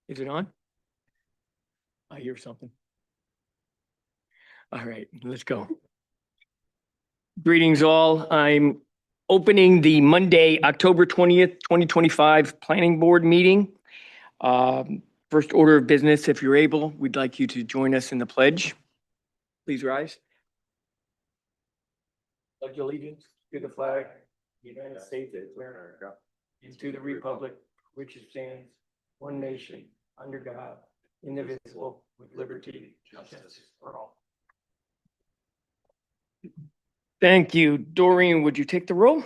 Is it on? I hear something. All right, let's go. Greetings all. I'm opening the Monday, October 20th, 2025 Planning Board meeting. First order of business, if you're able, we'd like you to join us in the pledge. Please rise. Pledge allegiance to the flag, of the United States of America, and to the republic which stands one nation under God, indivisible, with liberty and justice for all. Thank you. Doreen, would you take the roll?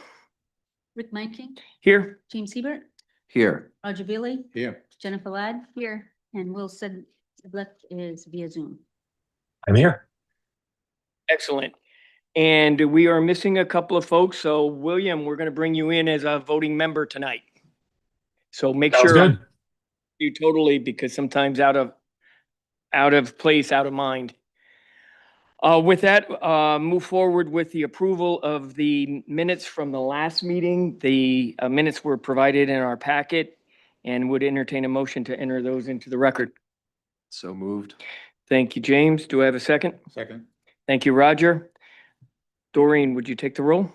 Rick Meintking, Here. James Hebert, Here. Roger Bailey, Here. Jennifer Ladd. Here. And Will Sedlec is via Zoom. I'm here. Excellent. And we are missing a couple of folks. So William, we're going to bring you in as a voting member tonight. So make Sounds sure good. you totally, because sometimes out of place, out of mind. With that, move forward with the approval of the minutes from the last meeting. The minutes were provided in our packet and would entertain a motion to enter those into the record. So moved. Thank you, James. Do I have a second? Second. Thank you, Roger. Doreen, would you take the roll?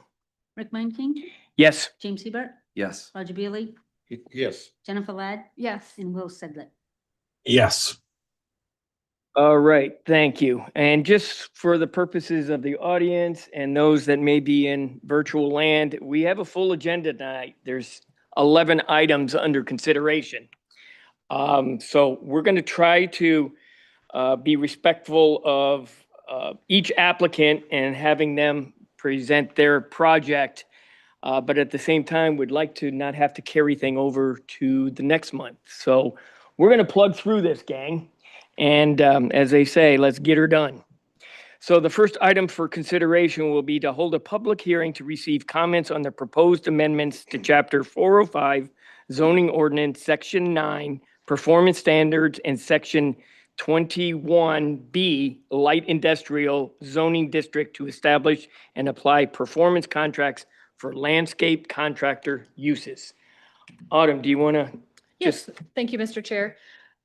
Rick Meintking, Yes. James Hebert, Yes. Roger Bailey, Yes. Jennifer Ladd. Yes. And Will Sedlec. Yes. All right, thank you. And just for the purposes of the audience and those that may be in virtual land, we have a full agenda tonight. There's 11 items under consideration. So we're going to try to be respectful of each applicant and having them present their project. But at the same time, we'd like to not have to carry thing over to the next month. So we're going to plug through this, gang. And as they say, let's get her done. So the first item for consideration will be to hold a public hearing to receive comments on the proposed amendments to Chapter 405 zoning ordinance, Section 9, performance standards, and Section 21B, light industrial zoning district to establish and apply performance contracts for landscape contractor uses. Autumn, do you want to? Yes, thank you, Mr. Chair.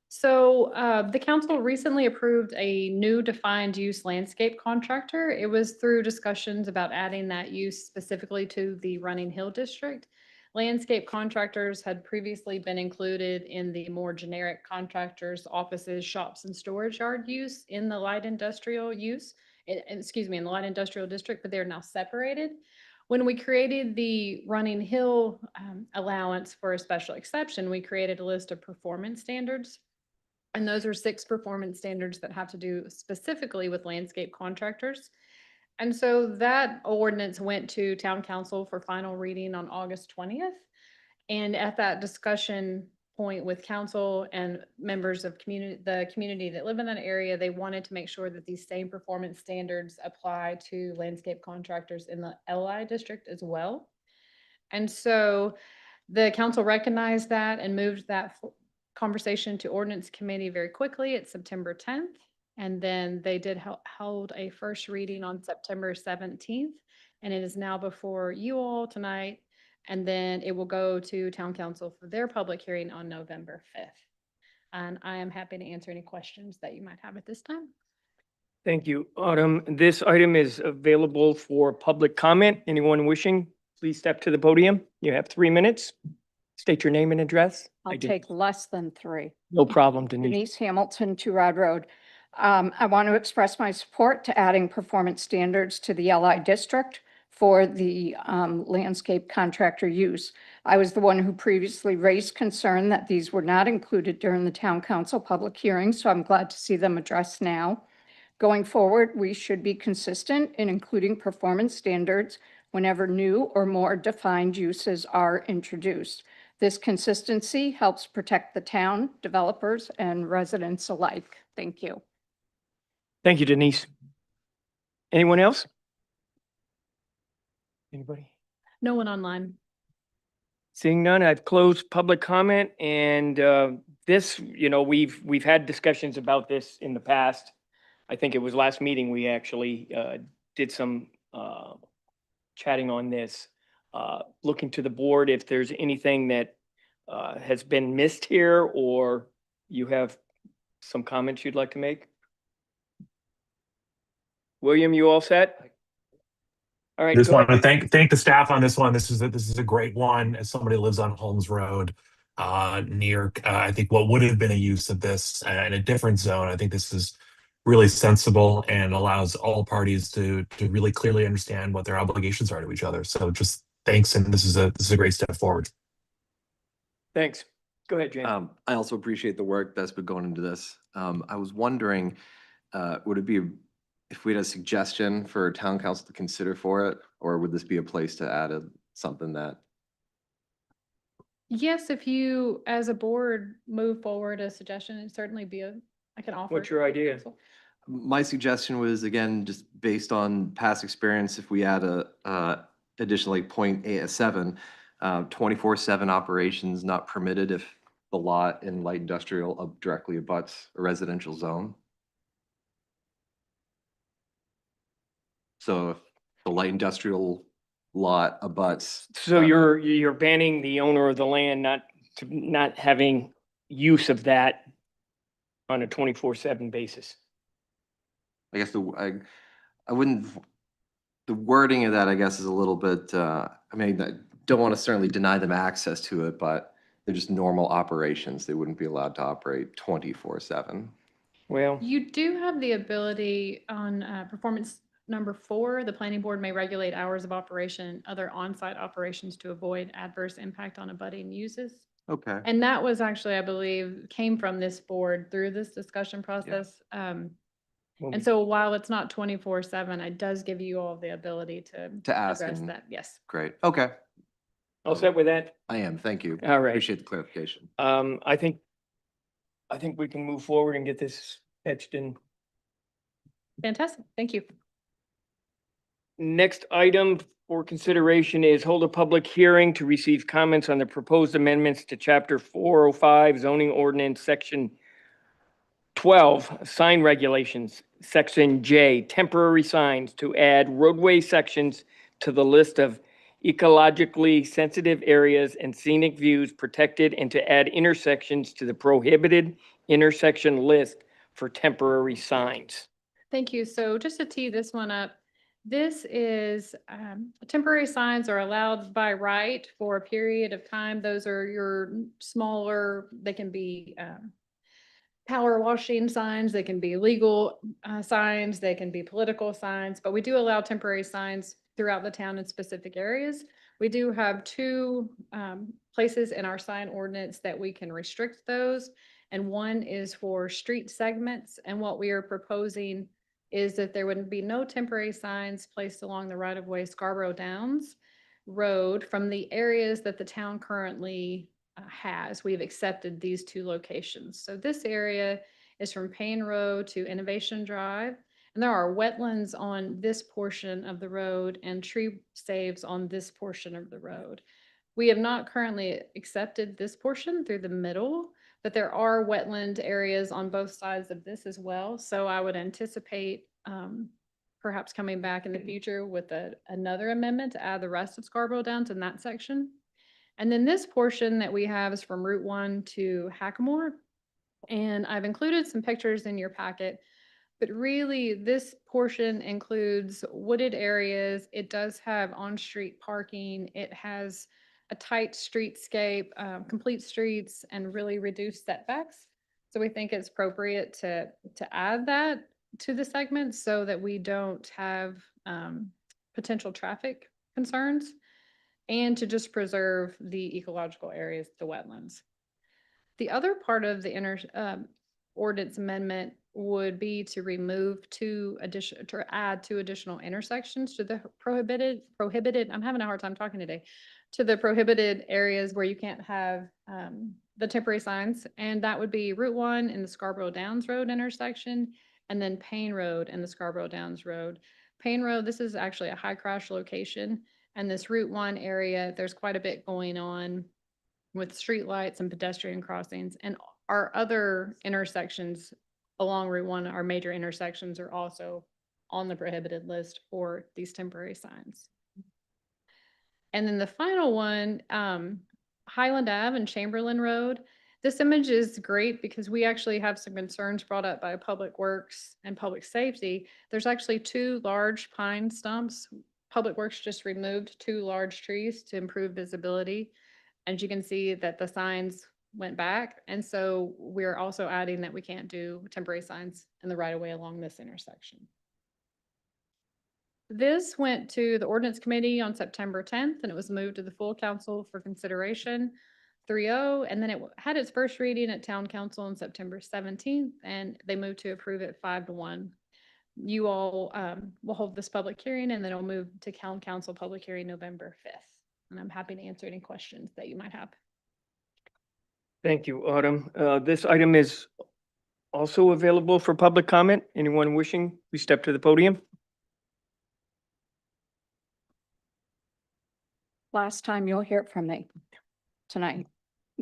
So the council recently approved a new defined use landscape contractor. It was through discussions about adding that use specifically to the Running Hill District. Landscape contractors had previously been included in the more generic contractors, offices, shops, and storage yard use in the light industrial use, in the light industrial district, but they're now separated. When we created the Running Hill allowance for a special exception, we created a list of performance standards. And those are 6 performance standards that have to do specifically with landscape contractors. And so that ordinance went to town council for final reading on August 20th. And at that discussion point with council and members of the community that live in that area, they wanted to make sure that these same performance standards apply to landscape contractors in the LI district as well. And so the council recognized that and moved that conversation to ordinance committee very quickly at September 10th. And then they did hold a first reading on September 17th. And it is now before you all tonight. And then it will go to town council for their public hearing on November 5th. And I am happy to answer any questions that you might have at this time. Thank you, Autumn. This item is available for public comment. Anyone wishing, please step to the podium. You have 3 minutes. State your name and address. I'll take less than 3. No problem, Denise. Denise Hamilton, 2 Rod Road. I want to express my support to adding performance standards to the LI district for the landscape contractor use. I was the one who previously raised concern that these were not included during the town council public hearing, so I'm glad to see them addressed now. Going forward, we should be consistent in including performance standards whenever new or more defined uses are introduced. This consistency helps protect the town, developers, and residents alike. Thank you. Thank you, Denise. Anyone else? Anybody? No one online. Seeing none, I've closed public comment, and this, we've had discussions about this in the past. I think it was last meeting we actually did some chatting on this. Looking to the board if there's anything that has been missed here, or you have some comments you'd like to make? William, you all set? All right. Just go want to ahead. thank the staff on this one. This is a great one. As somebody who lives on Holmes Road, near I think what would have been a use of this in a different zone. I think this is really sensible and allows all parties to really clearly understand what their obligations are to each other. So just thanks, and this is a great step forward. Thanks. Go ahead, James. I also appreciate the work that's been going into this. I was wondering, would it be, if we had a suggestion for town council to consider for it, or would this be a place to add something that? Yes, if you, as a board, move forward a suggestion, it'd certainly be I can offer. What's your idea? My suggestion was, again, just based on past experience, if we add additionally 0.87, 24/7 operations not permitted if the lot in light industrial directly abuts a residential zone. So if the light industrial lot abuts. So you're banning the owner of the land not having use of that on a 24/7 basis. I guess I wouldn't, the wording of that, I guess, is a little bit, I mean, I don't want to certainly deny them access to it, but they're just normal operations. They wouldn't be allowed to operate 24/7. Well, You do have the ability on performance number 4, the planning board may regulate hours of operation, and other on-site operations to avoid adverse impact on abutting uses. Okay. And that was actually, I believe, came from this board through this discussion process. And so while it's not 24/7, it does give you all the ability to ask address and- that. Yes. Great. Okay. all set with that? I am. Thank you. All right. Appreciate the clarification. I think we can move forward and get this etched in. Fantastic. Thank you. Next item for consideration is hold a public hearing to receive comments on the proposed amendments to chapter 405 zoning ordinance, section 12, sign regulations, section J, temporary signs, to add roadway sections to the list of ecologically sensitive areas and scenic views protected, and to add intersections to the prohibited intersection list for temporary signs. Thank you. So just to tee this one up, this is temporary signs are allowed by right for a period of time. Those are your smaller, they can be power washing signs, they can be legal signs, they can be political signs, but we do allow temporary signs throughout the town in specific areas. We do have 2 places in our sign ordinance that we can restrict those, and one is for street segments. And what we are proposing is that there would be no temporary signs placed along the right-of-way Scarborough Downs Road from the areas that the town currently has. We've accepted these 2 locations. So this area is from Payne Road to Innovation Drive, and there are wetlands on this portion of the road and tree saves on this portion of the road. We have not currently accepted this portion through the middle, but there are wetland areas on both sides of this as well. So I would anticipate perhaps coming back in the future with another amendment to add the rest of Scarborough Downs in that section. And then this portion that we have is from Route 1 to Hackamore. And I've included some pictures in your packet, but really this portion includes wooded areas. It does have on-street parking. It has a tight streetscape, complete streets, and really reduced setbacks. So we think it's appropriate to add that to the segment so that we don't have potential traffic concerns, and to just preserve the ecological areas, the wetlands. The other part of the ordinance amendment would be to remove to add 2 additional intersections to the prohibited, I'm having a hard time talking today, to the prohibited areas where you can't have the temporary signs. And that would be Route 1 in the Scarborough Downs Road intersection, and then Payne Road and the Scarborough Downs Road. Payne Road, this is actually a high crash location. And this Route 1 area, there's quite a bit going on with streetlights and pedestrian crossings. And our other intersections along Route 1, our major intersections, are also on the prohibited list for these temporary signs. And then the final one, Highland Ave and Chamberlain Road, This image is great because we actually have some concerns brought up by Public Works and Public Safety. There's actually 2 large pine stumps. Public Works just removed 2 large trees to improve visibility. And you can see that the signs went back. And so we're also adding that we can't do temporary signs in the right of way along this intersection. This went to the ordinance committee on September 10th, and it was moved to the full council for consideration 3-0, and then it had its first reading at town council on September 17th, and they moved to approve it 5-1. You all will hold this public hearing, and then it'll move to town council public hearing November 5th. And I'm happy to answer any questions that you might have. Thank you, Autumn. This item is also available for public comment. Anyone wishing, please step to the podium. Last time you'll hear from me tonight.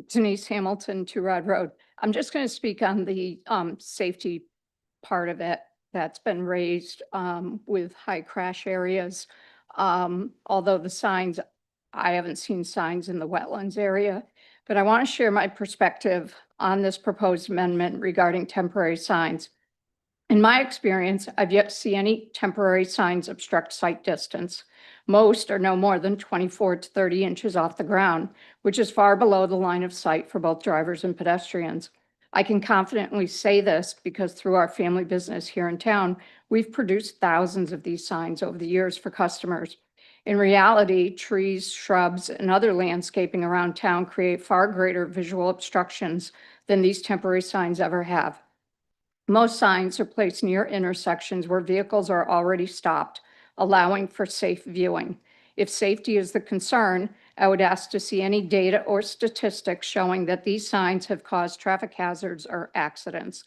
Denise Hamilton, Two Rod Road. I'm just going to speak on the safety part of it that's been raised with high crash areas. Although the signs, I haven't seen signs in the wetlands area, but I want to share my perspective on this proposed amendment regarding temporary signs. In my experience, I've yet to see any temporary signs obstruct sight distance. Most are no more than 24 to 30 inches off the ground, which is far below the line of sight for both drivers and pedestrians. I can confidently say this because through our family business here in town, we've produced thousands of these signs over the years for customers. In reality, trees, shrubs, and other landscaping around town create far greater visual obstructions than these temporary signs ever have. Most signs are placed near intersections where vehicles are already stopped, allowing for safe viewing. If safety is the concern, I would ask to see any data or statistics showing that these signs have caused traffic hazards or accidents.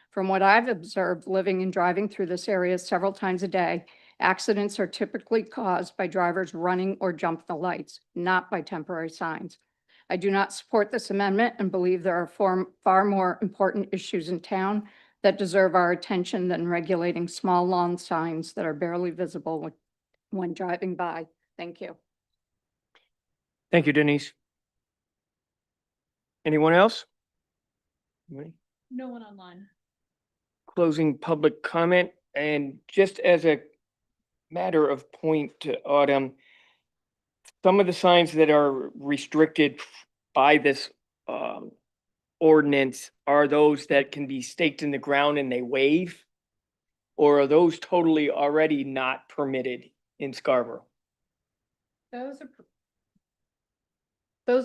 From what I've observed living and driving through this area several times a day, accidents are typically caused by drivers running or jumping the lights, not by temporary signs. I do not support this amendment and believe there are far more important issues in town that deserve our attention than regulating small lawn signs that are barely visible when driving by. Thank you. Thank you, Denise. Anyone else? Anybody? No one online. Closing public comment, and just as a matter of point to Autumn, some of the signs that are restricted by this ordinance are those that can be staked in the ground and they wave? Or are those totally already not permitted in Scarborough? Those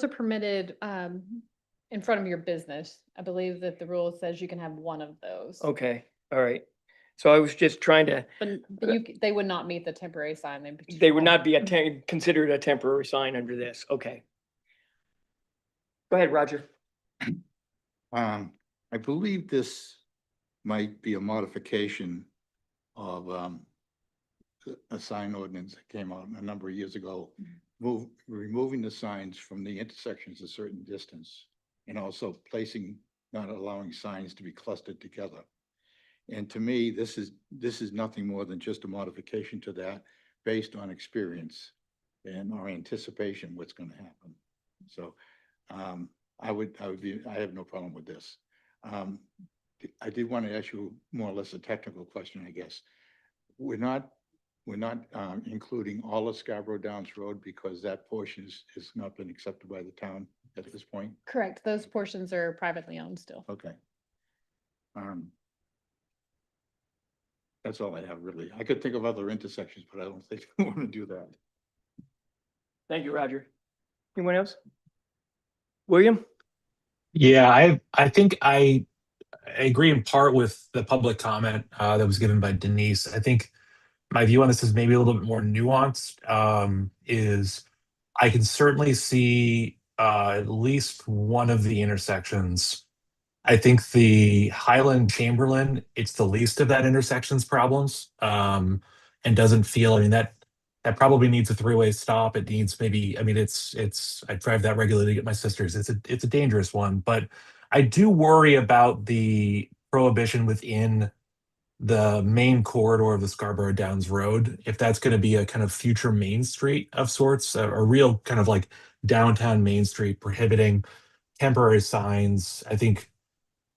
are permitted in front of your business. I believe that the rule says you can have one of those. Okay, all right. So I was just trying to, But they would not meet the temporary sign. they would not be considered a temporary sign under this. Okay. Go ahead, Roger. I believe this might be a modification of a sign ordinance that came out a number of years ago, removing the signs from the intersections a certain distance, and also not allowing signs to be clustered together. And to me, this is nothing more than just a modification to that based on experience and our anticipation what's going to happen. So I have no problem with this. I did want to ask you more or less a technical question, I guess. We're not including all of Scarborough Downs Road because that portion has not been accepted by the town at this point. Correct. Those portions are privately owned still. Okay. That's all I have really. I could think of other intersections, but I don't think I want to do that. Thank you, Roger. Anyone else? William? Yeah, I think I agree in part with the public comment that was given by Denise. I think my view on this is maybe a little bit more nuanced. Is I can certainly see at least one of the intersections. I think the Highland Chamberlain, it's the least of that intersection's problems, and doesn't feel. I mean that probably needs a three-way stop. It needs maybe. I mean it's. I drive that regularly to get my sisters. It's a dangerous one, but I do worry about the prohibition within the main corridor of the Scarborough Downs Road, if that's going to be a kind of future main street of sorts, a real kind of like downtown Main Street prohibiting temporary signs, I think,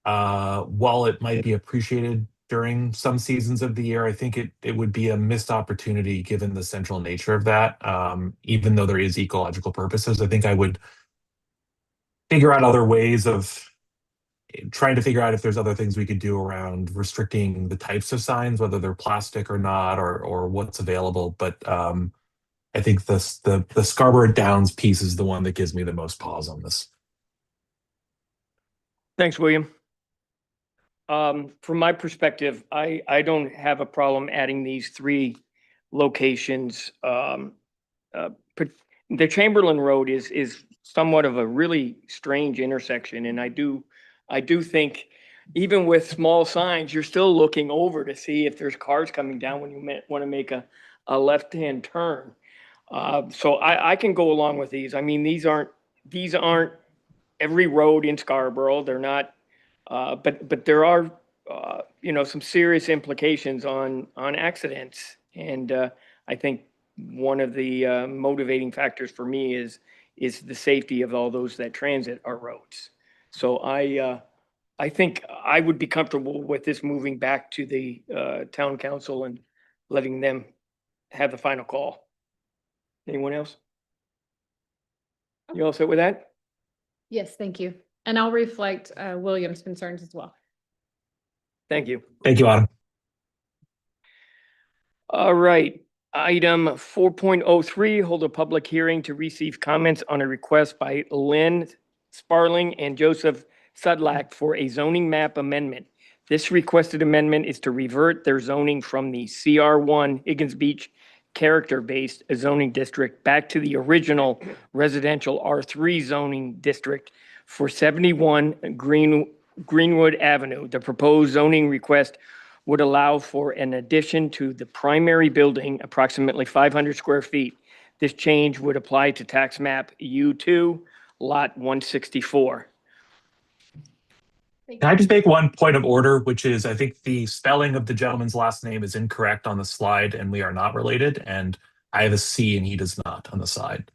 while it might be appreciated during some seasons of the year, I think it would be a missed opportunity given the central nature of that. Even though there is ecological purposes, I think I would figure out other ways of trying to figure out if there's other things we could do around restricting the types of signs, whether they're plastic or not, or what's available. But I think the Scarborough Downs piece is the one that gives me the most pause on this. Thanks, William. From my perspective, I don't have a problem adding these 3 locations. The Chamberlain Road is somewhat of a really strange intersection, and I do think even with small signs, you're still looking over to see if there's cars coming down when you want to make a left-hand turn. So I can go along with these. I mean, these aren't every road in Scarborough. They're not, but there are, some serious implications on accidents. And I think one of the motivating factors for me is the safety of all those that transit our roads. So I think I would be comfortable with this moving back to the town council and letting them have the final call. Anyone else? You all set with that? Yes, thank you. And I'll reflect William's concerns as well. Thank you. Thank you, Autumn. All right. Item 4.03, hold a public hearing to receive comments on a request by Lynn Sparling and Joseph Sudlak for a zoning map amendment. This requested amendment is to revert their zoning from the CR1 Higgins Beach character-based zoning district back to the original residential R3 zoning district for 71 Greenwood Avenue. The proposed zoning request would allow for an addition to the primary building, approximately 500 square feet. This change would apply to tax map U2, lot 164. Can I just make one point of order, which is I think the spelling of the gentleman's last name is incorrect on the slide, and we are not related. And I have a C and he does not on the side.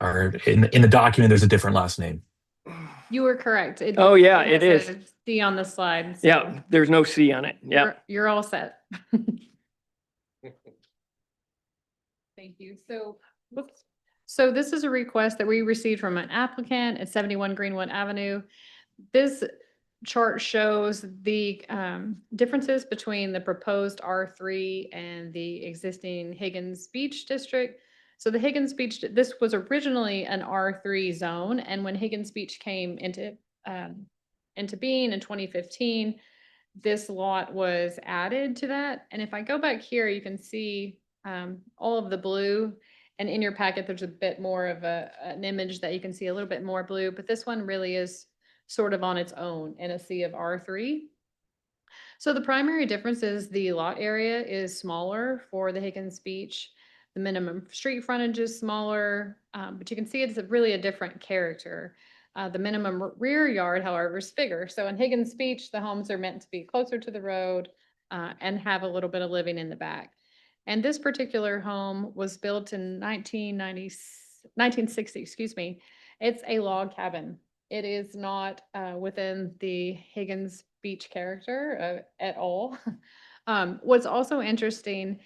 Or in the document, there's a different last name. You were correct. Oh, yeah, it is. has a C on the slide. so Yeah, there's no C on it. Yeah. You're all set. Thank you. So, whoops. So this is a request that we received from an applicant at 71 Greenwood Avenue. This chart shows the differences between the proposed R3 and the existing Higgins Beach district. So the Higgins Beach, this was originally an R3 zone, and when Higgins Beach came into being in 2015, this lot was added to that. And if I go back here, you can see all of the blue. And in your packet, there's a bit more of an image that you can see a little bit more blue, but this one really is sort of on its own in a sea of R3. So the primary difference is the lot area is smaller for the Higgins Beach. The minimum street frontage is smaller, but you can see it's really a different character. The minimum rear yard, however, is bigger. So in Higgins Beach, the homes are meant to be closer to the road and have a little bit of living in the back. And this particular home was built in 1960, excuse me. It's a log cabin. It is not within the Higgins Beach character at all. What's also interesting,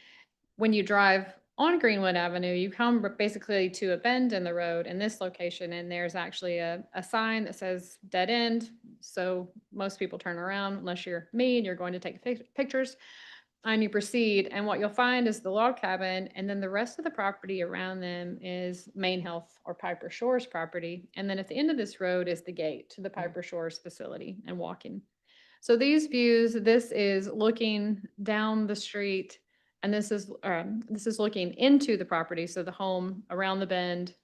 when you drive on Greenwood Avenue, you come basically to a bend in the road in this location, and there's actually a sign that says dead end. So most people turn around unless you're me and you're going to take pictures. And you proceed, and what you'll find is the log cabin, and then the rest of the property around them is Main Health or Piper Shores property. And then at the end of this road is the gate to the Piper Shores facility and walking. So these views, this is looking down the street, and this is looking into the property, so the home around the bend,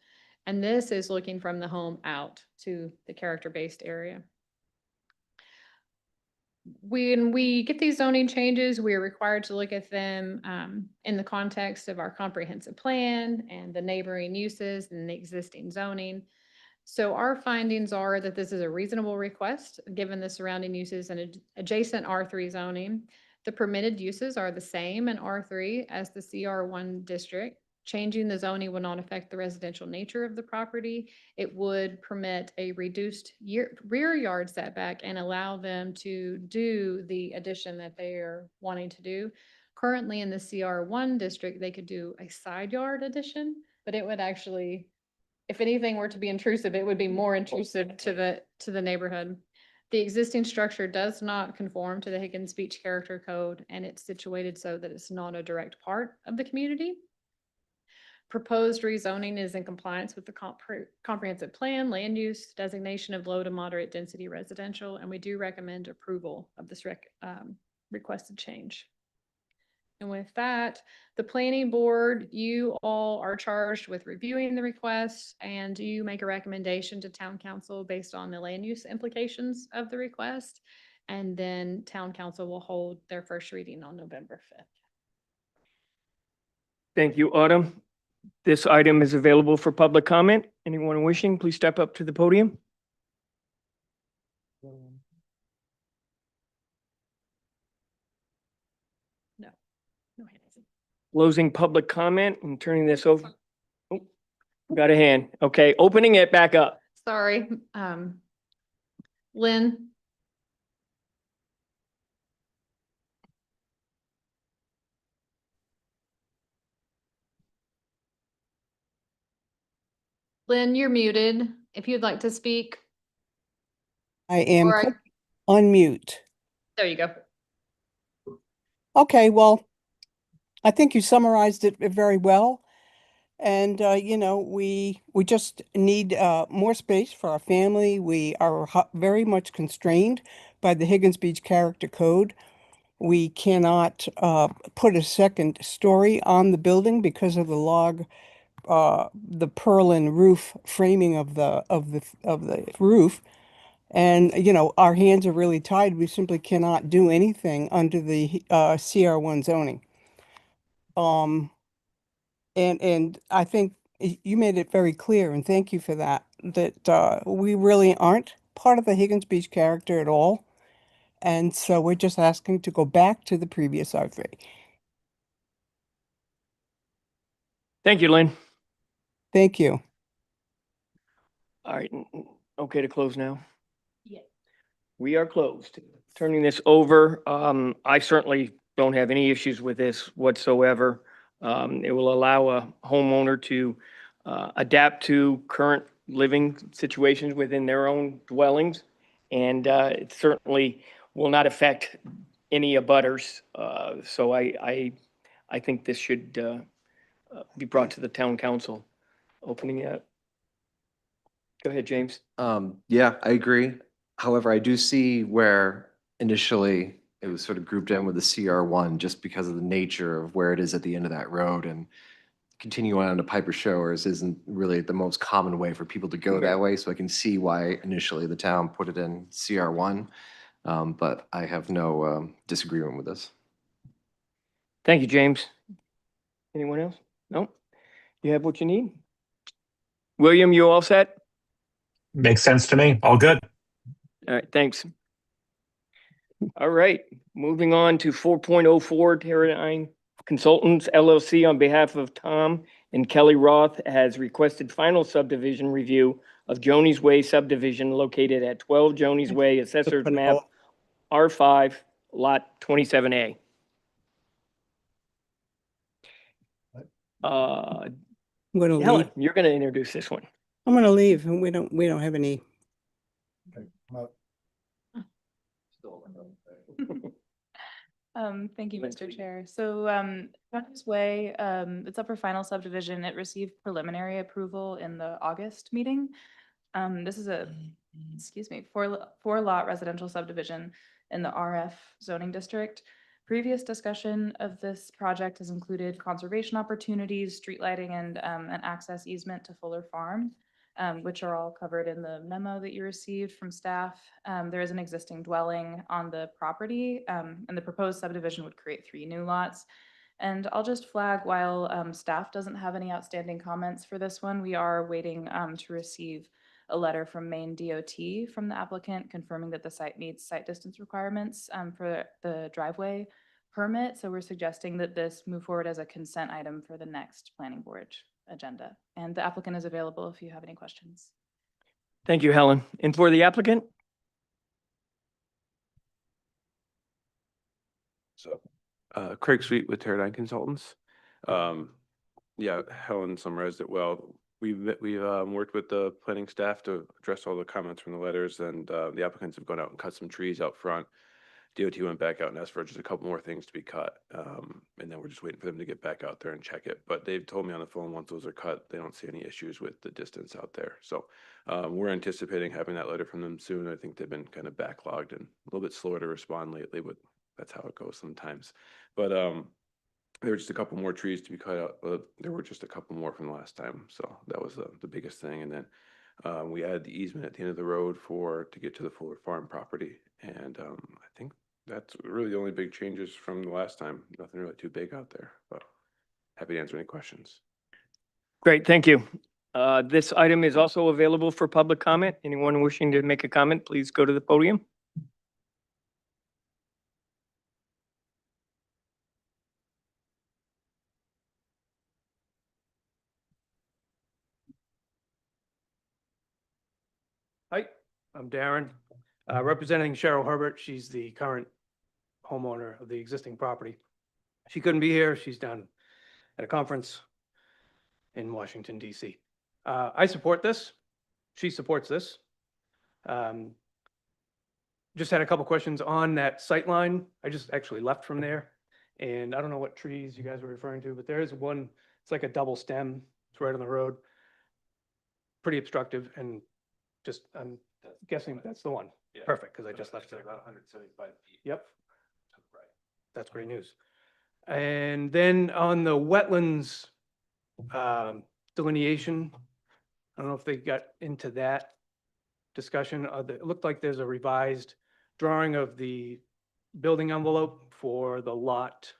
and this is looking from the home out to the character-based area. When we get these zoning changes, we are required to look at them in the context of our comprehensive plan and the neighboring uses and the existing zoning. So our findings are that this is a reasonable request, given the surrounding uses and adjacent R3 zoning. The permitted uses are the same in R3 as the CR1 district. Changing the zoning would not affect the residential nature of the property. It would permit a reduced rear yard setback and allow them to do the addition that they are wanting to do. Currently in the CR1 district, they could do a side yard addition, but it would actually, if anything were to be intrusive, it would be more intrusive to the neighborhood. The existing structure does not conform to the Higgins Beach Character Code, and it's situated so that it's not a direct part of the community. Proposed rezoning is in compliance with the comprehensive plan, land use, designation of low to moderate density residential, and we do recommend approval of this requested change. And with that, the planning board, you all are charged with reviewing the request, and you make a recommendation to town council based on the land use implications of the request. And then town council will hold their first reading on November 5th. Thank you, Autumn. This item is available for public comment. Anyone wishing, please step up to the podium. No hands. Closing public comment and turning this over. Oh, got a hand. Okay, opening it back up. Sorry, Lynn. Lynn, you're muted. If you'd like to speak. I am Or I- click unmute. There you go. Okay, well, I think you summarized it very well. And, you know, we just need more space for our family. We are very much constrained by the Higgins Beach Character Code. We cannot put a second story on the building because of the purlin roof framing of the roof. And, you know, our hands are really tied. We simply cannot do anything under the CR1 zoning. And I think you made it very clear, and thank you for that, that we really aren't part of the Higgins Beach character at all. And so we're just asking to go back to the previous R3. Thank you, Lynn. Thank you. All right, okay to close now? Yeah. We are closed. Turning this over, I certainly don't have any issues with this whatsoever. It will allow a homeowner to adapt to current living situations within their own dwellings. And it certainly will not affect any abutters. So I think this should be brought to the town council. Opening it. Go ahead, James. Yeah, I agree. However, I do see where initially it was sort of grouped in with the CR1 just because of the nature of where it is at the end of that road, and continuing on to Piper Showers isn't really the most common way for people to go that way. So I can see why initially the town put it in CR1, but I have no disagreement with this. Thank you, James. Anyone else? No? You have what you need? William, you all set? Makes sense to me. All good. All right, thanks. All right, moving on to 4.04, Teradyne Consultants LLC on behalf of Tom and Kelly Roth has requested final subdivision review of Joni's Way subdivision located at 12 Joni's Way, Assessor's Map R5, Lot 27A. I'm going to Helen, leave. you're going to introduce this one. I'm going to leave, and we don't have any. Thank you, Mr. Chair. So, Johnny's Way, it's up for final subdivision. It received preliminary approval in the August meeting. This is a, excuse me, four lot residential subdivision in the RF zoning district. Previous discussion of this project has included conservation opportunities, street lighting, and an access easement to Fuller Farm, which are all covered in the memo that you received from staff. There is an existing dwelling on the property, and the proposed subdivision would create 3 new lots. And I'll just flag, while staff doesn't have any outstanding comments for this one, we are waiting to receive a letter from Maine DOT from the applicant confirming that the site meets site distance requirements for the driveway permit, so we're suggesting that this move forward as a consent item for the next planning board agenda. And the applicant is available if you have any questions. Thank you, Helen. And for the applicant? So, Craig Sweet with Teradyne Consultants. Yeah, Helen summarized it well. We've worked with the planning staff to address all the comments from the letters, and the applicants have gone out and cut some trees out front. DOT went back out and asked for just a couple more things to be cut. And then we're just waiting for them to get back out there and check it. But they've told me on the phone, once those are cut, they don't see any issues with the distance out there. So we're anticipating having that letter from them soon. I think they've been kind of backlogged and a little bit slower to respond lately, but that's how it goes sometimes. But there were just a couple more trees to be cut out. There were just a couple more from the last time. So that was the biggest thing. And then we added the easement at the end of the road to get to the Fuller Farm property. And I think that's really the only big changes from the last time. Nothing really too big out there, but happy to answer any questions. Great, thank you. This item is also available for public comment. Anyone wishing to make a comment, please go to the podium. Hi, I'm Darren, representing Cheryl Herbert. She's the current homeowner of the existing property. She couldn't be here. She's down at a conference in Washington, DC. I support this. She supports this. Just had a couple questions on that sight line. I just actually left from there. And I don't know what trees you guys were referring to, but there is one, it's like a double stem. It's right on the road. Pretty obstructive, and just, I'm guessing that's the one. Yeah. Perfect, because I just left there. About 175 feet. Yep, Right. that's great news. And then on the wetlands delineation, I don't know if they got into that discussion. It looked like there's a revised drawing of the building envelope for the lot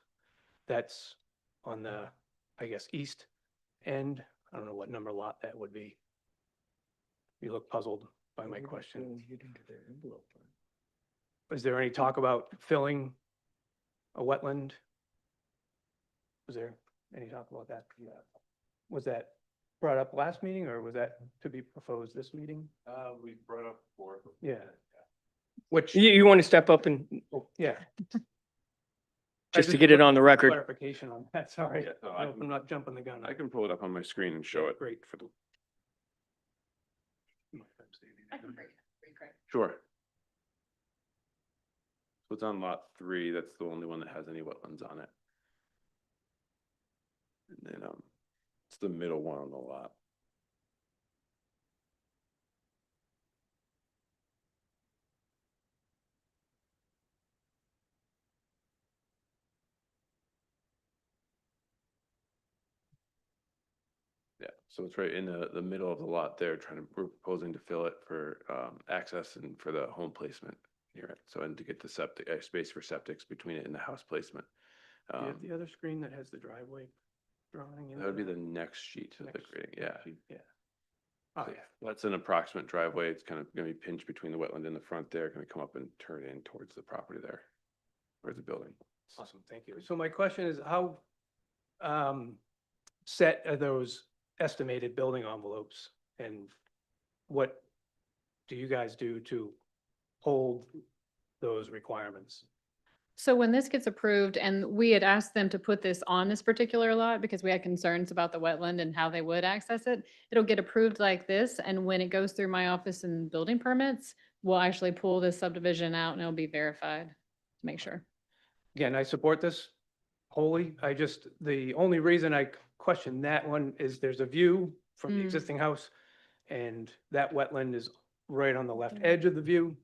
that's on the, I guess, east end. I don't know what number lot that would be. You look puzzled by my question. Is there any talk about filling a wetland? Was there any talk about that? Was that brought up last meeting, or was that to be proposed this meeting? We brought up before. Yeah. Which, You want to step up and, yeah. just to get it on the record? Clarification on that, sorry. Yeah, no, I hope I'm not jumping the gun. I can pull it up on my screen and show it. Great. For the, I can bring it, Craig. sure. So it's on lot 3. That's the only one that has any wetlands on it. And then it's the middle one on the lot. Yeah, so it's right in the middle of the lot there, we're proposing to fill it for access and for the home placement near it. So, and to get the septic, space for septics between it and the house placement. Do you have the other screen that has the driveway drawing in? That would be the next sheet of the Next- grading, yeah. Yeah. Oh, yeah. That's an approximate driveway. It's kind of gonna be pinched between the wetland and the front there, gonna come up and turn in towards the property there. Towards the building. Awesome, thank you. So my question is, how set are those estimated building envelopes? And what do you guys do to hold those requirements? So when this gets approved, and we had asked them to put this on this particular lot because we had concerns about the wetland and how they would access it, it'll get approved like this. And when it goes through my office and building permits, we'll actually pull this subdivision out and it'll be verified to make sure. Again, I support this wholly. The only reason I question that one is there's a view from the Mm. existing house, and that wetland is right on the left edge of the view.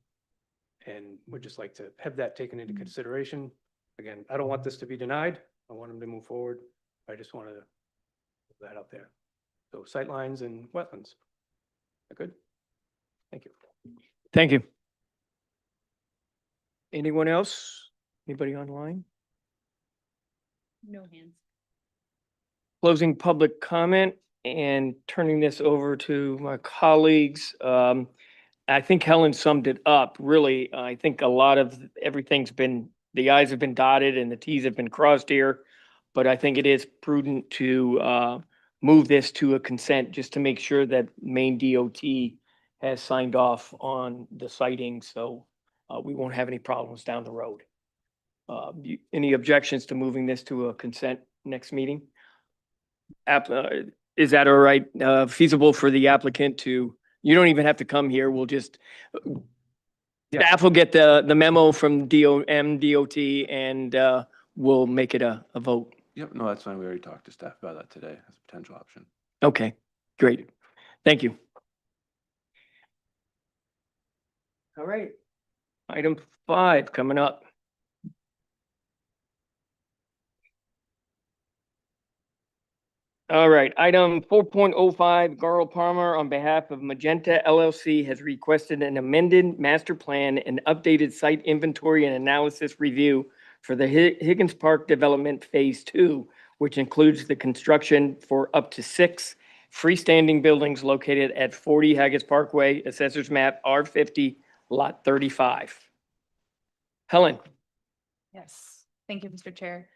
And would just like to have that taken into consideration. Again, I don't want this to be denied. I want them to move forward. I just wanted to put that out there. So sightlines and wetlands. Good? Thank you. Thank you. Anyone else? Anybody online? No hands. Closing public comment and turning this over to my colleagues. I think Helen summed it up. Really, I think a lot of everything's been the i's have been dotted and the t's have been crossed here. But I think it is prudent to move this to a consent just to make sure that Maine DOT has signed off on the siting, so we won't have any problems down the road. Any objections to moving this to a consent next meeting? Is that all right? Feasible for the applicant to, you don't even have to come here, we'll just, staff will get the memo from DOT and we'll make it a vote. Yep, no, that's fine. We already talked to staff about that today as a potential option. Okay, great. Thank you. All right. Item 5 coming up. All right, item 4.05, Garl Palmer, on behalf of Magenta LLC, has requested an amended master plan and updated site inventory and analysis review for the Higgins Park Development Phase 2, which includes the construction for up to 6 freestanding buildings located at 40 Higgins Parkway, Assessor's Map R50, Lot 35. Helen? Yes, thank you, Mr. Chair.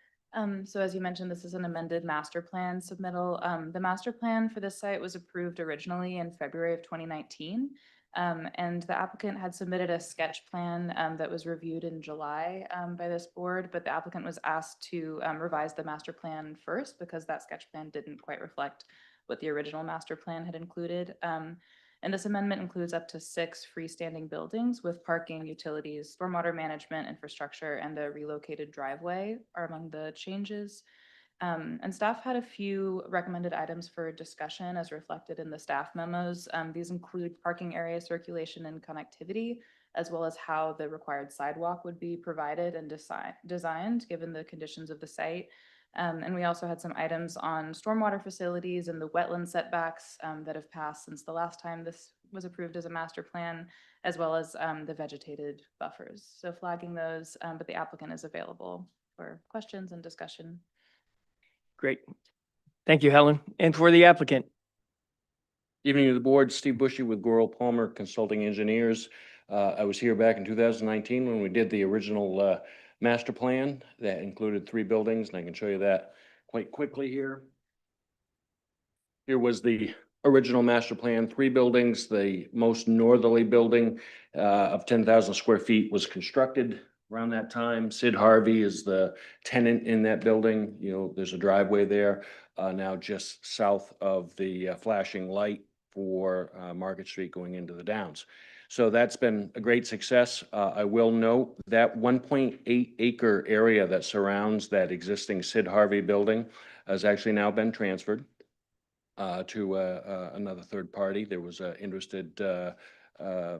So as you mentioned, this is an amended master plan submittal. The master plan for this site was approved originally in February of 2019. And the applicant had submitted a sketch plan that was reviewed in July by this board, but the applicant was asked to revise the master plan first because that sketch plan didn't quite reflect what the original master plan had included. And this amendment includes up to 6 freestanding buildings with parking, utilities, stormwater management, infrastructure, and a relocated driveway are among the changes. And staff had a few recommended items for discussion as reflected in the staff memos. These include parking area circulation and connectivity, as well as how the required sidewalk would be provided and designed given the conditions of the site. And we also had some items on stormwater facilities and the wetland setbacks that have passed since the last time this was approved as a master plan, as well as the vegetated buffers. So flagging those, but the applicant is available for questions and discussion. Great. Thank you, Helen. And for the applicant? Evening to the board, Steve Bushy with Goral Palmer Consulting Engineers. I was here back in 2019 when we did the original master plan that included 3 buildings, and I can show you that quite quickly here. Here was the original master plan, 3 buildings. The most northerly building of 10,000 square feet was constructed around that time. Sid Harvey is the tenant in that building. You know, there's a driveway there now just south of the flashing light for Market Street going into the Downs. So that's been a great success. I will note that 1.8 acre area that surrounds that existing Sid Harvey building has actually now been transferred to another third party. There was an interested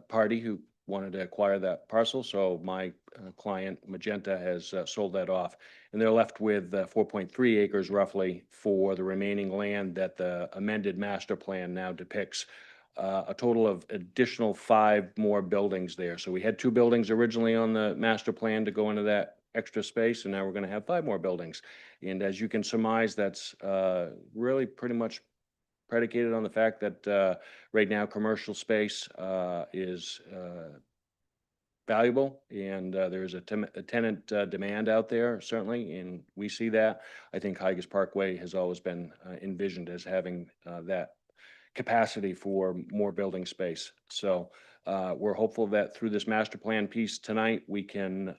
party who wanted to acquire that parcel. So my client Magenta has sold that off, and they're left with 4.3 acres roughly for the remaining land that the amended master plan now depicts. A total of additional 5 more buildings there. So we had 2 buildings originally on the master plan to go into that extra space, and now we're going to have 5 more buildings. And as you can surmise, that's really pretty much predicated on the fact that right now commercial space is valuable, and there's a tenant demand out there, certainly, and we see that. I think Higgins Parkway has always been envisioned as having that capacity for more building space. So we're hopeful that through this master plan piece tonight, we can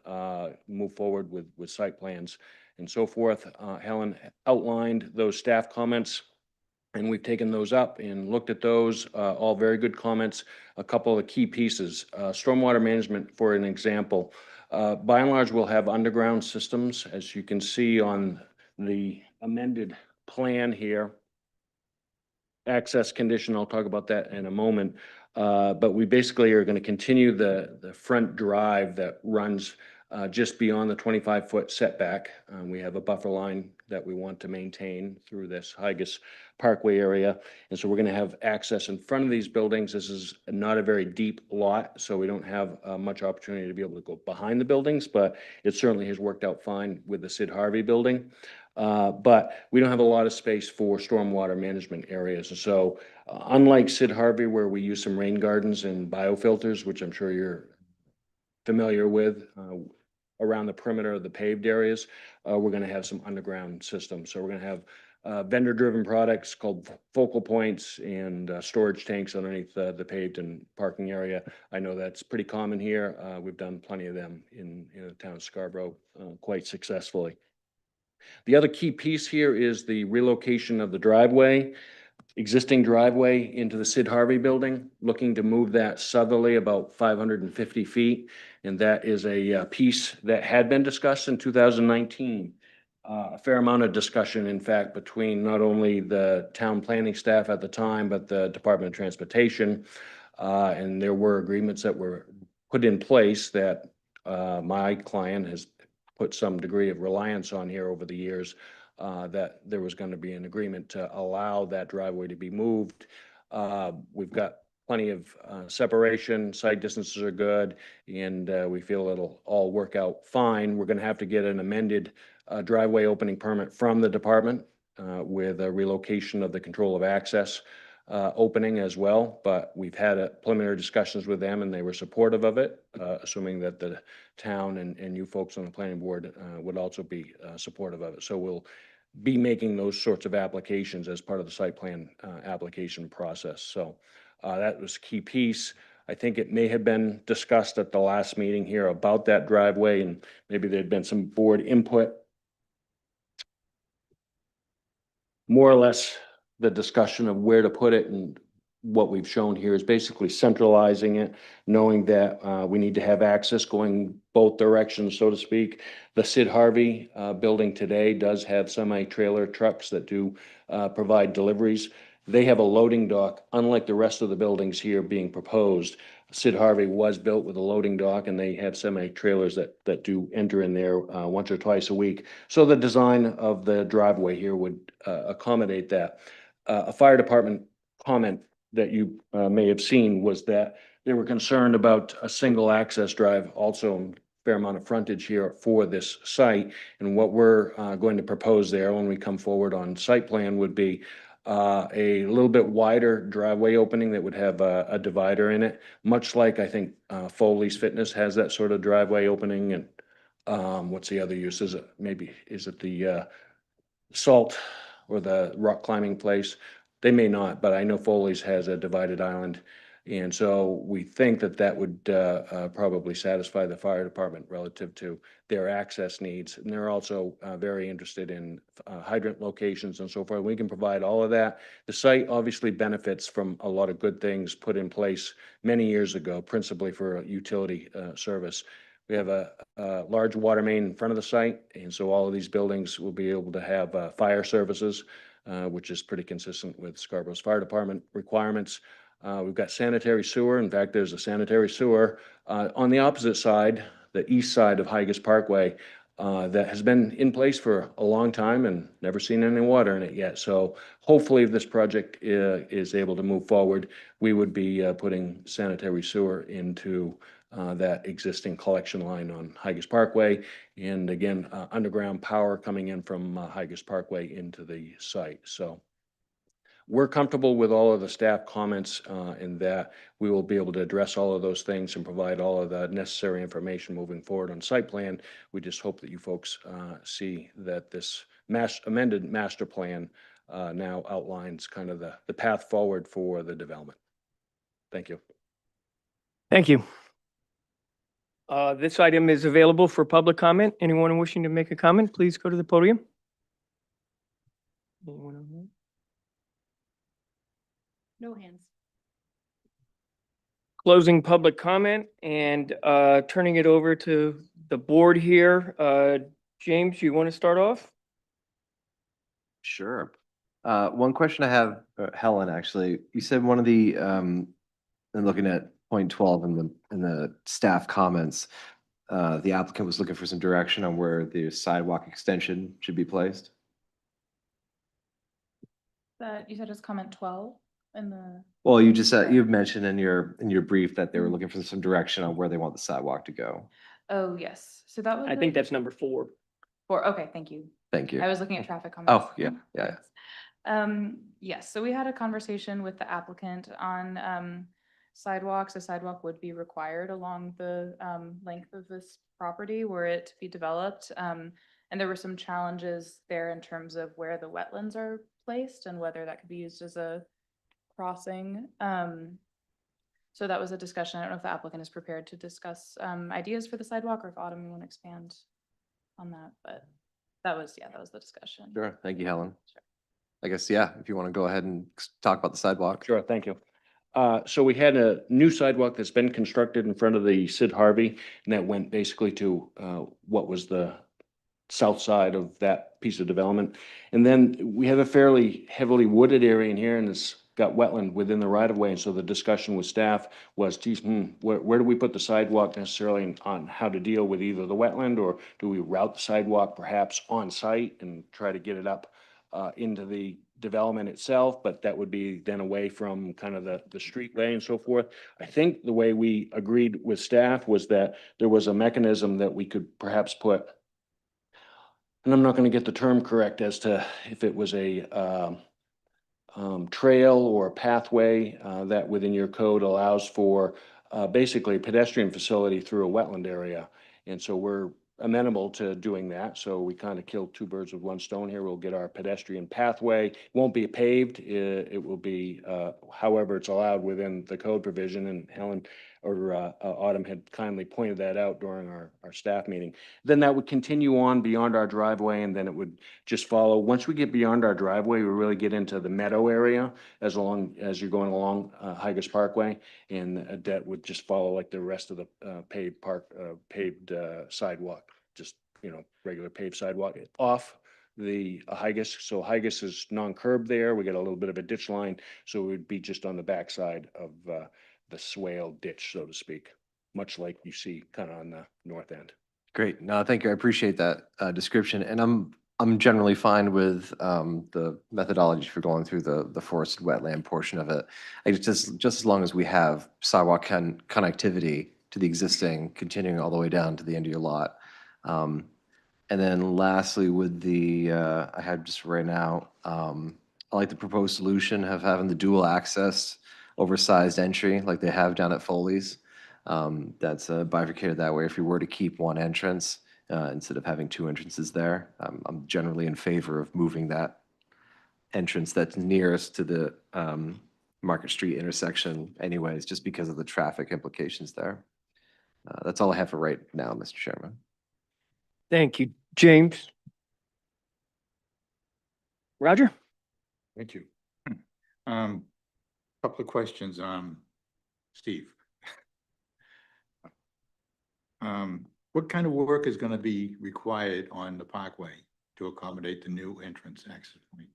move forward with site plans and so forth. Helen outlined those staff comments, and we've taken those up and looked at those, all very good comments. A couple of key pieces, stormwater management, for an example. By and large, we'll have underground systems, as you can see on the amended plan here. Access condition, I'll talk about that in a moment. But we basically are going to continue the front drive that runs just beyond the 25-foot setback. We have a buffer line that we want to maintain through this Higgins Parkway area. And so we're going to have access in front of these buildings. This is not a very deep lot, so we don't have much opportunity to be able to go behind the buildings, but it certainly has worked out fine with the Sid Harvey building. But we don't have a lot of space for stormwater management areas. So unlike Sid Harvey, where we use some rain gardens and biofilters, which I'm sure you're familiar with, around the perimeter of the paved areas, we're gonna have some underground systems. So we're gonna have vendor-driven products called focal points and storage tanks underneath the paved and parking area. I know that's pretty common here. We've done plenty of them in the town of Scarborough quite successfully. The other key piece here is the relocation of the driveway, existing driveway into the Sid Harvey building, looking to move that southerly about 550 feet. And that is a piece that had been discussed in 2019. A fair amount of discussion, in fact, between not only the town planning staff at the time, but the Department of Transportation. And there were agreements that were put in place that my client has put some degree of reliance on here over the years, that there was going to be an agreement to allow that driveway to be moved. We've got plenty of separation, site distances are good, and we feel it'll all work out fine. We're going to have to get an amended driveway opening permit from the department with a relocation of the control of access opening as well, but we've had preliminary discussions with them and they were supportive of it, assuming that the town and you folks on the planning board would also be supportive of it. So we'll be making those sorts of applications as part of the site plan application process. So that was a key piece. I think it may have been discussed at the last meeting here about that driveway, and maybe there'd been some board input. More or less, the discussion of where to put it and what we've shown here is basically centralizing it, knowing that we need to have access going both directions, so to speak. The Sid Harvey building today does have semi-trailer trucks that do provide deliveries. They have a loading dock, unlike the rest of the buildings here being proposed. Sid Harvey was built with a loading dock and they have semi-trailers that do enter in there once or twice a week. So the design of the driveway here would accommodate that. A fire department comment that you may have seen was that they were concerned about a single access drive, also a fair amount of frontage here for this site. And what we're going to propose there when we come forward on site plan would be a little bit wider driveway opening that would have a divider in it, much like I think Foley's Fitness has that sort of driveway opening. And what's the other use? Is it the Salt or the rock climbing place? They may not, but I know Foley's has a divided island. And so we think that that would probably satisfy the fire department relative to their access needs. And they're also very interested in hydrant locations and so forth. We can provide all of that. The site obviously benefits from a lot of good things put in place many years ago, principally for utility service. We have a large water main in front of the site, and so all of these buildings will be able to have fire services, which is pretty consistent with Scarborough's fire department requirements. We've got sanitary sewer. In fact, there's a sanitary sewer on the opposite side, the east side of Higas Parkway, that has been in place for a long time and never seen any water in it yet. So hopefully if this project is able to move forward, we would be putting sanitary sewer into that existing collection line on Higas Parkway. And again, underground power coming in from Higas Parkway into the site. So we're comfortable with all of the staff comments in that we will be able to address all of those things and provide all of the necessary information moving forward on site plan. We just hope that you folks see that this amended master plan now outlines kind of the path forward for the development. Thank you. Thank you. This item is available for public comment. Anyone wishing to make a comment, please go to the podium. Anyone on that? No hands. Closing public comment and turning it over to the board here. James, you want to start off? Sure. One question I have, Helen, actually, you said one of the, and looking at point 12 in the staff comments, the applicant was looking for some direction on where the sidewalk extension should be placed. That you said is comment 12 in the. Well, you just said, you've mentioned in your brief that they were looking for some direction on where they want the sidewalk to go. Oh, yes. So that was. I think that's number 4. Okay, thank you. Thank you. I was looking at traffic comments. Oh, yeah, yeah. Yes, so we had a conversation with the applicant on sidewalks. A sidewalk would be required along the length of this property were it to be developed. And there were some challenges there in terms of where the wetlands are placed and whether that could be used as a crossing. So that was a discussion. I don't know if the applicant is prepared to discuss ideas for the sidewalk, or if Autumn, you want to expand on that, but that was the discussion. Sure. Thank you, Helen. Sure. I guess, yeah, if you want to go ahead and talk about the sidewalk. Sure, thank you. So we had a new sidewalk that's been constructed in front of the Sid Harvey, and that went basically to what was the south side of that piece of development. And then we have a fairly heavily wooded area in here, and it's got wetland within the right of way. And so the discussion with staff was, geez, where do we put the sidewalk necessarily on how to deal with either the wetland, or do we route the sidewalk perhaps on site and try to get it up into the development itself, but that would be then away from kind of the streetway and so forth. I think the way we agreed with staff was that there was a mechanism that we could perhaps put, and I'm not going to get the term correct as to if it was a trail or a pathway that within your code allows for basically a pedestrian facility through a wetland area. And so we're amenable to doing that. So we kind of killed two birds with one stone here. We'll get our pedestrian pathway. It won't be paved. It will be, however it's allowed within the code provision. And Helen or Autumn had kindly pointed that out during our staff meeting. Then that would continue on beyond our driveway, and then it would just follow. Once we get beyond our driveway, we really get into the meadow area as long as you're going along Higas Parkway, and that would just follow like the rest of the paved sidewalk, just, regular paved sidewalk off the Higas. So Higas is non-curb there. We got a little bit of a ditch line, so it would be just on the backside of the swale ditch, so to speak, much like you see kind of on the north end. Great. No, thank you. I appreciate that description. And I'm generally fine with the methodology for going through the forested wetland portion of it. Just as long as we have sidewalk connectivity to the existing, continuing all the way down to the end of your lot. And then lastly, with the, I had just right now, I like the proposed solution of having the dual access oversized entry like they have down at Foley's. That's bifurcated that way. If you were to keep one entrance instead of having two entrances there, I'm generally in favor of moving that entrance that's nearest to the Market Street intersection anyways, just because of the traffic implications there. That's all I have for right now, Mr. Chairman. Thank you, James. Roger? Thank you. Couple of questions, Steve. What kind of work is going to be required on the parkway to accommodate the new entrance exit point?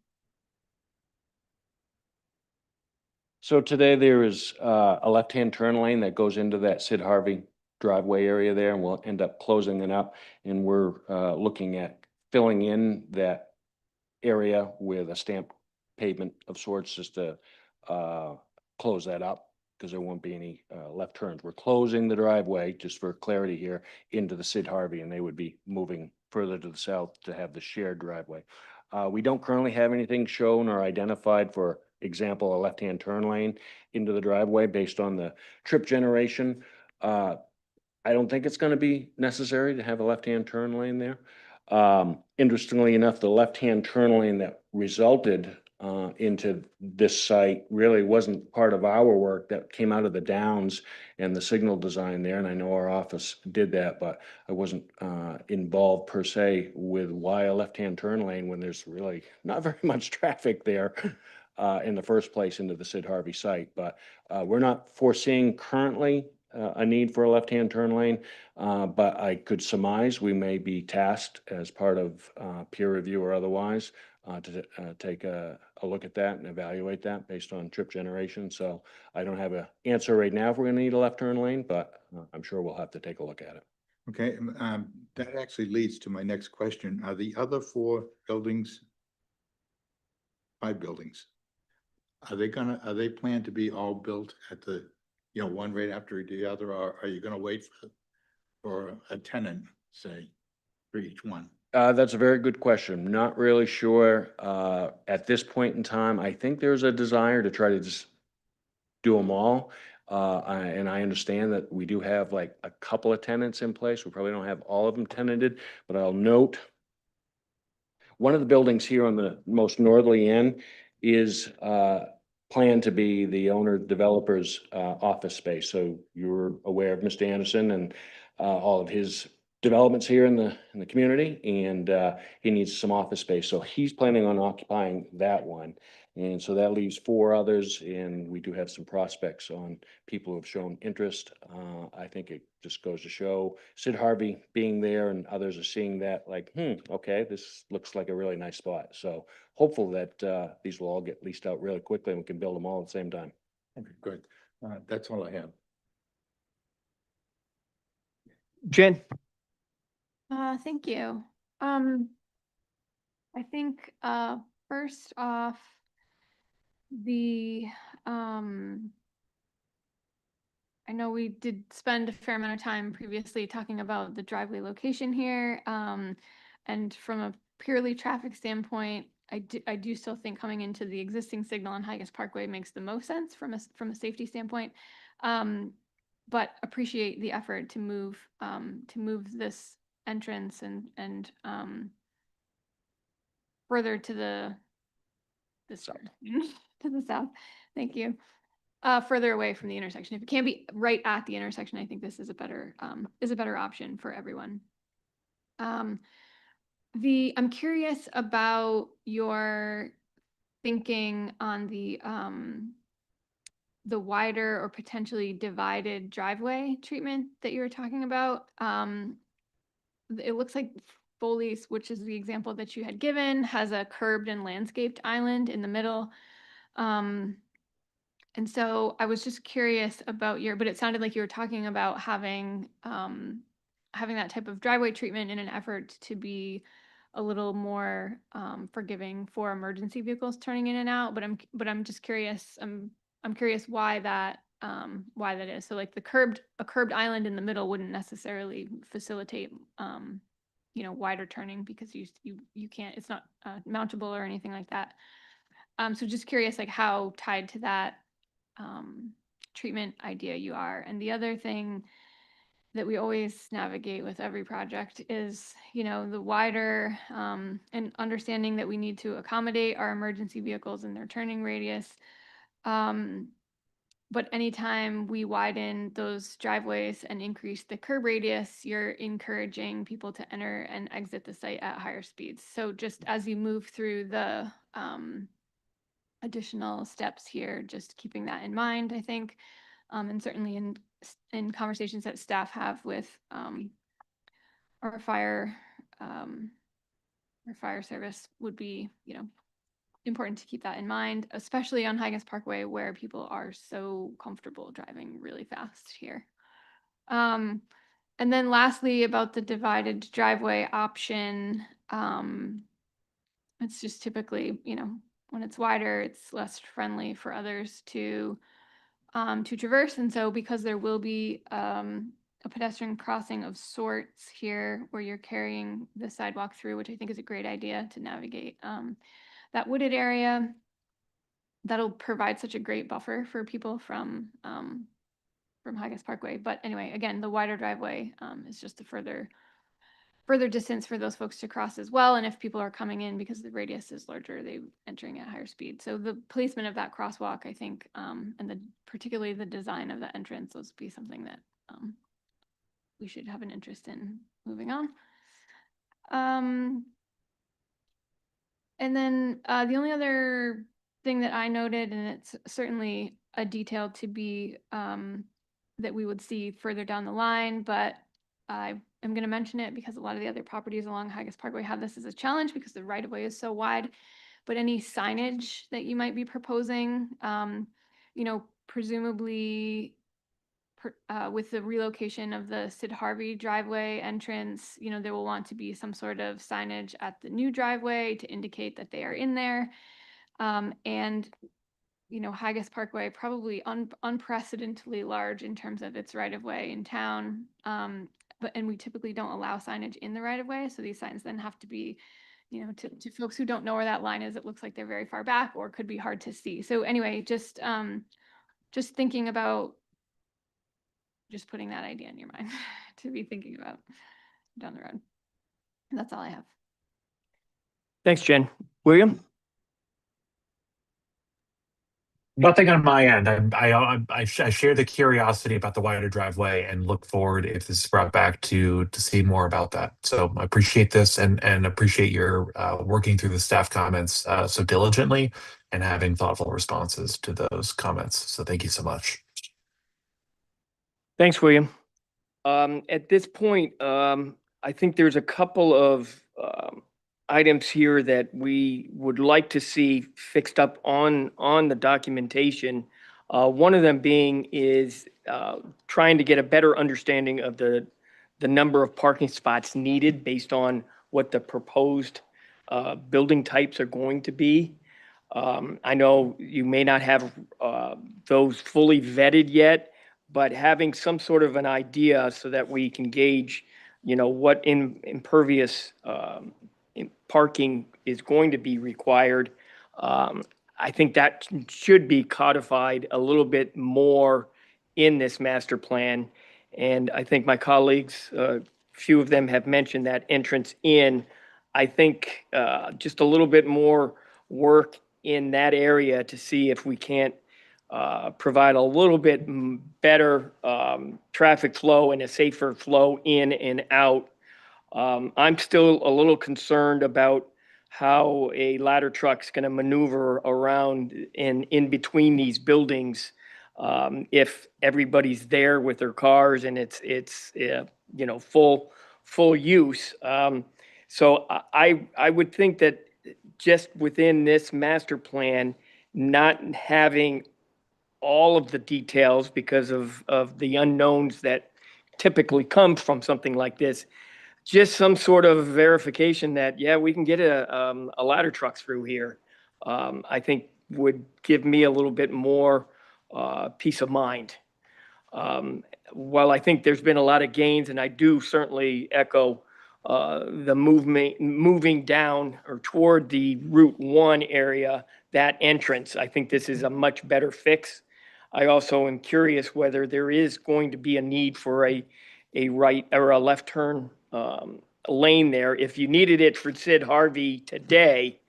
So today there is a left-hand turn lane that goes into that Sid Harvey driveway area there, and we'll end up closing it up. And we're looking at filling in that area with a stamped pavement of sorts, just to close that up, because there won't be any left turns. We're closing the driveway, just for clarity here, into the Sid Harvey, and they would be moving further to the south to have the shared driveway. We don't currently have anything shown or identified, for example, a left-hand turn lane into the driveway based on the trip generation. I don't think it's going to be necessary to have a left-hand turn lane there. Interestingly enough, the left-hand turn lane that resulted into this site really wasn't part of our work. That came out of the Downs and the signal design there, and I know our office did that, but I wasn't involved per se with why a left-hand turn lane when there's really not very much traffic there in the first place into the Sid Harvey site. But we're not foreseeing currently a need for a left-hand turn lane, but I could surmise we may be tasked as part of peer review or otherwise to take a look at that and evaluate that based on trip generation. So I don't have an answer right now if we're going to need a left turn lane, but I'm sure we'll have to take a look at it. Okay, that actually leads to my next question. Are the other five buildings, are they planned to be all built at the, one right after the other, or are you gonna wait for a tenant, say, for each one? That's a very good question. Not really sure at this point in time. I think there's a desire to try to just do them all. And I understand that we do have like a couple of tenants in place. We probably don't have all of them tenanted, but I'll note one of the buildings here on the most northerly end is planned to be the owner developer's office space. So you're aware of Mr. Anderson and all of his developments here in the community, and he needs some office space. So he's planning on occupying that one. And so that leaves 4 others, and we do have some prospects on people who have shown interest. I think it just goes to show Sid Harvey being there and others are seeing that like, okay, this looks like a really nice spot. So hopeful that these will all get leased out really quickly and we can build them all at the same time. Okay, good. That's all I have. Jen? Thank you. I think, first off, the, I know we did spend a fair amount of time previously talking about the driveway location here. And from a purely traffic standpoint, I do still think coming into the existing signal on Higas Parkway makes the most sense from a safety standpoint. But appreciate the effort to move this entrance and further to the south. To the south. Thank you. Further away from the intersection. If it can't be right at the intersection, I think this is a better option for everyone. I'm curious about your thinking on the wider or potentially divided driveway treatment that you were talking about. It looks like Foley's, which is the example that you had given, has a curbed and landscaped island in the middle. And so I was just curious about but it sounded like you were talking about having that type of driveway treatment in an effort to be a little more forgiving for emergency vehicles turning in and out. But I'm just curious. I'm curious why that is. So like a curbed island in the middle wouldn't necessarily facilitate wider turning because you can't. It's not mountable or anything like that. So just curious, like how tied to that treatment idea you are. And the other thing that we always navigate with every project is, the wider and understanding that we need to accommodate our emergency vehicles and their turning radius. But anytime we widen those driveways and increase the curb radius, you're encouraging people to enter and exit the site at higher speeds. So just as you move through the additional steps here, just keeping that in mind, I think, and certainly in conversations that staff have with our fire service would be, important to keep that in mind, especially on Higas Parkway where people are so comfortable driving really fast here. And then lastly, about the divided driveway option, it's just typically, when it's wider, it's less friendly for others to traverse. And so because there will be a pedestrian crossing of sorts here where you're carrying the sidewalk through, which I think is a great idea to navigate that wooded area, that'll provide such a great buffer for people from Higas Parkway. But anyway, again, the wider driveway is just a further distance for those folks to cross as well. And if people are coming in because the radius is larger, they're entering at higher speed. So the placement of that crosswalk, I think, and particularly the design of the entrance, will be something that we should have an interest in moving on. And then the only other thing that I noted, and it's certainly a detail to be that we would see further down the line, but I am going to mention it because a lot of the other properties along Higas Parkway have this as a challenge because the right of way is so wide. But any signage that you might be proposing, presumably with the relocation of the Sid Harvey driveway entrance, there will want to be some sort of signage at the new driveway to indicate that they are in there. And Higas Parkway, probably unprecedentedly large in terms of its right of way in town. And we typically don't allow signage in the right of way. So these signs then have to be, to folks who don't know where that line is, it looks like they're very far back or could be hard to see. So anyway, just thinking about just putting that idea in your mind to be thinking about down the road. That's all I have. Thanks, Jen. William? Nothing on my end. I share the curiosity about the wider driveway and look forward if this is brought back to see more about that. So I appreciate this and appreciate your working through the staff comments so diligently and having thoughtful responses to those comments. So thank you so much. Thanks, William. At this point, I think there's a couple of items here that we would like to see fixed up on the documentation. One of them being is trying to get a better understanding of the number of parking spots needed based on what the proposed building types are going to be. I know you may not have those fully vetted yet, but having some sort of an idea so that we can gauge, what impervious parking is going to be required. I think that should be codified a little bit more in this master plan. And I think my colleagues, a few of them have mentioned that entrance in. I think just a little bit more work in that area to see if we can't provide a little bit better traffic flow and a safer flow in and out. I'm still a little concerned about how a ladder truck's going to maneuver around in between these buildings if everybody's there with their cars and it's full use. So I would think that just within this master plan, not having all of the details because of the unknowns that typically come from something like this, just some sort of verification that, yeah, we can get a ladder truck through here, I think would give me a little bit more peace of mind. While I think there's been a lot of gains, and I do certainly echo the moving down or toward the Route 1 area, that entrance, I think this is a much better fix. I also am curious whether there is going to be a need for a right or a left turn lane there. If you needed it for Sid Harvey today,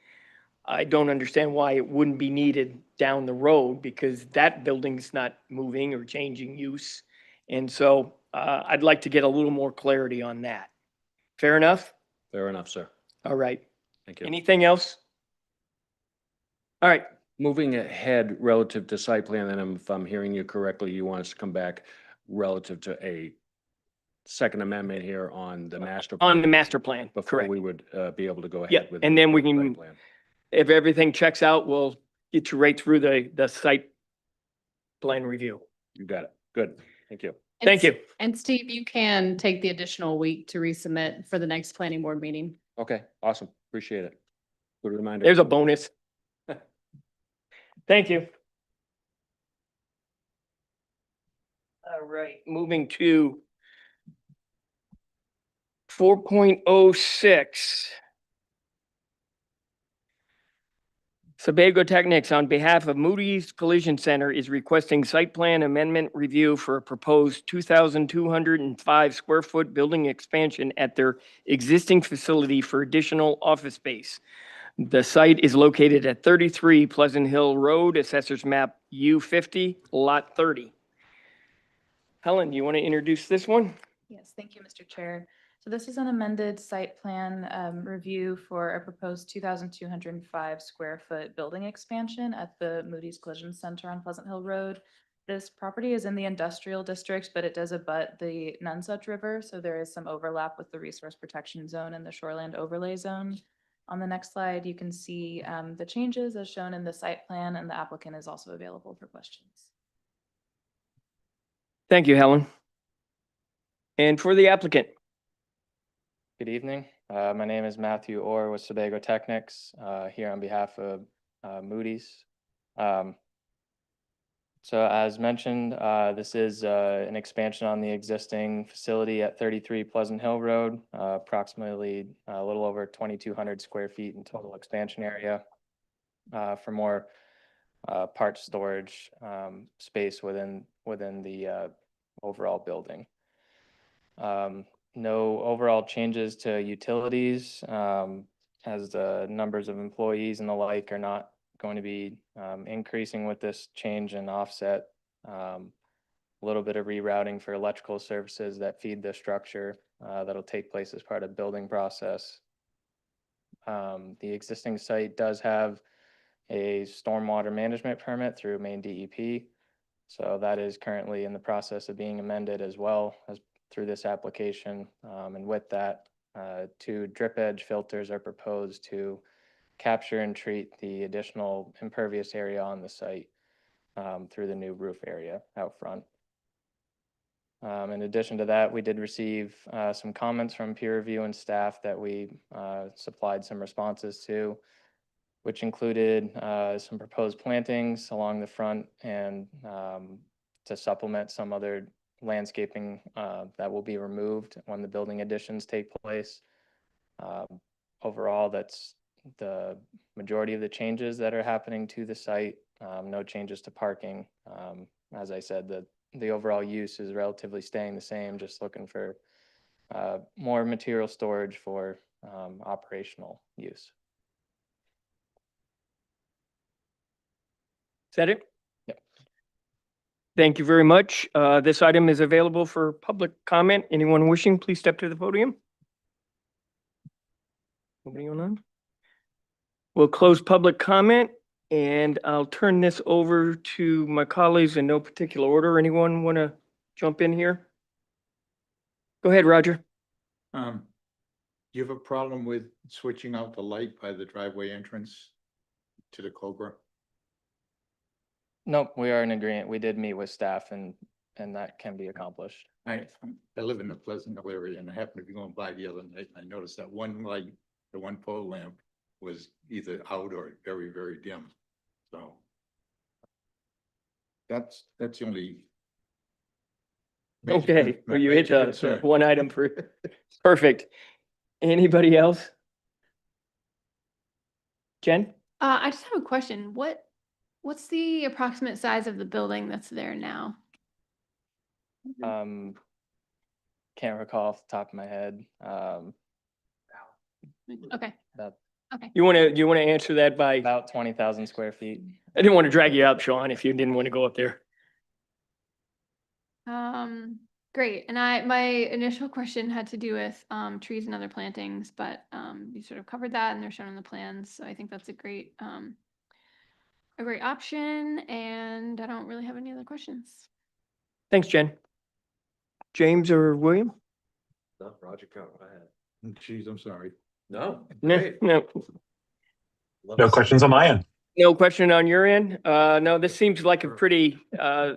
I don't understand why it wouldn't be needed down the road because that building's not moving or changing use. And so I'd like to get a little more clarity on that. Fair enough? Fair enough, sir. All right. Thank you. Anything else? All right. Moving ahead relative to site plan, and if I'm hearing you correctly, you want us to come back relative to a second amendment here on the master. On the master plan, Before correct. we would be able to go Yeah, ahead with. and then we the site can, plan. if everything checks out, we'll get you right through the site plan review. You got it. Good. Thank you. Thank you. And Steve, you can take the additional week to resubmit for the next planning board meeting. Okay, awesome. Appreciate it. Good reminder. There's a bonus. Thank you. All right, moving to 4.06. Sebago Technics, on behalf of Moody's Collision Center, is requesting site plan amendment review for a proposed 2,205 square foot building expansion at their existing facility for additional office space. The site is located at 33 Pleasant Hill Road, Assessors Map U50, Lot 30. Helen, you want to introduce this one? Yes, thank you, Mr. Chair. So this is an amended site plan review for a proposed 2,205 square foot building expansion at the Moody's Collision Center on Pleasant Hill Road. This property is in the industrial district, but it does abut the Nonsuch River, so there is some overlap with the resource protection zone and the shoreland overlay zone. On the next slide, you can see the changes as shown in the site plan, and the applicant is also available for questions. Thank you, Helen. And for the applicant. Good evening. My name is Matthew Orr with Sebago Technics, here on behalf of Moody's. So as mentioned, this is an expansion on the existing facility at 33 Pleasant Hill Road, approximately a little over 2,200 square feet in total expansion area for more parts storage space within overall building. No overall changes to utilities, as the numbers of employees and the like are not going to be increasing with this change in offset. A little bit of rerouting for electrical services that feed the structure that'll take place as part of building process. The existing site does have a stormwater management permit through Maine DEP. So that is currently in the process of being amended as well as through this application. And with that, 2 drip edge filters are proposed to capture and treat the additional impervious area on the site through the new roof area out front. In addition to that, we did receive some comments from peer review and staff that we supplied some responses to, which included some proposed plantings along the front and to supplement some other landscaping that will be removed when the building additions take place. Overall, that's the majority of the changes that are happening to the site. No changes to parking. As I said, the overall use is relatively staying the same, just looking for more material storage for operational use. Is that it? Yep. Thank you very much. This item is available for public comment. Anyone wishing, please step to the podium. Nobody online? We'll close public comment and I'll turn this over to my colleagues in no particular order. Anyone want to jump in here? Go ahead, Roger. Do you have a problem with switching out the light by the driveway entrance to the Cobra? Nope, we are in agreement. We did meet with staff and that can be accomplished. I live in the Pleasantville area and I happened to be going by the other night and I noticed that one light, the one pole lamp was either out or very, very dim. So that's the only. Okay, well, you hit major the concern. one item for, perfect. Anybody else? Jen? I just have a question. What's the approximate size of the building that's there now? Can't recall off the top of my head. Okay, About You want to answer that by, about 20,000 square feet. I didn't want to drag you out, Sean, if you didn't want to go up there. great. And my initial question had to do with trees and other plantings, but you sort of covered that and they're shown in the plans. So I think that's a great option, and I don't really have any other questions. Thanks, Jen. James or William? No, Roger, go ahead. Geez, I'm sorry. No, No, no, No questions on my end. no question on your end. No, this seems like a pretty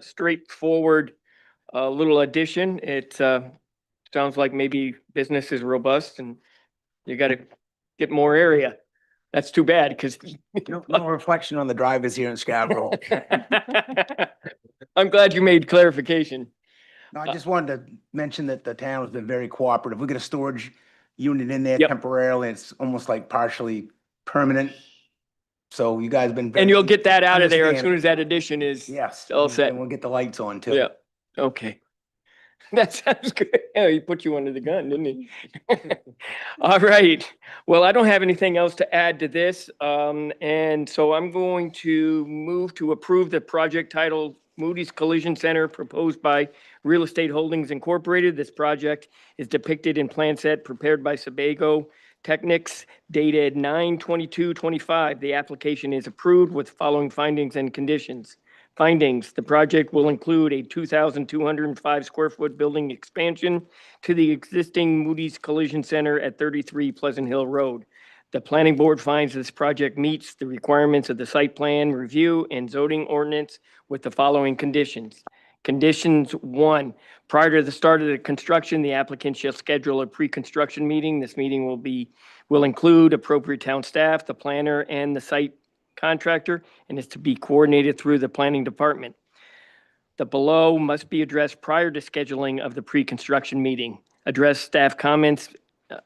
straightforward little addition. It sounds like maybe business is robust and you got to get more area. That's too bad because No reflection on the drivers here in Scarborough. I'm glad you made clarification. No, I just wanted to mention that the town has been very cooperative. We got a storage unit in there Yep. temporarily. It's almost like partially permanent. So you guys have been. And you'll get that out of there as understand- soon as that addition is Yes. all set. And we'll get the lights on too. Yeah, okay. That sounds good. Yeah, he put you under the gun, didn't he? All right. Well, I don't have anything else to add to this. And so I'm going to move to approve the project title Moody's Collision Center proposed by Real Estate Holdings Incorporated. This project is depicted in plan set prepared by Sebago Technics dated 9/22/25. The application is approved with following findings and conditions. Findings, the project will include a 2,205 square foot building expansion to the existing Moody's Collision Center at 33 Pleasant Hill Road. The planning board finds this project meets the requirements of the site plan review and zoning ordinance with the following conditions. Conditions 1, prior to the start of the construction, the applicant shall schedule a pre-construction meeting. This meeting will include appropriate town staff, the planner, and the site contractor, and is to be coordinated through the planning department. The below must be addressed prior to scheduling of the pre-construction meeting. Address staff comments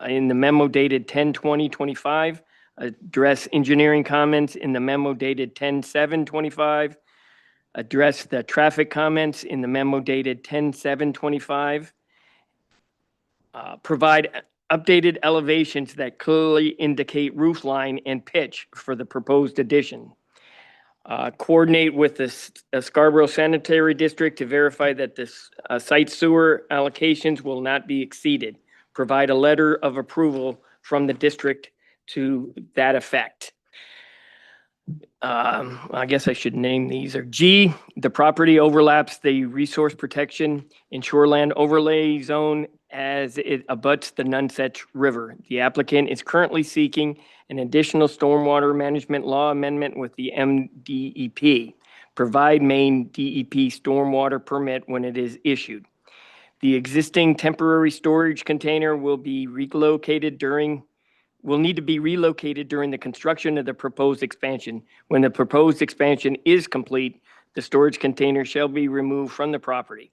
in the memo dated 10/20/25. Address engineering comments in the memo dated 10/7/25. address the traffic comments in the memo dated 10/7/25. Provide updated elevations that clearly indicate roof line and pitch for the proposed addition. Coordinate with the Scarborough Sanitary District to verify that this site sewer allocations will not be exceeded. Provide a letter of approval from the district to that effect. I guess I should name these. Or G, the property overlaps the resource protection and shoreland overlay zone as it abuts the Nunsetch River. The applicant is currently seeking an additional stormwater management law amendment with the MDEP. Provide Maine DEP stormwater permit when it is issued. The existing temporary storage container will need to be relocated during the construction of the proposed expansion. When the proposed expansion is complete, the storage container shall be removed from the property.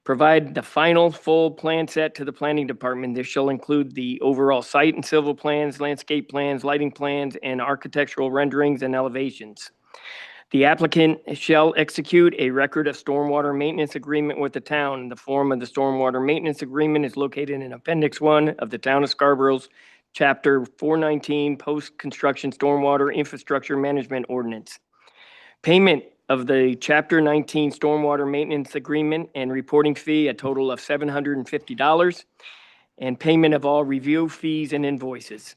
Provide the final full plan set to the planning department. This shall include the overall site and civil plans, landscape plans, lighting plans, and architectural renderings and elevations. The applicant shall execute a record of stormwater maintenance agreement with the town. The form of the stormwater maintenance agreement is located in Appendix 1 of the Town of Scarborough's Chapter 419, Post-Construction Stormwater Infrastructure Management Ordinance. Payment of the Chapter 19 Stormwater Maintenance Agreement and reporting fee, a total of $750, and payment of all review fees and invoices.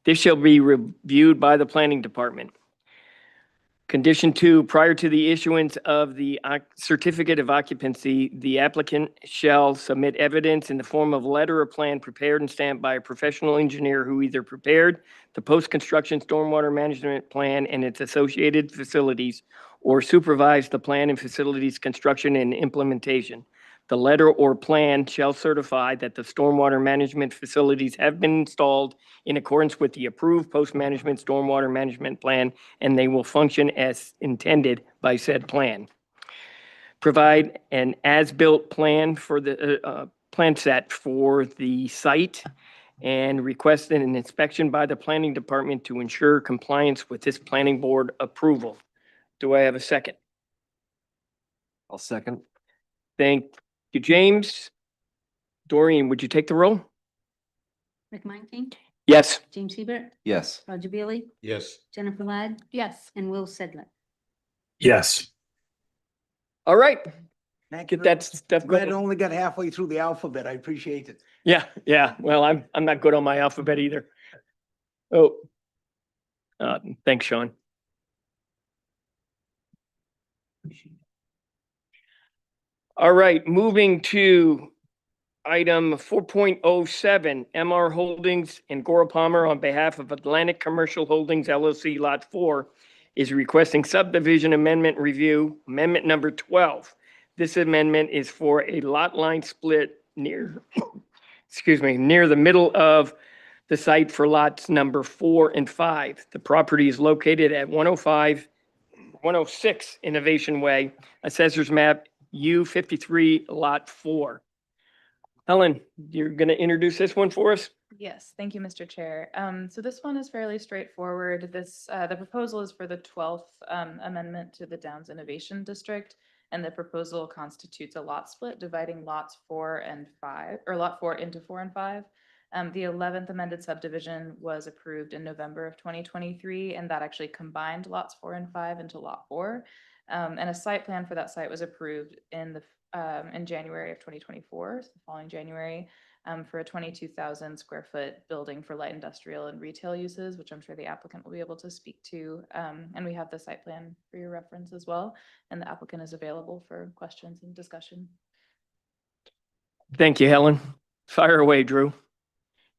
This shall be reviewed by the Planning Department. Condition 2, prior to the issuance of the certificate of occupancy, the applicant shall submit evidence in the form of a letter or plan prepared and stamped by a professional engineer who either prepared the post-construction stormwater management plan and its associated facilities or supervised the plan and facilities construction and implementation. The letter or plan shall certify that the stormwater management facilities have been installed in accordance with the approved post-management stormwater management plan, and they will function as intended by said plan. Provide an as-built plan for the plan set for the site and request an inspection by the planning department to ensure compliance with this planning board approval. Do I have a second? I'll second. Thank you, James. Doreen, would you take the roll? Rick Montague, Yes. James Hebert, Yes. Roger Bailey, Yes. Jennifer Ladd, Yes. and Will Sedler. Yes. All right. Thank you Get very that much. stuff Glad I going. only got halfway through the alphabet. I appreciate it. Yeah. Well, I'm not good on my alphabet either. Oh. Thanks, Sean. All right, moving to item 4.07, MR Holdings and Gora Palmer on behalf of Atlantic Commercial Holdings LLC Lot 4 is requesting subdivision amendment review, amendment number 12. This amendment is for a lot line split near, near the middle of the site for lots number 4 and 5. The property is located at 106 Innovation Way, Assessor's Map U53, Lot 4. Helen, you're going to introduce this one for us? Yes, thank you, Mr. Chair. So this one is fairly straightforward. The proposal is for the 12th amendment to the Downs Innovation District, and the proposal constitutes a lot split dividing lots 4 and 5, or lot 4 into 4 and 5. The 11th amended subdivision was approved in November of 2023, and that actually combined lots 4 and 5 into lot 4. And a site plan for that site was approved in January of 2024, so the following January, for a 22,000 square foot building for light industrial and retail uses, which I'm sure the applicant will be able to speak to. And we have the site plan for your reference as well, and the applicant is available for questions and discussion. Thank you, Helen. Fire away, Drew.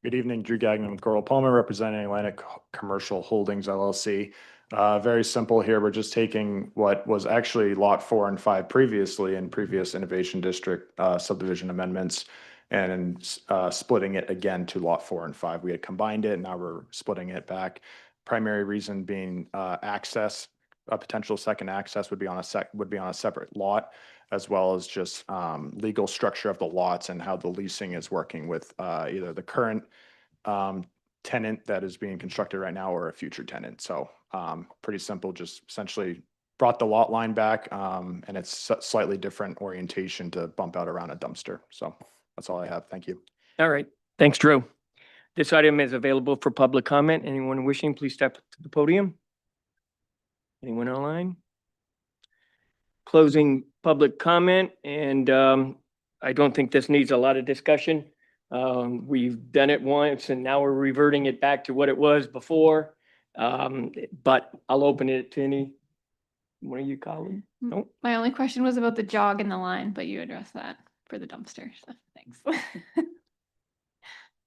Good evening, Drew Gagnon with Coral Palmer, representing Atlantic Commercial Holdings LLC. Very simple here. We're just taking what was actually lot 4 and 5 previously in previous Innovation District subdivision amendments and splitting it again to lot 4 and 5. We had combined it, now we're splitting it back. Primary reason being access, a potential second access would be on a separate lot, as well as just legal structure of the lots and how the leasing is working with either the current tenant that is being constructed right now or a future tenant. So pretty simple, just essentially brought the lot line back, and it's slightly different orientation to bump out around a dumpster. So that's all I have. Thank you. All right. Thanks, Drew. This item is available for public comment. Anyone wishing, please step to the podium. Anyone online? Closing public comment, and I don't think this needs a lot of discussion. We've done it once, and now we're reverting it back to what it was before. But I'll open it to any one of you, Colin. Nope. My only question was about the jog in the line, but you addressed that for the dumpster. So thanks.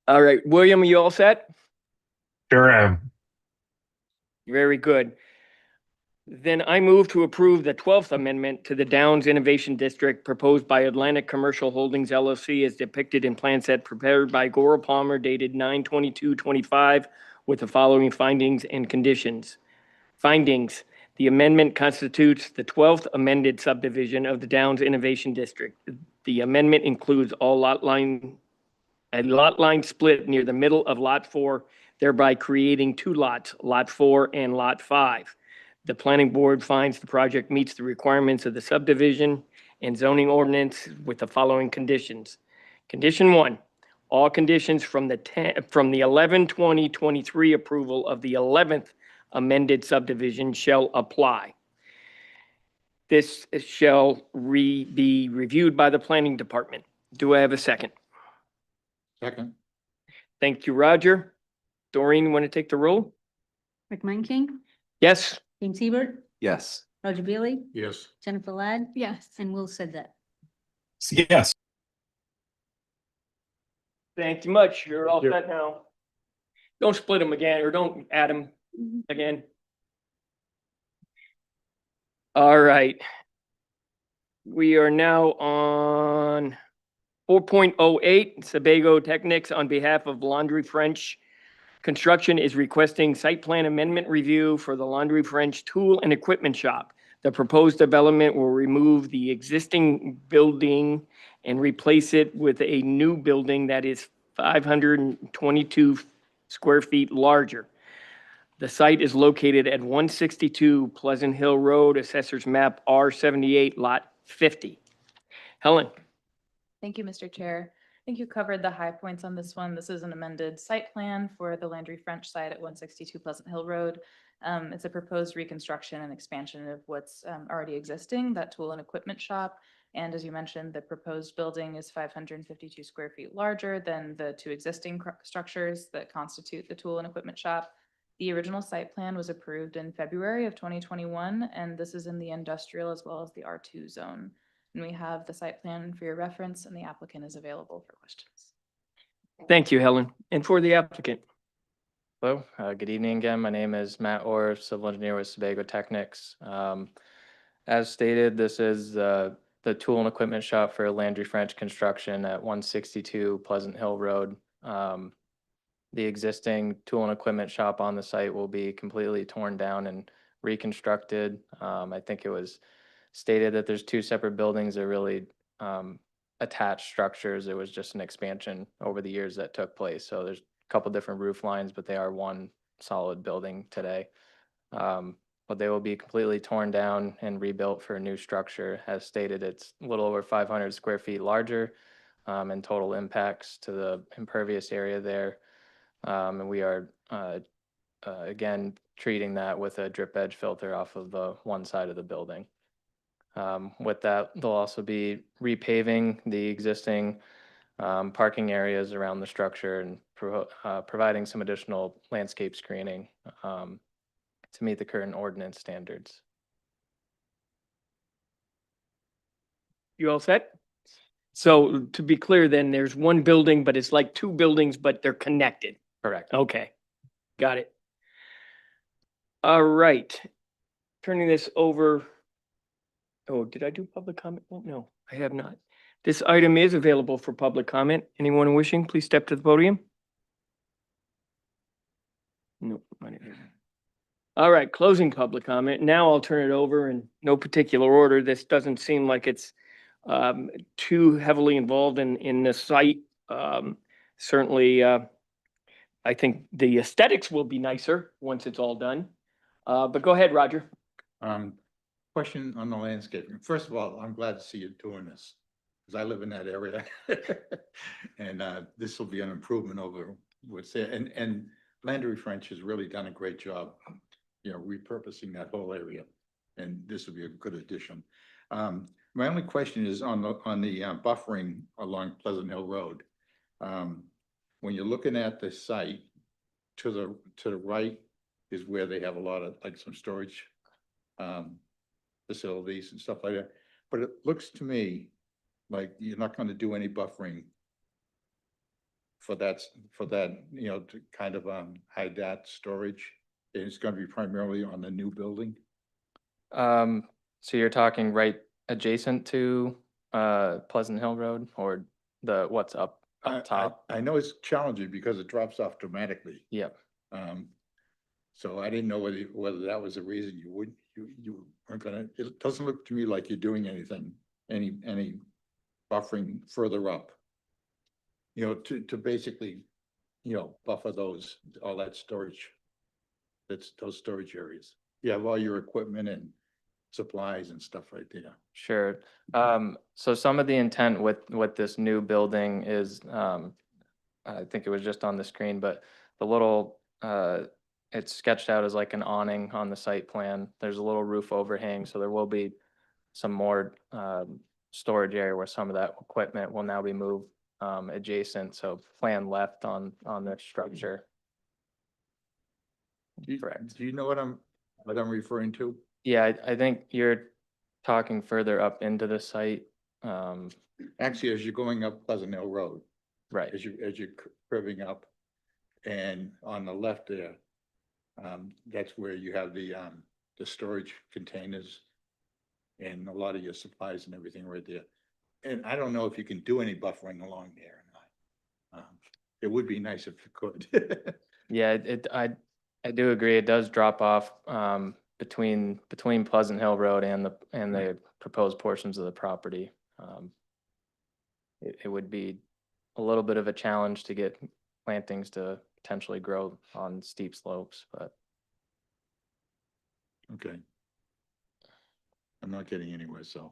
All right, William, are you all set? Sure am. Very good. Then I move to approve the 12th amendment to the Downs Innovation District proposed by Atlantic Commercial Holdings LLC as depicted in plan set prepared by Goral Palmer dated 9/22/25 with the following findings and conditions. Findings: the amendment constitutes the 12th amended subdivision of the Downs Innovation District. The amendment includes a lot line split near the middle of Lot 4, thereby creating two lots, Lot 4 and Lot 5. The planning board finds the project meets the requirements of the subdivision and zoning ordinance with the following conditions. Condition 1, all conditions from the 11/20/23 approval of the 11th amended subdivision shall apply. This shall be reviewed by the planning department. Do I have a second? Second. Thank you, Roger. Doreen, you want to take the roll? Rick King, Yes. James Hebert, Yes. Roger Bailey, Yes. Jennifer Ladd, Yes. and Will said that. Yes. Thank you much. You're all Thank you. set now. Don't split them again, or don't add them again. All right. We are now on 4.08. Sebago Technics on behalf of Laundry French Construction is requesting site plan amendment review for the Laundry French Tool and Equipment Shop. The proposed development will remove the existing building and replace it with a new building that is 522 square feet larger. The site is located at 162 Pleasant Hill Road, Assessor's Map R78, Lot 50. Helen? Thank you, Mr. Chair. I think you covered the high points on this one. This is an amended site plan for the Landry French site at 162 Pleasant Hill Road. It's a proposed reconstruction and expansion of what's already existing, that tool and equipment shop. And as you mentioned, the proposed building is 552 square feet larger than the two existing structures that constitute the tool and equipment shop. The original site plan was approved in February of 2021, and this is in the industrial as well as the R2 zone. And we have the site plan for your reference, and the applicant is available for questions. Thank you, Helen. And for the applicant? Hello, good evening again. My name is Matt Orr, civil engineer with Sebago Technics. As stated, this is the tool and equipment shop for Landry French Construction at 162 Pleasant Hill Road. The existing tool and equipment shop on the site will be completely torn down and reconstructed. I think it was stated that there's two separate buildings that really attached structures. It was just an expansion over the years that took place. So there's a couple different roof lines, but they are one solid building today. But they will be completely torn down and rebuilt for a new structure. As stated, it's a little over 500 square feet larger and total impacts to the impervious area there. And we are, again, treating that with a drip edge filter off of the one side of the building. With that, they'll also be repaving the existing parking areas around the structure and providing some additional landscape screening to meet the current ordinance standards. You all set? So to be clear, then there's one building, but it's like two buildings, but they're connected. Correct. Okay, got it. All right, turning this over. Oh, did I do public comment? Oh, no, I have not. This item is available for public comment. Anyone wishing, please step to the podium. No, not even. All right, closing public comment. Now I'll turn it over in no particular order. This doesn't seem like it's too heavily involved in the site. Certainly, I think the aesthetics will be nicer once it's all done. But go ahead, Roger. Question on the landscaping. First of all, I'm glad to see you doing this, because I live in that area. And this will be an improvement over what's there. And Landry French has really done a great job, you know, repurposing that whole area. And this will be a good addition. My only question is on the buffering along Pleasant Hill Road. When you're looking at the site, to the right is where they have a lot of, like, some storage facilities and stuff like that. But it looks to me like you're not going to do any buffering for that, you know, to kind of hide that storage. It's going to be primarily on the new building. So you're talking right adjacent to Pleasant Hill Road, or what's up top? I know it's challenging because it drops off dramatically. Yep. So I didn't know whether that was a reason you weren't gonna, it doesn't look to me like you're doing anything, any buffering further up. You know, to basically, you know, buffer all that storage. Those storage areas. You have all your equipment and supplies and stuff right there. Sure. So some of the intent with this new building is, I think it was just on the screen, but the little, it's sketched out as like an awning on the site plan. There's a little roof overhang, so there will be some more storage area where some of that equipment will now be moved adjacent, so plan left on the structure. Correct. Do you know what I'm referring to? Yeah, I think you're talking further up into the site. Actually, as you're going up Pleasant Hill Road. Right. As you're curving up, and on the left there, that's where you have the storage containers and a lot of your supplies and everything right there. And I don't know if you can do any buffering along there or not. It would be nice if you could. Yeah, I do agree. It does drop off between Pleasant Hill Road and the proposed portions of the property. It would be a little bit of a challenge to get plantings to potentially grow on steep slopes, but. Okay. I'm not getting anywhere, so.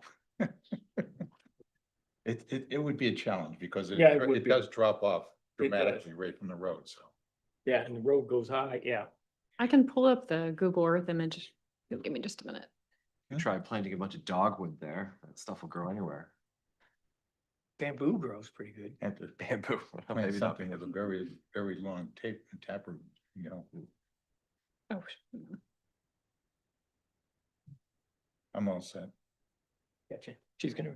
It would be a challenge because Yeah, it would it be. does drop off It does. dramatically right from the road, so. Yeah, and the road goes high, yeah. I can pull up the Google Earth image. Give me just a minute. Try planting a bunch of dogwood there. That stuff will grow anywhere. Bamboo grows pretty good. And to Bamboo. plant Maybe not. something with a very, very long taproot, you know. Oh, I'm all set. Gotcha. She's gonna.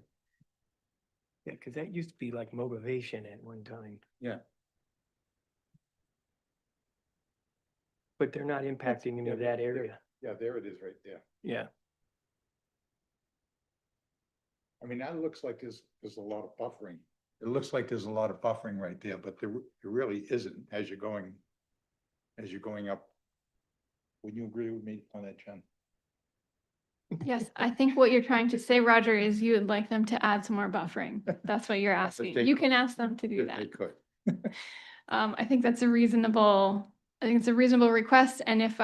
Yeah, because that used to be like motivation at one time. Yeah. But they're not impacting into that area. Yeah, there it is right there. Yeah. I mean, that looks like there's a lot of buffering. It looks like there's a lot of buffering right there, but there really isn't as you're going up. Would you agree with me on that, Jen? Yes, I think what you're trying to say, Roger, is you would like them to add some more buffering. That's what you're asking. they You could. can ask them to do If that. they could. I think that's a reasonable, request. And if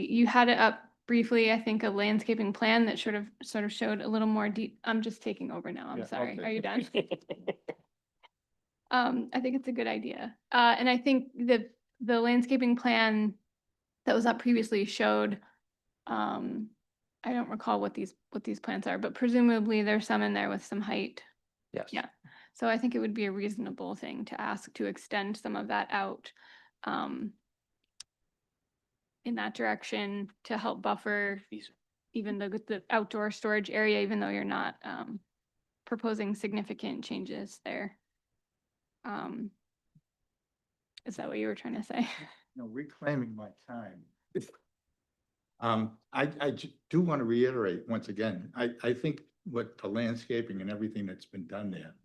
you had it up briefly, I think a landscaping plan that sort of showed a little more deep. I'm just taking over now. I'm Yeah, sorry. okay. Are you done? I think it's a good idea. And I think the landscaping plan that was up previously showed, I don't recall what these plants are, but presumably there's some in there with some height. Yes. Yeah. So I think it would be a reasonable thing to ask to extend some of that out in that direction to help buffer even the outdoor storage area, even though you're not proposing significant changes there. Is that what you were trying to say? No, reclaiming my time. I do want to reiterate once again, I think what the landscaping and everything that's been done there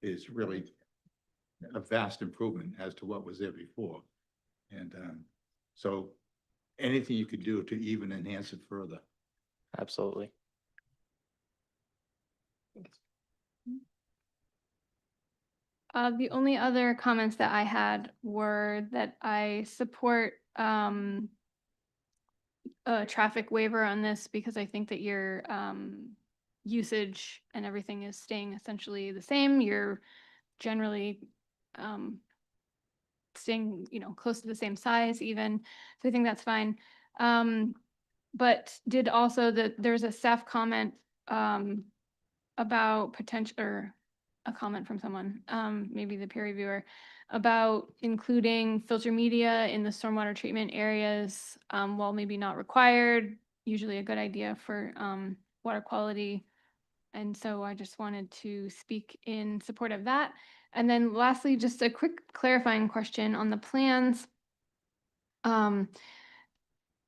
is really a vast improvement as to what was there before. And so anything you could do to even enhance it further. Absolutely. The only other comments that I had were that I support a traffic waiver on this because I think that your usage and everything is staying essentially the same. You're generally staying, close to the same size even. So I think that's fine. But did also there's a staff comment about potential, or a comment from someone, maybe the peer reviewer, about including filter media in the stormwater treatment areas, while maybe not required, usually a good idea for water quality. And so I just wanted to speak in support of that. And then lastly, just a quick clarifying question on the plans. On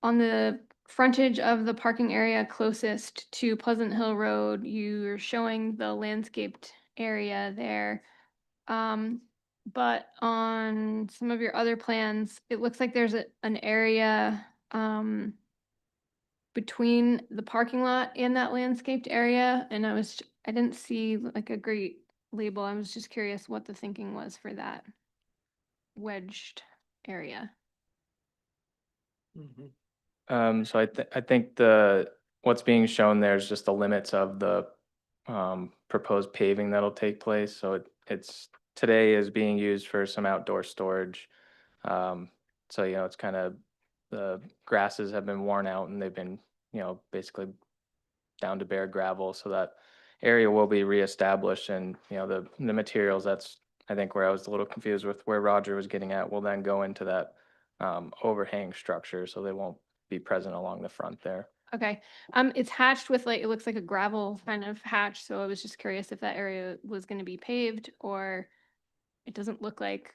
the frontage of the parking area closest to Pleasant Hill Road, you're showing the landscaped area there. But on some of your other plans, it looks like there's an area between the parking lot and that landscaped area. And I didn't see like a great label. I was just curious what the thinking was for that wedged area. So I think what's being shown there is just the limits of the proposed paving that'll take place. So it's today is being used for some outdoor storage. So it's kind of, the grasses have been worn out and they've been basically down to bare gravel. So that area will be reestablished, and the materials, that's I think where I was a little confused with where Roger was getting at, will then go into that overhang structure, so they won't be present along the front there. Okay, it's hatched with it looks like a gravel kind of hatch, so I was just curious if that area was going to be paved, or it doesn't look like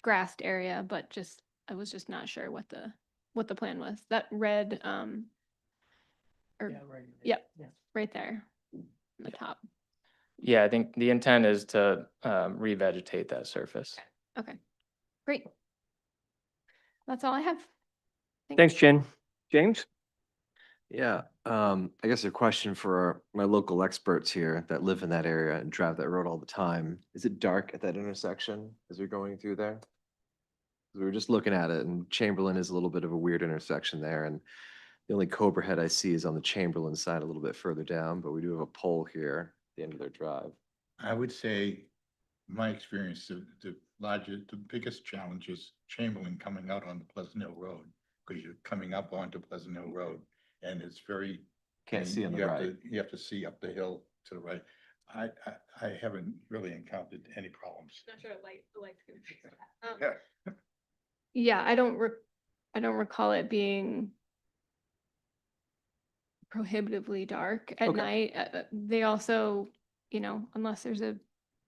grassed area, but I was just not sure what the plan was. That red, yep, right there, on the top. Yeah, I think the intent is to revegetate that surface. Okay, great. That's all I have. Thanks, Jen. James? Yeah, I guess a question for my local experts here that live in that area and drive that road all the time. Is it dark at that intersection as we're going through there? 'Cause we were just looking at it, and Chamberlain is a little bit of a weird intersection there, and the only Cobra head I see is on the Chamberlain side a little bit further down, but we do have a pole here at the end of their drive. I would say, my experience, the biggest challenge is Chamberlain coming out on the Pleasant Hill Road, because you're coming up onto Pleasant Hill Road, and it's very. Can't see on the you have right. You have to see up the hill to the right. I haven't really encountered any problems. Not sure the light's gonna fix that. Yeah. Yeah, I don't recall it being prohibitively dark at Okay. night. They also, unless there's a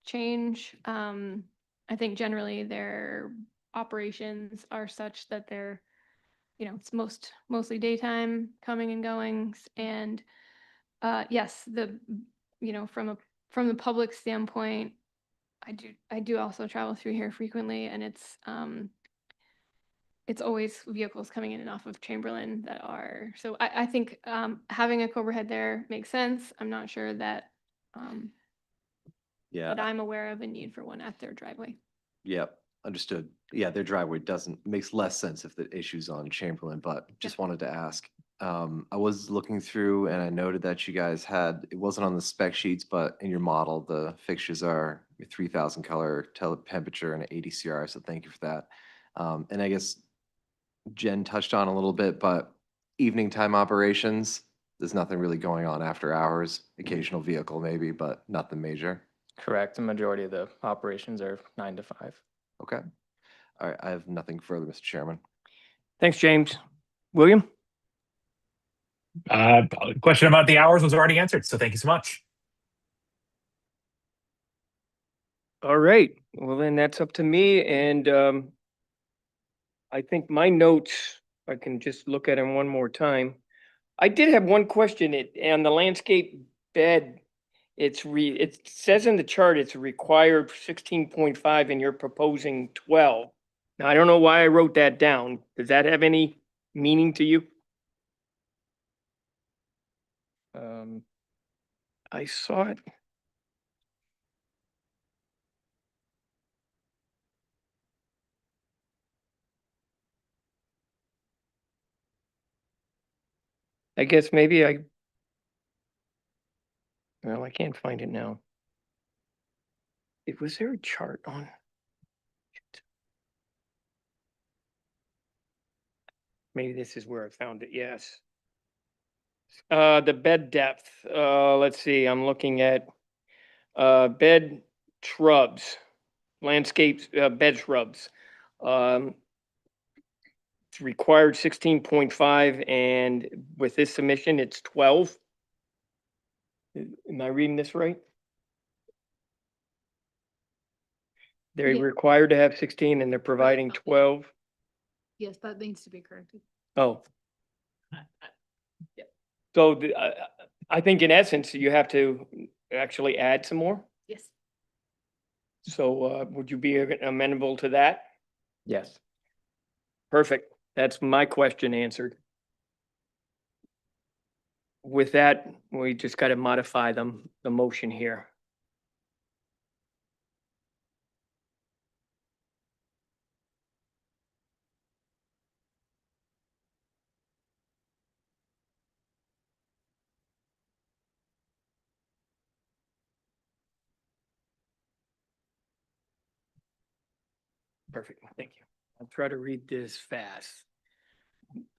change, I think generally their operations are such that they're, it's mostly daytime coming and goings. And yes, from the public standpoint, I do also travel through here frequently, and it's always vehicles coming in and off of Chamberlain that are, so I think having a Cobra head there makes sense. I'm not sure that Yeah. that I'm aware of a need for one at their driveway. Yep, understood. Yeah, their driveway makes less sense if the issue's on Chamberlain, but just wanted to ask. I was looking through and I noted that you guys it wasn't on the spec sheets, but in your model, the fixtures are 3,000 color, temperature, and 80 CR, so thank you for that. And I guess Jen touched on a little bit, but evening time operations, there's nothing really going on after hours, occasional vehicle maybe, but nothing major. Correct. The majority of the operations are 9 to 5. Okay. All right, I have nothing further, Mr. Chairman. Thanks, James. William? Question about the hours was already answered, so thank you so much. All right, well then that's up to me, and I think my notes, I can just look at them one more time. I did have one question, on the landscape bed, it says in the chart it's required 16.5 and you're proposing 12. Now, I don't know why I wrote that down. Does that have any meaning to you? I saw it. I guess maybe well, I can't find it now. Was there a chart on? Maybe this is where I found it, yes. The bed depth, let's see, I'm looking at, bed shrubs, landscapes, bed shrubs. It's required 16.5, and with this submission, it's 12. Am I reading this right? They're Yeah. required to have 16 and they're providing 12. Yes, that needs to be corrected. Oh. So I think in essence, you have to actually add some more. Yes. So would you be amenable to that? Yes. Perfect. That's my question answered. With that, we just got to modify the motion here. Perfect. Thank you. I'll try to read this fast.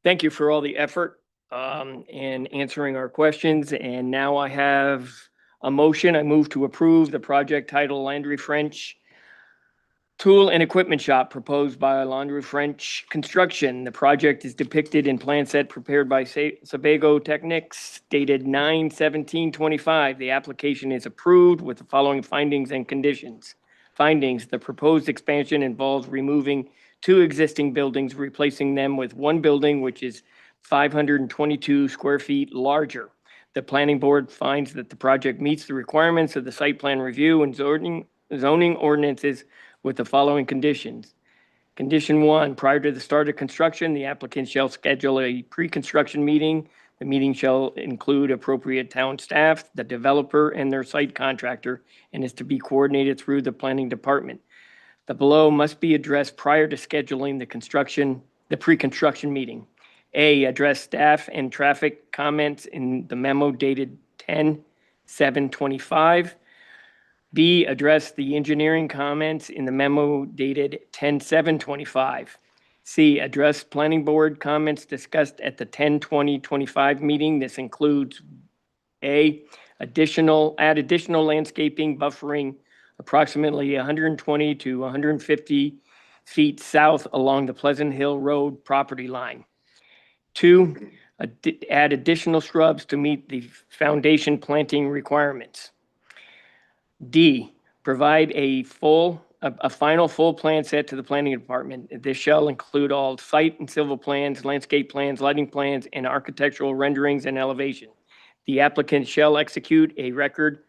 Thank you for all the effort in answering our questions. And now I have a motion. I move to approve the project title Landry French Tool and Equipment Shop proposed by Landry French Construction. The project is depicted in plan set prepared by Sebago Technics dated 9/17/25. The application is approved with the following findings and conditions. Findings: the proposed expansion involves removing 2 existing buildings, replacing them with 1 building which is 522 square feet larger. The planning board finds that the project meets the requirements of the site plan review and zoning ordinances with the following conditions. Condition 1, prior to the start of construction, the applicant shall schedule a pre-construction meeting. The meeting shall include appropriate town staff, the developer, and their site contractor, and is to be coordinated through the planning department. The below must be addressed prior to scheduling the pre-construction meeting. A, address staff and traffic comments in the memo dated 10/7/25. B, address the engineering comments in the memo dated 10/7/25. C, address planning board comments discussed at the 10/20/25 meeting. This includes A, add additional landscaping buffering approximately 120 to 150 feet south along the Pleasant Hill Road property line. 2, add additional shrubs to meet the foundation planting requirements. D, provide a final full plan set to the planning department. This shall include all site and civil plans, landscape plans, lighting plans, and architectural renderings and elevation. The applicant shall execute a record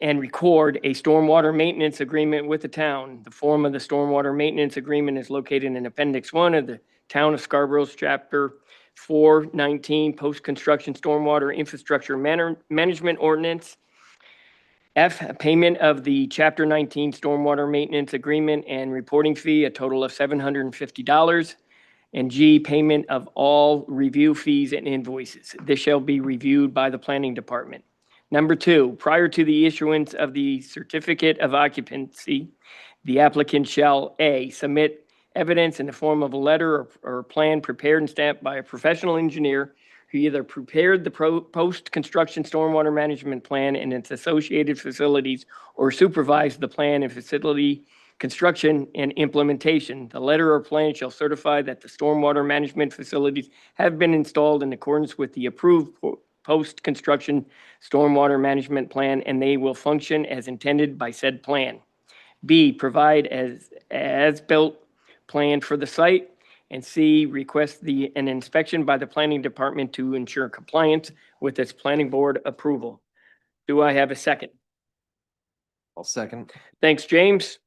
and record a stormwater maintenance agreement with the town. The form of the stormwater maintenance agreement is located in Appendix 1 of the Town of Scarborough's Chapter 419 Post-Construction Stormwater Infrastructure Management Ordinance. F, payment of the Chapter 19 Stormwater Maintenance Agreement and reporting fee, a total of $750. And G, payment of all review fees and invoices. This shall be reviewed by the planning department. Number 2, prior to the issuance of the certificate of occupancy, the applicant shall A, submit evidence in the form of a letter or plan prepared and stamped by a professional engineer who either prepared the post-construction stormwater management plan and its associated facilities or supervised the plan and facility construction and implementation. The letter or plan shall certify that the stormwater management facilities have been installed in accordance with the approved post-construction stormwater management plan, and they will function as intended by said plan. B, provide as-built plan for the site. And C, request an inspection by the planning department to ensure compliance with its planning board approval. Do I have a second? I'll second. Thanks, James.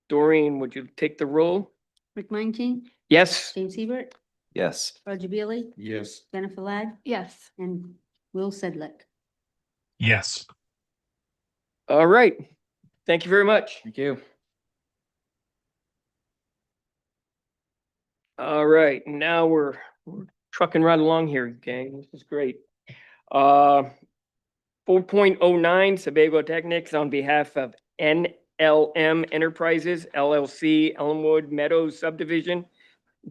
Doreen, would you take the roll? Rick Monson, Yes. James Hebert, Yes. Roger Bailey, Yes. Jennifer Ladd, Yes. and Will Sedlick. Yes. All right. Thank you very much. Thank you. All right, now we're trucking right along here, gang. This is great. 4.09 Sebago Technics on behalf of NLM Enterprises LLC, Elmwood Meadows Subdivision,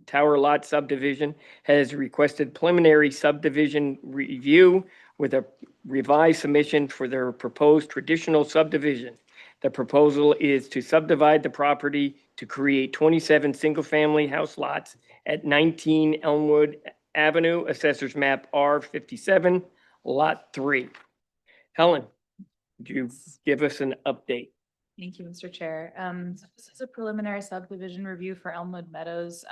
Tower Lot Subdivision, has requested preliminary subdivision review with a revised submission for their proposed traditional subdivision. The proposal is to subdivide the property to create 27 single-family house lots at 19 Elmwood Avenue, Assessors Map R57, Lot 3. Helen, would you give us an update? Thank you, Mr. Chair. So this is a preliminary subdivision review for Elmwood Meadows.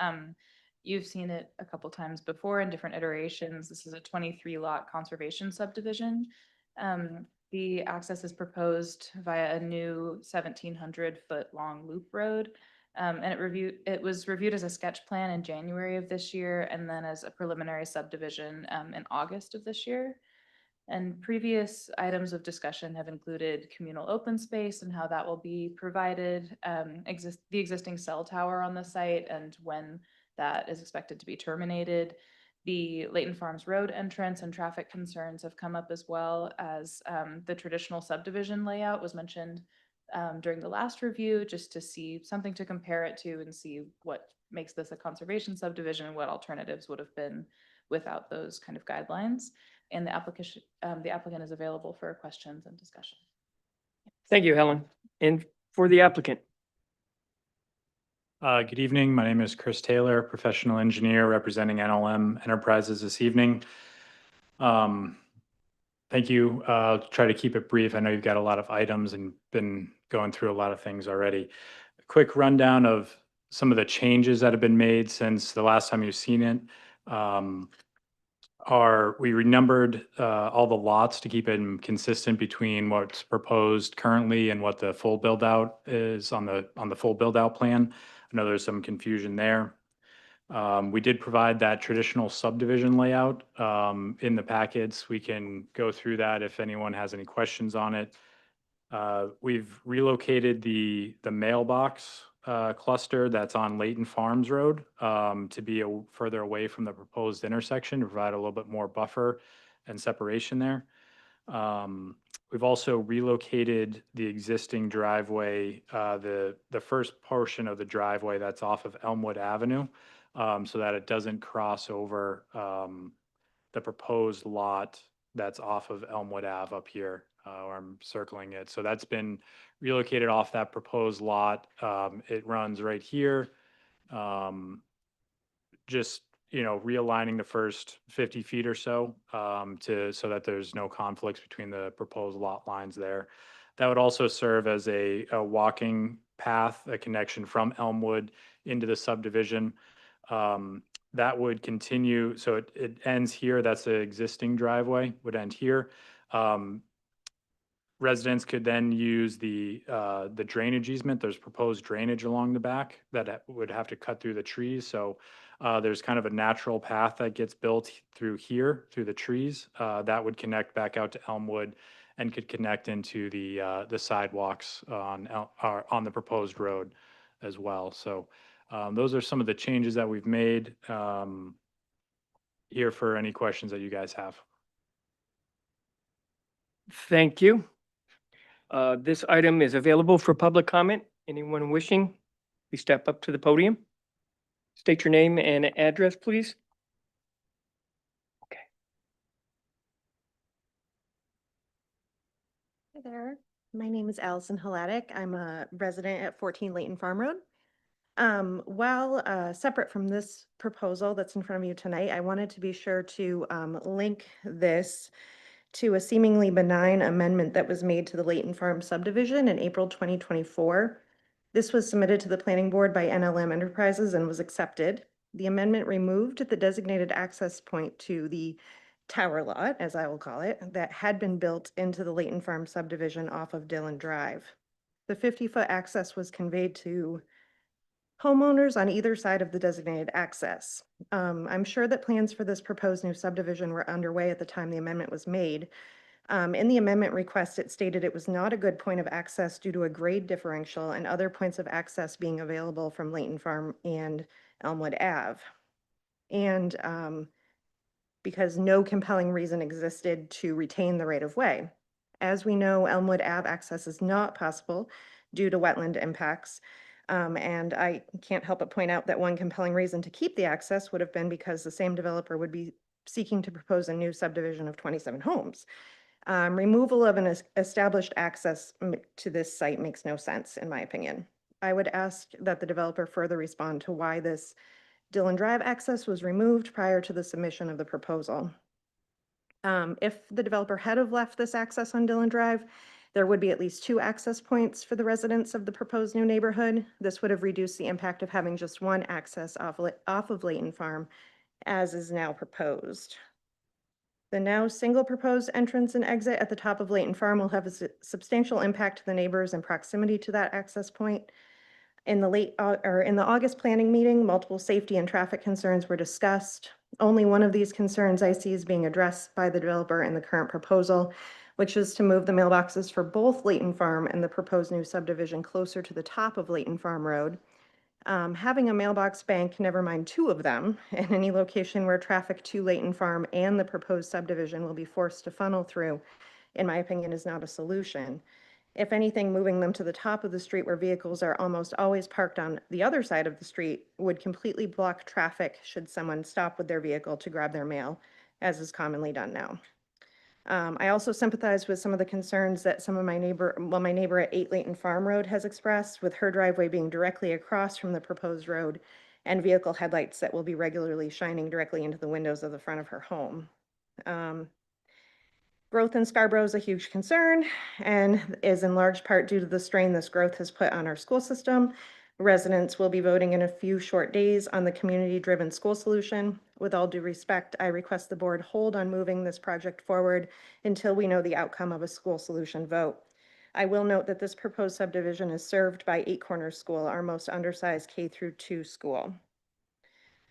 You've seen it a couple times before in different iterations. This is a 23 lot conservation subdivision. The access is proposed via a new 1,700-foot long loop road. And it was reviewed as a sketch plan in January of this year, and then as a preliminary subdivision in August of this year. And previous items of discussion have included communal open space and how that will be provided, the existing cell tower on the site and when that is expected to be terminated. The Layton Farms Road entrance and traffic concerns have come up, as well as the traditional subdivision layout was mentioned during the last review, just to see something to compare it to and see what makes this a conservation subdivision and what alternatives would have been without those kind of guidelines. And the applicant is available for questions and discussion. Thank you, Helen. And for the applicant. Good evening. My name is Chris Taylor, professional engineer representing NLM Enterprises this evening. Thank you. I'll try to keep it brief. I know you've got a lot of items and been going through a lot of things already. A quick rundown of some of the changes that have been made since the last time you've seen it. We renumbered all the lots to keep it consistent between what's proposed currently and what the full build out is on the full build out plan. I know there's some confusion there. We did provide that traditional subdivision layout in the packets. We can go through that if anyone has any questions on it. We've relocated the mailbox cluster that's on Layton Farms Road to be further away from the proposed intersection to provide a little bit more buffer and separation there. We've also relocated the existing driveway, the first portion of the driveway that's off of Elmwood Avenue, so that it doesn't cross over the proposed lot that's off of Elmwood Ave up here, where I'm circling it. So that's been relocated off that proposed lot. It runs right here. Just, realigning the first 50 feet or so so that there's no conflicts between the proposed lot lines there. That would also serve as a walking path, a connection from Elmwood into the subdivision. That would continue, so it ends here. That's the existing driveway, would end here. Residents could then use the drainage easement. There's proposed drainage along the back that would have to cut through the trees. So there's kind of a natural path that gets built through here, through the trees, that would connect back out to Elmwood and could connect into the sidewalks on the proposed road as well. So those are some of the changes that we've made. Here for any questions that you guys have. Thank you. This item is available for public comment. Anyone wishing, please step up to the podium. State your name and address, please. Okay. Hi there. My name is Allison Hladek. I'm a resident at 14 Layton Farm Road. While separate from this proposal that's in front of you tonight, I wanted to be sure to link this to a seemingly benign amendment that was made to the Layton Farm subdivision in April 2024. This was submitted to the planning board by NLM Enterprises and was accepted. The amendment removed the designated access point to the tower lot, as I will call it, that had been built into the Layton Farm subdivision off of Dillon Drive. The 50-foot access was conveyed to homeowners on either side of the designated access. I'm sure that plans for this proposed new subdivision were underway at the time the amendment was made. In the amendment request, it stated it was not a good point of access due to a grade differential and other points of access being available from Layton Farm and Elmwood Ave. And because no compelling reason existed to retain the right-of-way. As we know, Elmwood Ave access is not possible due to wetland impacts. And I can't help but point out that one compelling reason to keep the access would have been because the same developer would be seeking to propose a new subdivision of 27 homes. Removal of an established access to this site makes no sense, in my opinion. I would ask that the developer further respond to why this Dillon Drive access was removed prior to the submission of the proposal. If the developer had have left this access on Dillon Drive, there would be at least 2 access points for the residents of the proposed new neighborhood. This would have reduced the impact of having just one access off of Layton Farm, as is now proposed. The now single proposed entrance and exit at the top of Layton Farm will have a substantial impact to the neighbors in proximity to that access point. In the August planning meeting, multiple safety and traffic concerns were discussed. Only one of these concerns I see is being addressed by the developer in the current proposal, which is to move the mailboxes for both Layton Farm and the proposed new subdivision closer to the top of Layton Farm Road. Having a mailbox bank, never mind 2 of them, in any location where traffic to Layton Farm and the proposed subdivision will be forced to funnel through, in my opinion, is not a solution. If anything, moving them to the top of the street where vehicles are almost always parked on the other side of the street would completely block traffic should someone stop with their vehicle to grab their mail, as is commonly done now. I also sympathize with some of the concerns that my neighbor at 8 Layton Farm Road has expressed, with her driveway being directly across from the proposed road and vehicle headlights that will be regularly shining directly into the windows of the front of her home. Growth in Scarborough is a huge concern and is in large part due to the strain this growth has put on our school system. Residents will be voting in a few short days on the community-driven school solution. With all due respect, I request the board hold on moving this project forward until we know the outcome of a school solution vote. I will note that this proposed subdivision is served by 8 Corners School, our most undersized K-2 school.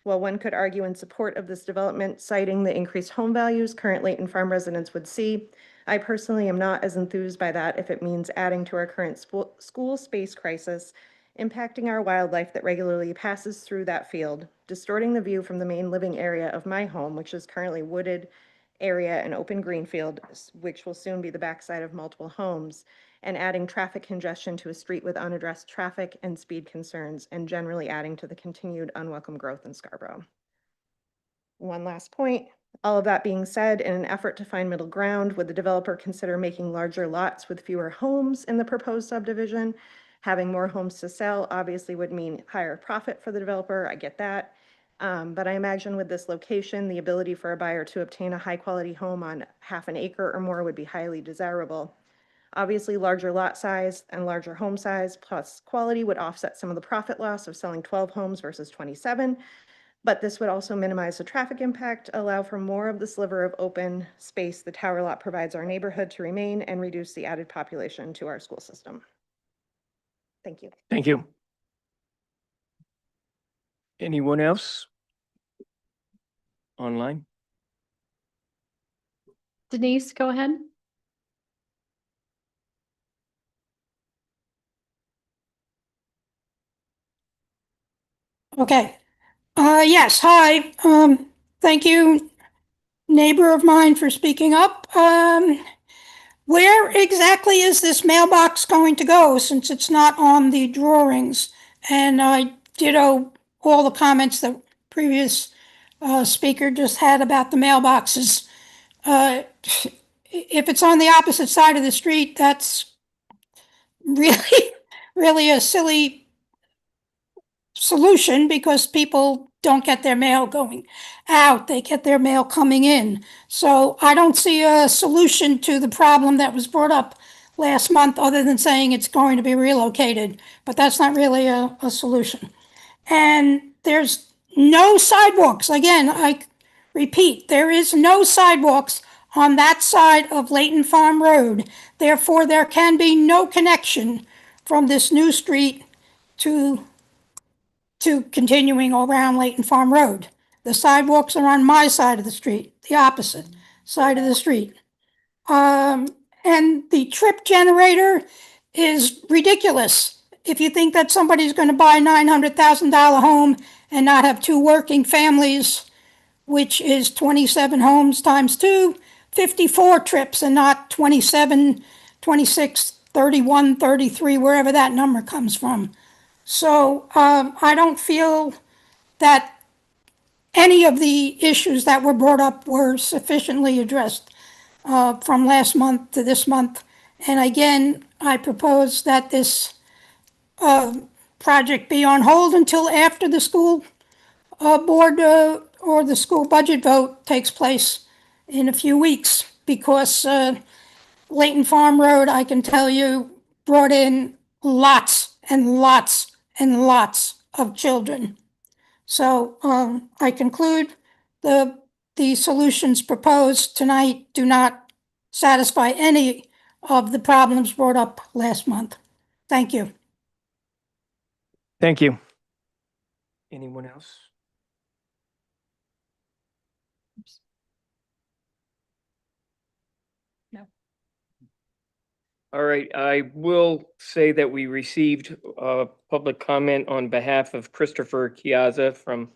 While one could argue in support of this development, citing the increased home values current Layton Farm residents would see, I personally am not as enthused by that if it means adding to our current school space crisis, impacting our wildlife that regularly passes through that field, distorting the view from the main living area of my home, which is currently wooded area and open green field, which will soon be the backside of multiple homes, and adding traffic congestion to a street with unaddressed traffic and speed concerns, and generally adding to the continued unwelcome growth in Scarborough. One last point, all of that being said, in an effort to find middle ground, would the developer consider making larger lots with fewer homes in the proposed subdivision? Having more homes to sell obviously would mean higher profit for the developer, I get that. But I imagine with this location, the ability for a buyer to obtain a high-quality home on half an acre or more would be highly desirable. Obviously, larger lot size and larger home size plus quality would offset some of the profit loss of selling 12 homes versus 27, but this would also minimize the traffic impact, allow for more of the sliver of open space the tower lot provides our neighborhood to remain, and reduce the added population to our school system. Thank you. Thank you. Anyone else? Online? Denise, go ahead. Okay. Yes, hi. Thank you, neighbor of mine, for speaking up. Where exactly is this mailbox going to go, since it's not on the drawings? And I ditto all the comments the previous speaker just had about the mailboxes. If it's on the opposite side of the street, that's really, really a silly solution, because people don't get their mail going out, they get their mail coming in. So I don't see a solution to the problem that was brought up last month, other than saying it's going to be relocated, but that's not really a solution. And there's no sidewalks. Again, I repeat, there is no sidewalks on that side of Layton Farm Road. Therefore, there can be no connection from this new street to continuing around Layton Farm Road. The sidewalks are on my side of the street, the opposite side of the street. And the trip generator is ridiculous. If you think that somebody's going to buy a $900,000 home and not have 2 working families which is 27 homes times 2, 54 trips, and not 27, 26, 31, 33, wherever that number comes from. So I don't feel that any of the issues that were brought up were sufficiently addressed from last month to this month. And again, I propose that this project be on hold until after the school board or the school budget vote takes place in a few weeks, because Layton Farm Road, I can tell you, brought in lots and lots and lots of children. So I conclude the solutions proposed tonight do not satisfy any of the problems brought up last month. Thank you. Thank you. Anyone else? No. All right, I will say that we received public comment on behalf of Christopher Chiazza from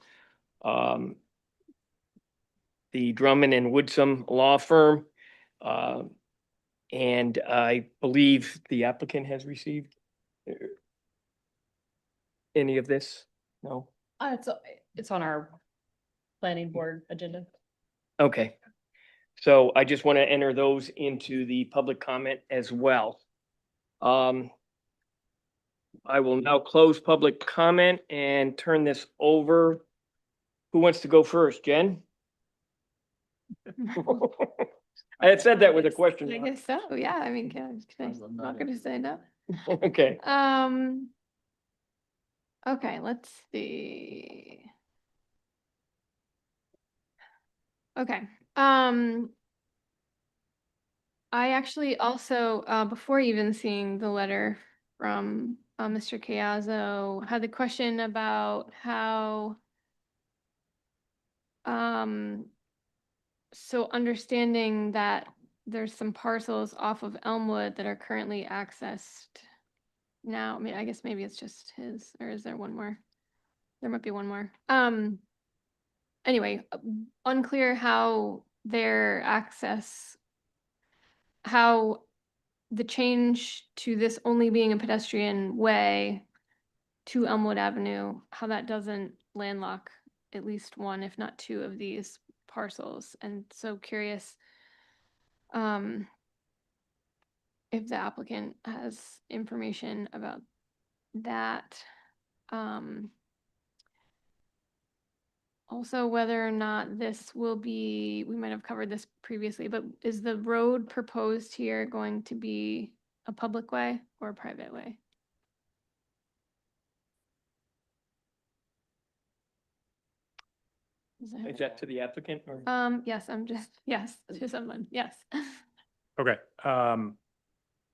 the Drummond and Woodsum Law Firm. And I believe the applicant has received any of this? No? It's on our planning board agenda. Okay. So I just want to enter those into the public comment as well. I will now close public comment and turn this over. Who wants to go first? Jen? I had said that with a question I mark. guess so, yeah, I mean, I'm not gonna say no. Okay. Okay, let's see. Okay, I actually also, before even seeing the letter from Mr. Chiazzo, had the question about how, so understanding that there's some parcels off of Elmwood that are currently accessed now. I mean, I guess maybe it's just his, or is there one more? There might be one more. Anyway, unclear how their access, how the change to this only being a pedestrian way to Elmwood Avenue, how that doesn't landlock at least one, if not two of these parcels. And so curious if the applicant has information about that. Also, whether or not this will be, we might have covered this previously, but is the road proposed here going to be a public way or a private way? Is that to the applicant or? Yes, I'm just, yes, to someone, yes. Okay.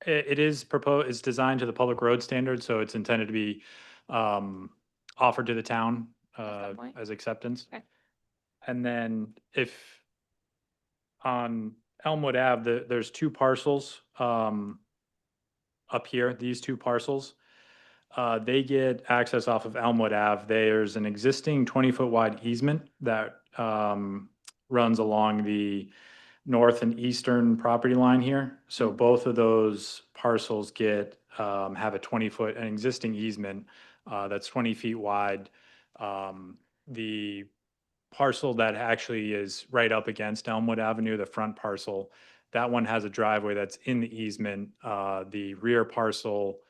It is proposed, it's designed to the public road standard, so it's intended to be offered to the town point. as acceptance. Okay. And then if on Elmwood Ave, there's two parcels up here, these two parcels. They get access off of Elmwood Ave. There's an existing 20-foot wide easement that runs along the north and eastern property line here. So both of those parcels get have a 20-foot, an existing easement that's 20 feet wide. The parcel that actually is right up against Elmwood Avenue, the front parcel, that one has a driveway that's in the easement. The rear parcel,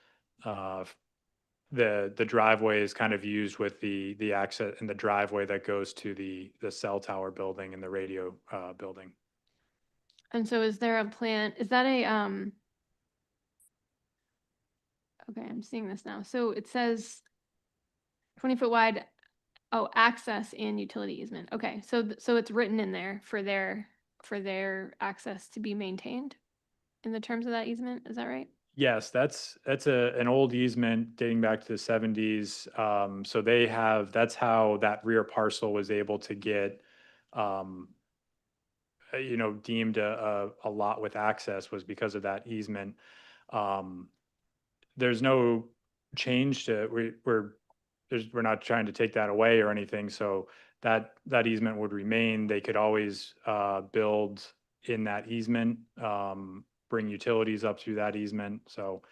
the driveway is kind of used with the access and the driveway that goes to the cell tower building and the radio building. And so is there a plan, is that a, okay, I'm seeing this now. So it says 20-foot wide, oh, access and utility easement. Okay, so, so it's written in there for their access to be maintained in the terms of that easement, is that right? Yes, that's an old easement dating back to the 70s. So they have, that's how that rear parcel was able to get, deemed a lot with access, was because of that easement. There's no change to, we're not trying to take that away or anything, so that easement would remain. They could always build in that easement, bring utilities up through that easement. So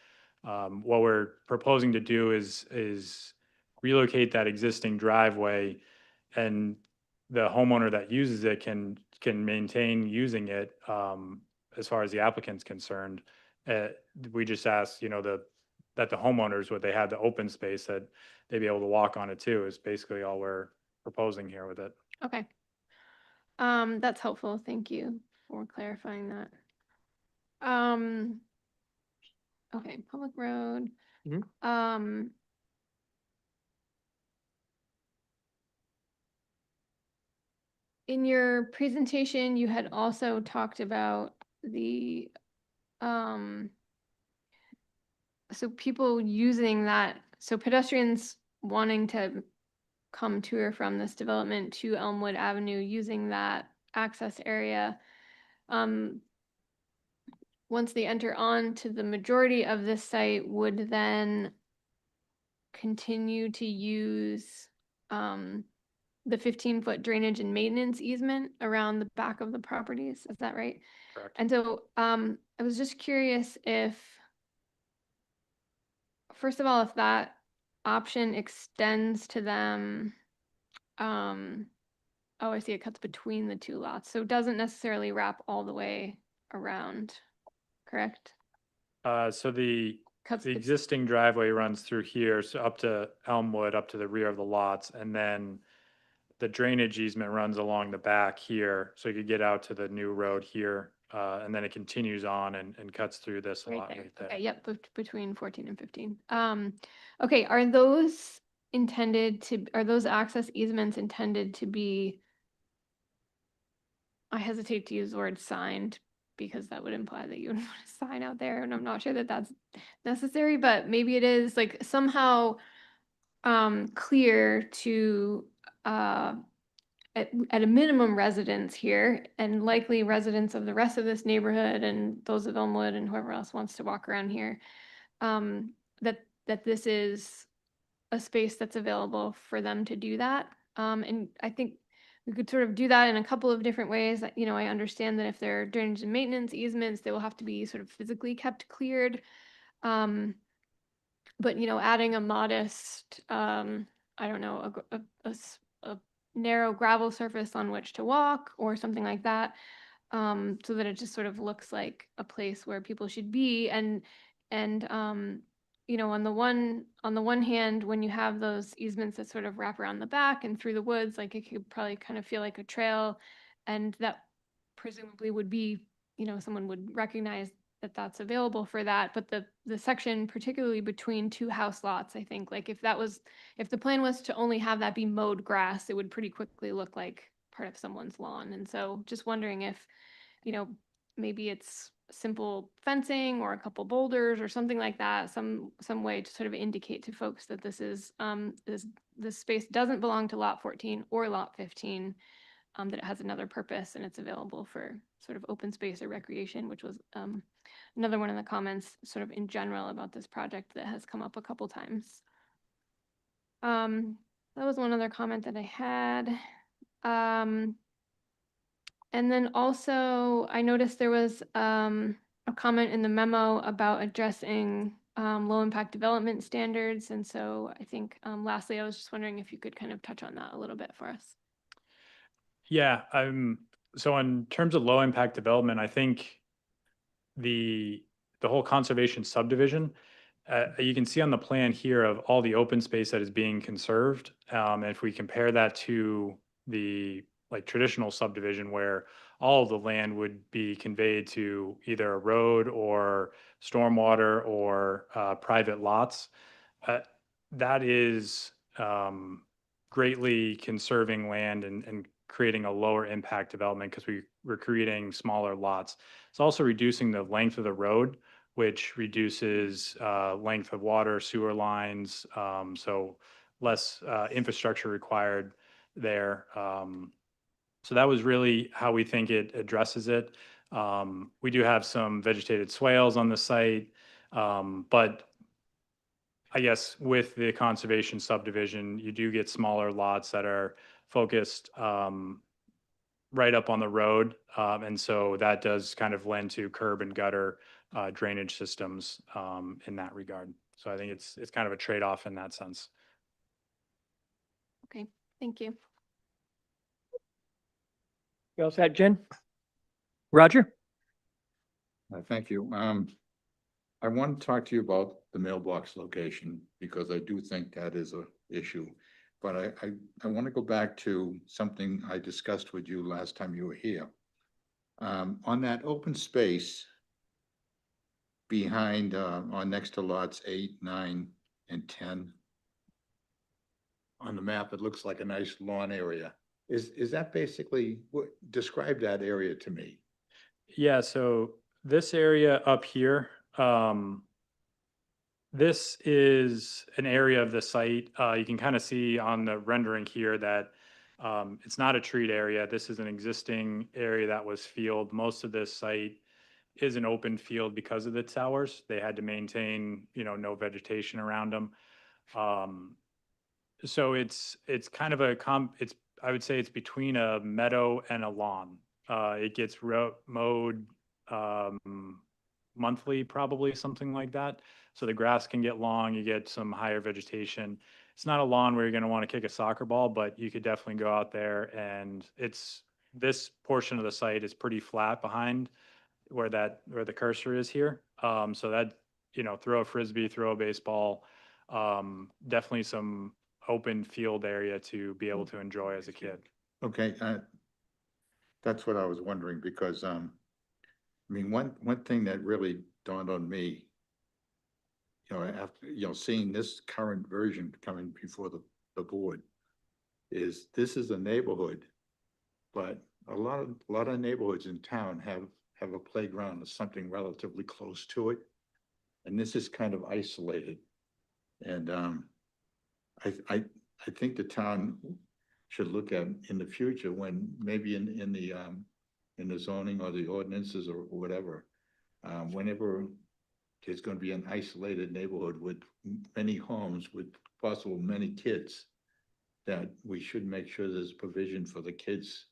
what we're proposing to do is relocate that existing driveway, and the homeowner that uses it can maintain using it as far as the applicant's concerned. We just ask, that the homeowners, would they have the open space that they'd be able to walk on it too, is basically all we're proposing here with it. Okay. That's helpful. Thank you for clarifying that. Okay, public road. In your presentation, you had also talked about the, so people using that, so pedestrians wanting to come to or from this development to Elmwood Avenue using that access area. Once they enter on to the majority of this site, would then continue to use the 15-foot drainage and maintenance easement around the back of the properties. Is that right? Correct. And so I was just curious if, first of all, if that option extends to them. Oh, I see, it cuts between the two lots. So it doesn't necessarily wrap all the way around, correct? So the Cuts the bet- existing driveway runs through here, so up to Elmwood, up to the rear of the lots, and then the drainage easement runs along the back here, so you could get out to the new road here, and then it continues on and cuts through this Right lot there. right there. Okay, yep, between 14 and 15. Okay, are those access easements intended to be, I hesitate to use the word signed because that would imply that you would want a sign out there, and I'm not sure that that's necessary, but maybe it is like somehow clear to at a minimum residents here and likely residents of the rest of this neighborhood and those of Elmwood and whoever else wants to walk around here, that this is a space that's available for them to do that. And I think we could sort of do that in a couple of different ways. I understand that if there are drainage and maintenance easements, they will have to be sort of physically kept cleared. But, adding a modest, I don't know, a narrow gravel surface on which to walk or something like that, so that it just sort of looks like a place where people should be. And on the one hand, when you have those easements that sort of wrap around the back and through the woods, like it could probably kind of feel like a trail, and that presumably would be, someone would recognize that that's available for that. But the section, particularly between two house lots, I think, like if the plan was to only have that be mowed grass, it would pretty quickly look like part of someone's lawn. And so just wondering if, maybe it's simple fencing or a couple boulders or something like that, some way to sort of indicate to folks that this is this space doesn't belong to lot 14 or lot 15, that it has another purpose and it's available for sort of open space or recreation, which was another one of the comments sort of in general about this project that has come up a couple times. That was one other comment that I had. And then also I noticed there was a comment in the memo about addressing low impact development standards. And so I think lastly, I was just wondering if you could kind of touch on that a little bit for us. Yeah, so in terms of low impact development, I think the whole conservation subdivision, you can see on the plan here of all the open space that is being conserved. If we compare that to the traditional subdivision where all of the land would be conveyed to either a road or stormwater or private lots, that is greatly conserving land and creating a lower impact development because we're creating smaller lots. It's also reducing the length of the road, which reduces length of water, sewer lines, so less infrastructure required there. So that was really how we think it addresses it. We do have some vegetated swales on the site, but I guess with the conservation subdivision, you do get smaller lots that are focused right up on the road. And so that does kind of lend to curb and gutter drainage systems in that regard. So I think it's kind of a trade-off in that sense. Okay, thank you. You all set, Jen? Roger? Thank you. I want to talk to you about the mailbox location because I do think that is a issue. But I want to go back to something I discussed with you last time you were here. On that open space behind, on next to lots 8, 9, and 10. On the map, it looks like a nice lawn area. Is that basically, describe that area to me? Yeah, so this area up here, this is an area of the site. You can kind of see on the rendering here that it's not a treed area. This is an existing area that was field. Most of this site is an open field because of the towers. They had to maintain, no vegetation around them. So it's kind of I would say it's between a meadow and a lawn. It gets mowed monthly, probably something like that. So the grass can get long, you get some higher vegetation. It's not a lawn where you're going to want to kick a soccer ball, but you could definitely go out there, and this portion of the site is pretty flat behind where the cursor is here. So that, throw a frisbee, throw a baseball, definitely some open field area to be able to enjoy as a kid. Okay, that's what I was wondering because, I mean, one thing that really dawned on me, after, seeing this current version coming before the board is this is a neighborhood, but a lot of neighborhoods in town have a playground or something relatively close to it. And this is kind of isolated. And, I think the town should look at in the future when maybe in the zoning or the ordinances or whatever, whenever there's going to be an isolated neighborhood with many homes with possible many kids, that we should make sure there's provision for the kids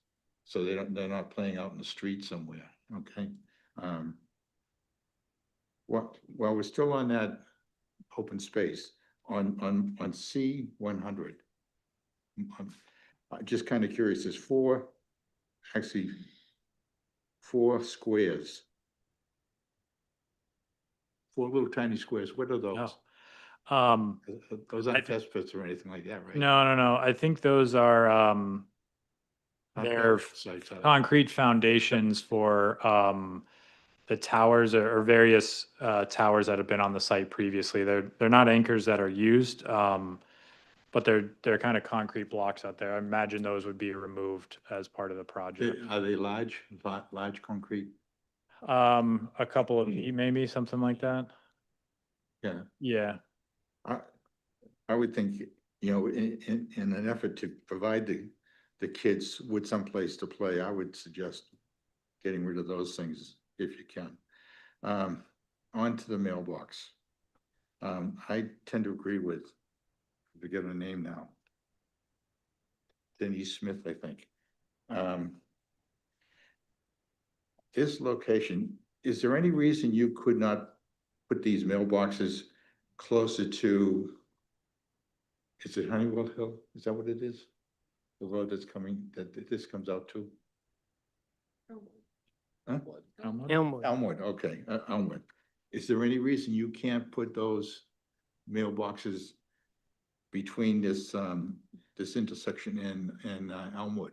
so they're not playing out in the street somewhere. Okay. While we're still on that open space on C100, I'm just kind of curious, there's four squares, four little tiny squares. What are those? Those aren't test pits or anything like that, right? No. I think those are, they're Sites, concrete foundations for, the towers or various, towers that have been on the site previously. They're not anchors that are used, but they're kind of concrete blocks out there. I imagine those would be removed as part of the project. Are they large concrete? A couple of feet, maybe, something like that. Yeah. Yeah. I would think, in an effort to provide the kids with some place to play, I would suggest getting rid of those things if you can. On to the mailbox. I tend to agree with, to get a name now, Denise Smith, I think. This location, is there any reason you could not put these mailboxes closer to, is it Honeywell Hill? Is that what it is? The road that's coming, that this comes out to? Huh? Elmwood, okay, Elmwood. Is there any reason you can't put those mailboxes between this intersection and Elmwood?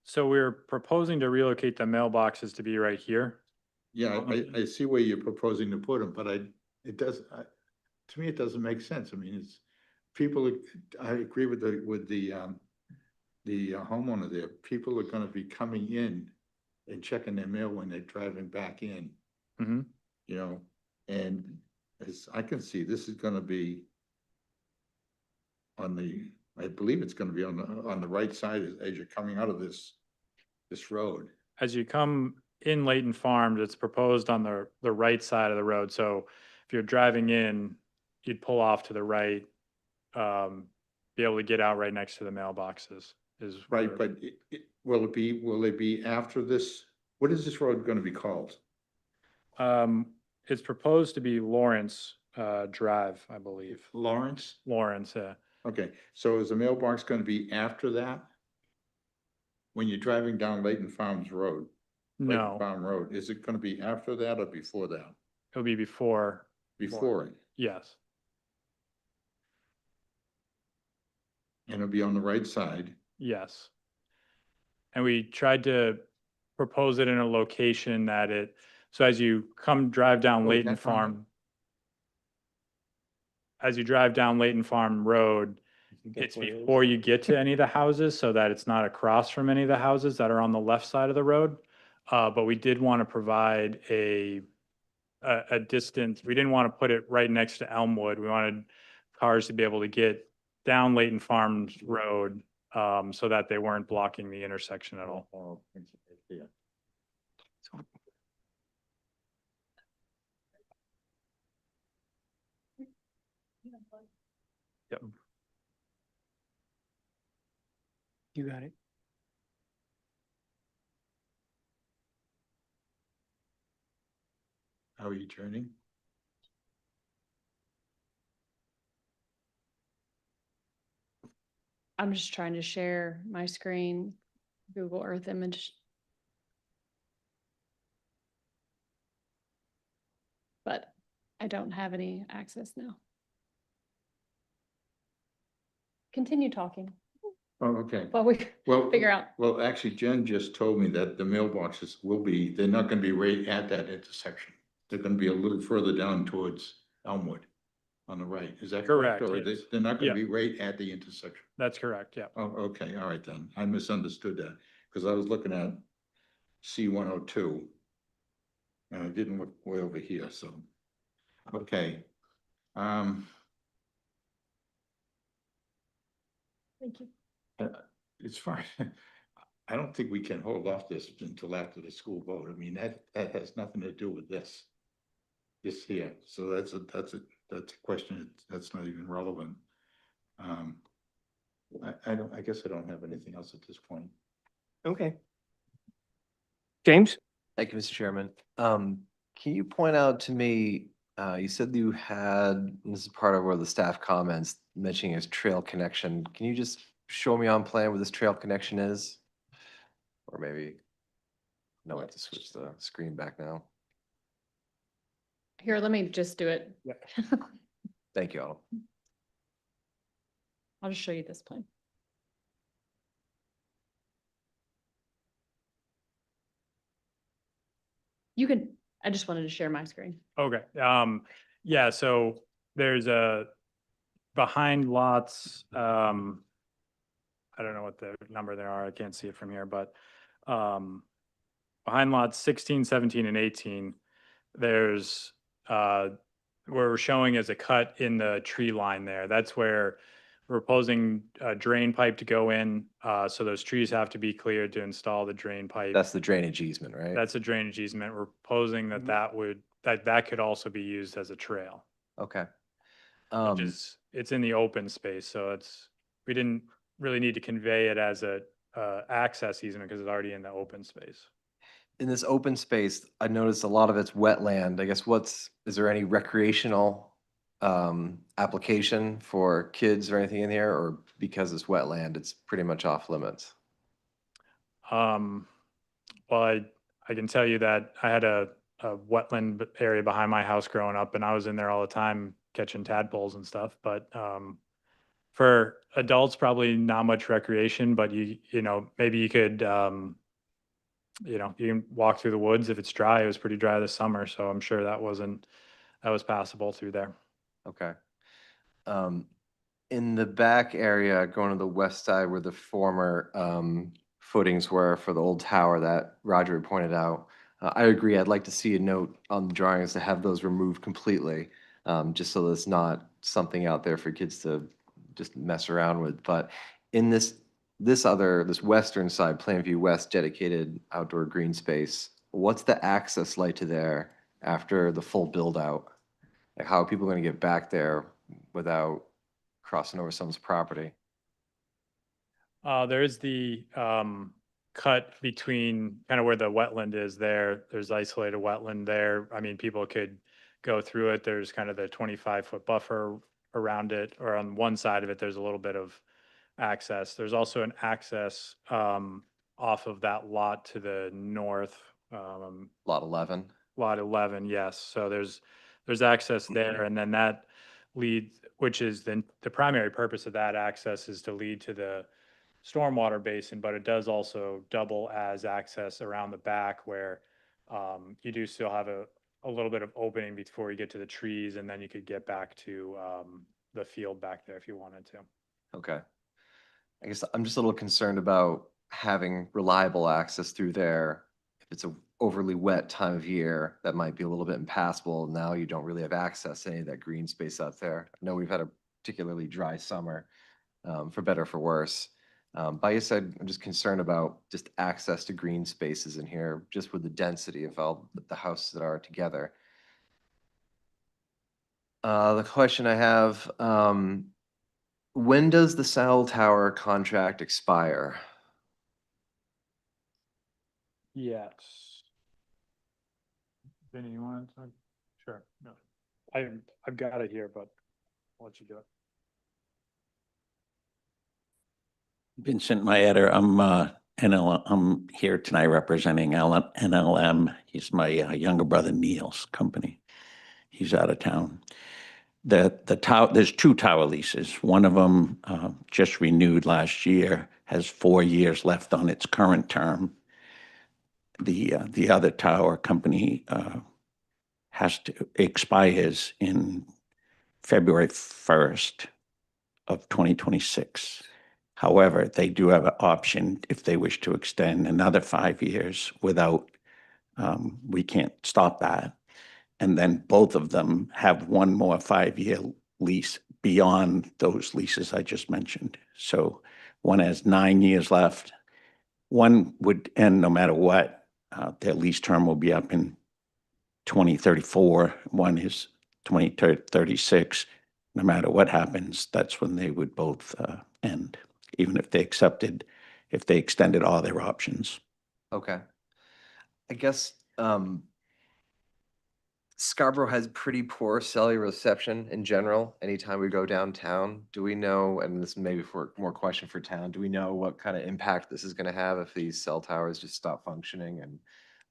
So we're proposing to relocate the mailboxes to be right here. Yeah, I see where you're proposing to put them, but to me, it doesn't make sense. I mean, it's people, I agree with the homeowner there. People are gonna be coming in and checking their mail when they're driving back in. Mm-hmm. And as I can see, this is gonna be I believe it's gonna be on the right side as you're coming out of this road. As you come in Layton Farms, it's proposed on the right side of the road. So if you're driving in, you'd pull off to the right, be able to get out right next to the mailboxes is. Right, where- but will it be after this? What is this road gonna be called? It's proposed to be Lawrence, Drive, I believe. Lawrence? Lawrence, yeah. Okay, so is the mailbox gonna be after that? When you're driving down Layton Farms Road? Layton No, Farm Road, is it gonna be after that or before that? it'll be before. Before it, Yes, and it'll be on the right side. yes. And we tried to propose it in a location that so as you drive down Oh, Layton that's on Farm. As you drive down Layton Farm Road, it's before you get to any of the houses, so that it's not across from any of the houses that are on the left side of the road. But we did want to provide a distance. We didn't want to put it right next to Elmwood. We wanted cars to be able to get down Layton Farms Road, so that they weren't blocking the intersection at all. Yeah. Yep. You got it. How are you turning? I'm just trying to share my screen, Google Earth image. But I don't have any access now. Continue talking Oh, okay. while we Well, figure out. well, actually, Jen just told me that the mailboxes they're not gonna be right at that intersection. They're gonna be a little further down towards Elmwood on the right. Is that correct? Correct, Or yes. they're not Yeah. gonna be right at the intersection? That's correct, yeah. Oh, okay, all right then. I misunderstood that, because I was looking at C-102. And I didn't look way over here, so. Okay. Thank you. It's fine. I don't think we can hold off this until after the school vote. I mean, that has nothing to do with this. This here, so that's a question, that's not even relevant. I guess I don't have anything else at this point. Okay. James? Thank you, Mr. Chairman. Can you point out to me, you said you had, and this is part of where the staff comments mentioning his trail connection. Can you just show me on plan where this trail connection is? Or maybe, no, I have to switch the screen back now. Here, let me just do it. Thank you, Autumn. I'll just show you this plan. You can, I just wanted to share my screen. Okay, yeah, so there's behind lots, I don't know what the number there are, I can't see it from here, but, behind lots 16, 17, and 18, there's, where we're showing as a cut in the tree line there, that's where we're proposing a drain pipe to go in, so those trees have to be cleared to install the drain pipe. That's the drainage easement, right? That's a drainage easement. We're proposing that that could also be used as a trail. Okay. Which is, it's in the open space, so we didn't really need to convey it as a access easement because it's already in the open space. In this open space, I noticed a lot of it's wetland. I guess is there any recreational application for kids or anything in here, or because it's wetland, it's pretty much off limits? Well, I can tell you that I had a wetland area behind my house growing up, and I was in there all the time catching tadpoles and stuff. But for adults, probably not much recreation. But you know, maybe you could, you know, you can walk through the woods if it's dry. It was pretty dry this summer, so I'm sure that was passable through there. Okay. In the back area, going to the west side where the former footings were for the old tower that Roger had pointed out, I agree. I'd like to see a note on the drawings to have those removed completely, just so there's not something out there for kids to just mess around with. But in this western side, Plainview West dedicated outdoor green space, what's the access like to there after the full build out? Like, how are people going to get back there without crossing over someone's property? There is the cut between kind of where the wetland is there. There's isolated wetland there. I mean, people could go through it. There's kind of the 25-foot buffer around it, or on one side of it, there's a little bit of access. There's also an access off of that lot to the north. Lot 11. Lot 11, yes. So there's access there, and then that leads, which is then the primary purpose of that access is to lead to the stormwater basin, but it does also double as access around the back where you do still have a little bit of opening before you get to the trees, and then you could get back to the field back there if you wanted to. Okay. I guess I'm just a little concerned about having reliable access through there. If it's a overly wet time of year, that might be a little bit impassable. Now you don't really have access to any of that green space out there. I know we've had a particularly dry summer, for better or for worse. But I guess I'm just concerned about just access to green spaces in here, just with the density of all the houses that are together. The question I have, when does the cell tower contract expire? Yes. Vinny, you want to? Sure. No, I've got it here, but I'll let you do it. Vincent Maeder, I'm here tonight representing NLM. He's my younger brother Neil's company. He's out of town. The tower, there's two tower leases. One of them just renewed last year, has 4 years left on its current term. The other tower company expires in February 1st of 2026. However, they do have an option if they wish to extend another 5 years without, we can't stop that. And then both of them have one more 5-year lease beyond those leases I just mentioned. So one has 9 years left. One would end no matter what. Their lease term will be up in 2034. One is 2036. No matter what happens, that's when they would both end, even if they extended all their options. Okay. I guess Scarborough has pretty poor cellular reception in general. Anytime we go downtown, do we know, and this may be for more question for town, do we know what kind of impact this is going to have if these cell towers just stop functioning and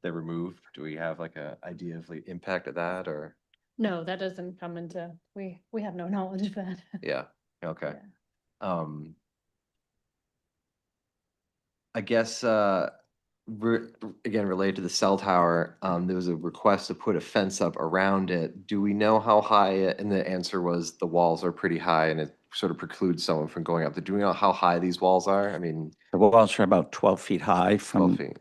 they're removed? Do we have like an idea of the impact of that, or? No, that doesn't come into, we have no knowledge of that. Yeah, okay. I guess, again, related to the cell tower, there was a request to put a fence up around it. Do we know how high, and the answer was the walls are pretty high and it sort of precludes someone from going up there. Do we know how high these walls are? I mean. The walls are about 12 feet high 12 feet.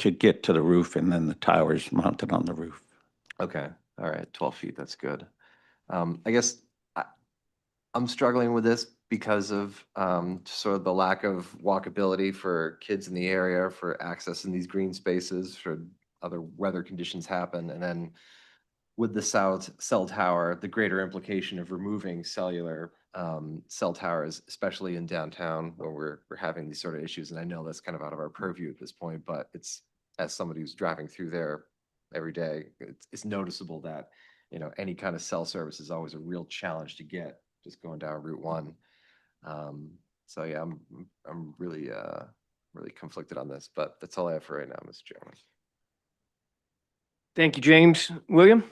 To get to the roof, and then the tower's mounted on the roof. Okay, all right, 12 feet, that's good. I guess I'm struggling with this because of sort of the lack of walkability for kids in the area, for accessing these green spaces, should other weather conditions happen. And then with the cell tower, the greater implication of removing cellular cell towers, especially in downtown where we're having these sort of issues. And I know that's kind of out of our purview at this point, but it's, as somebody who's driving through there every day, it's noticeable that, you know, any kind of cell service is always a real challenge to get just going down Route 1. So yeah, I'm really conflicted on this, but that's all I have for right now, Mr. Chairman. Thank you, James. William?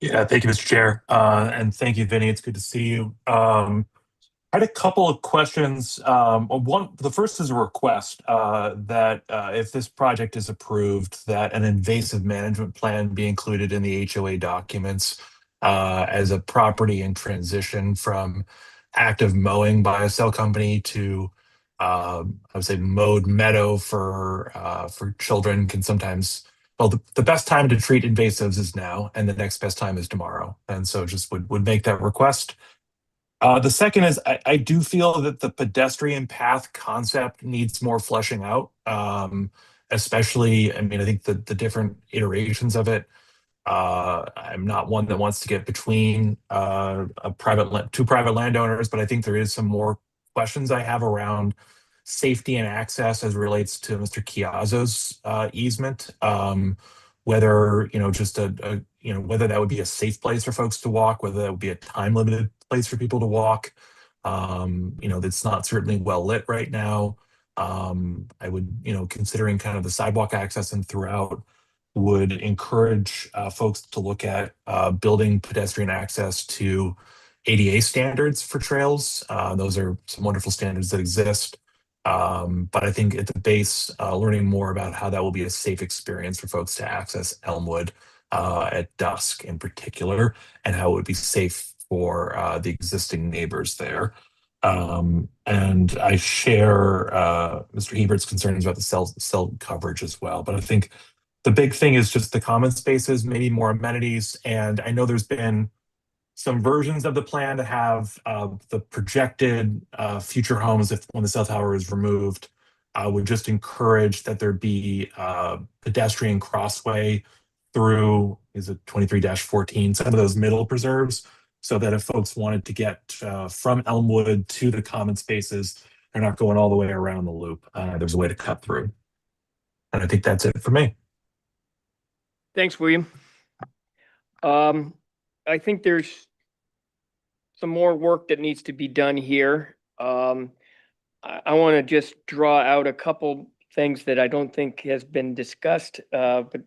Yeah, thank you, Mr. Chair. And thank you, Vinny. It's good to see you. I had a couple of questions. The first is a request that if this project is approved, that an invasive management plan be included in the HOA documents as a property in transition from active mowing by a cell company to, I would say, mowed meadow for children can sometimes. Well, the best time to treat invasives is now, and the next best time is tomorrow. And so just would make that request. The second is I do feel that the pedestrian path concept needs more fleshing out, especially, I mean, I think the different iterations of it I'm not one that wants to get between two private landowners, but I think there is some more questions I have around safety and access as it relates to Mr. Chiazzo's easement. Whether, just whether that would be a safe place for folks to walk, whether that would be a time limited place for people to walk. That's not certainly well lit right now. I would, considering kind of the sidewalk access and throughout, would encourage folks to look at building pedestrian access to ADA standards for trails. Those are some wonderful standards that exist. But I think at the base, learning more about how that will be a safe experience for folks to access Elmwood at dusk in particular, and how it would be safe for the existing neighbors there. And I share Mr. Hebert's concerns about the cell coverage as well. But I think the big thing is just the common spaces, maybe more amenities. And I know there's been some versions of the plan to have the projected future homes, if when the cell tower is removed, would just encourage that there be pedestrian crossway through, is it 23-14, some of those middle preserves, so that if folks wanted to get from Elmwood to the common spaces, they're not going all the way around the loop. There's a way to cut through. And I think that's it for me. Thanks, William. I think there's some more work that needs to be done here. I want to just draw out a couple things that I don't think has been discussed, but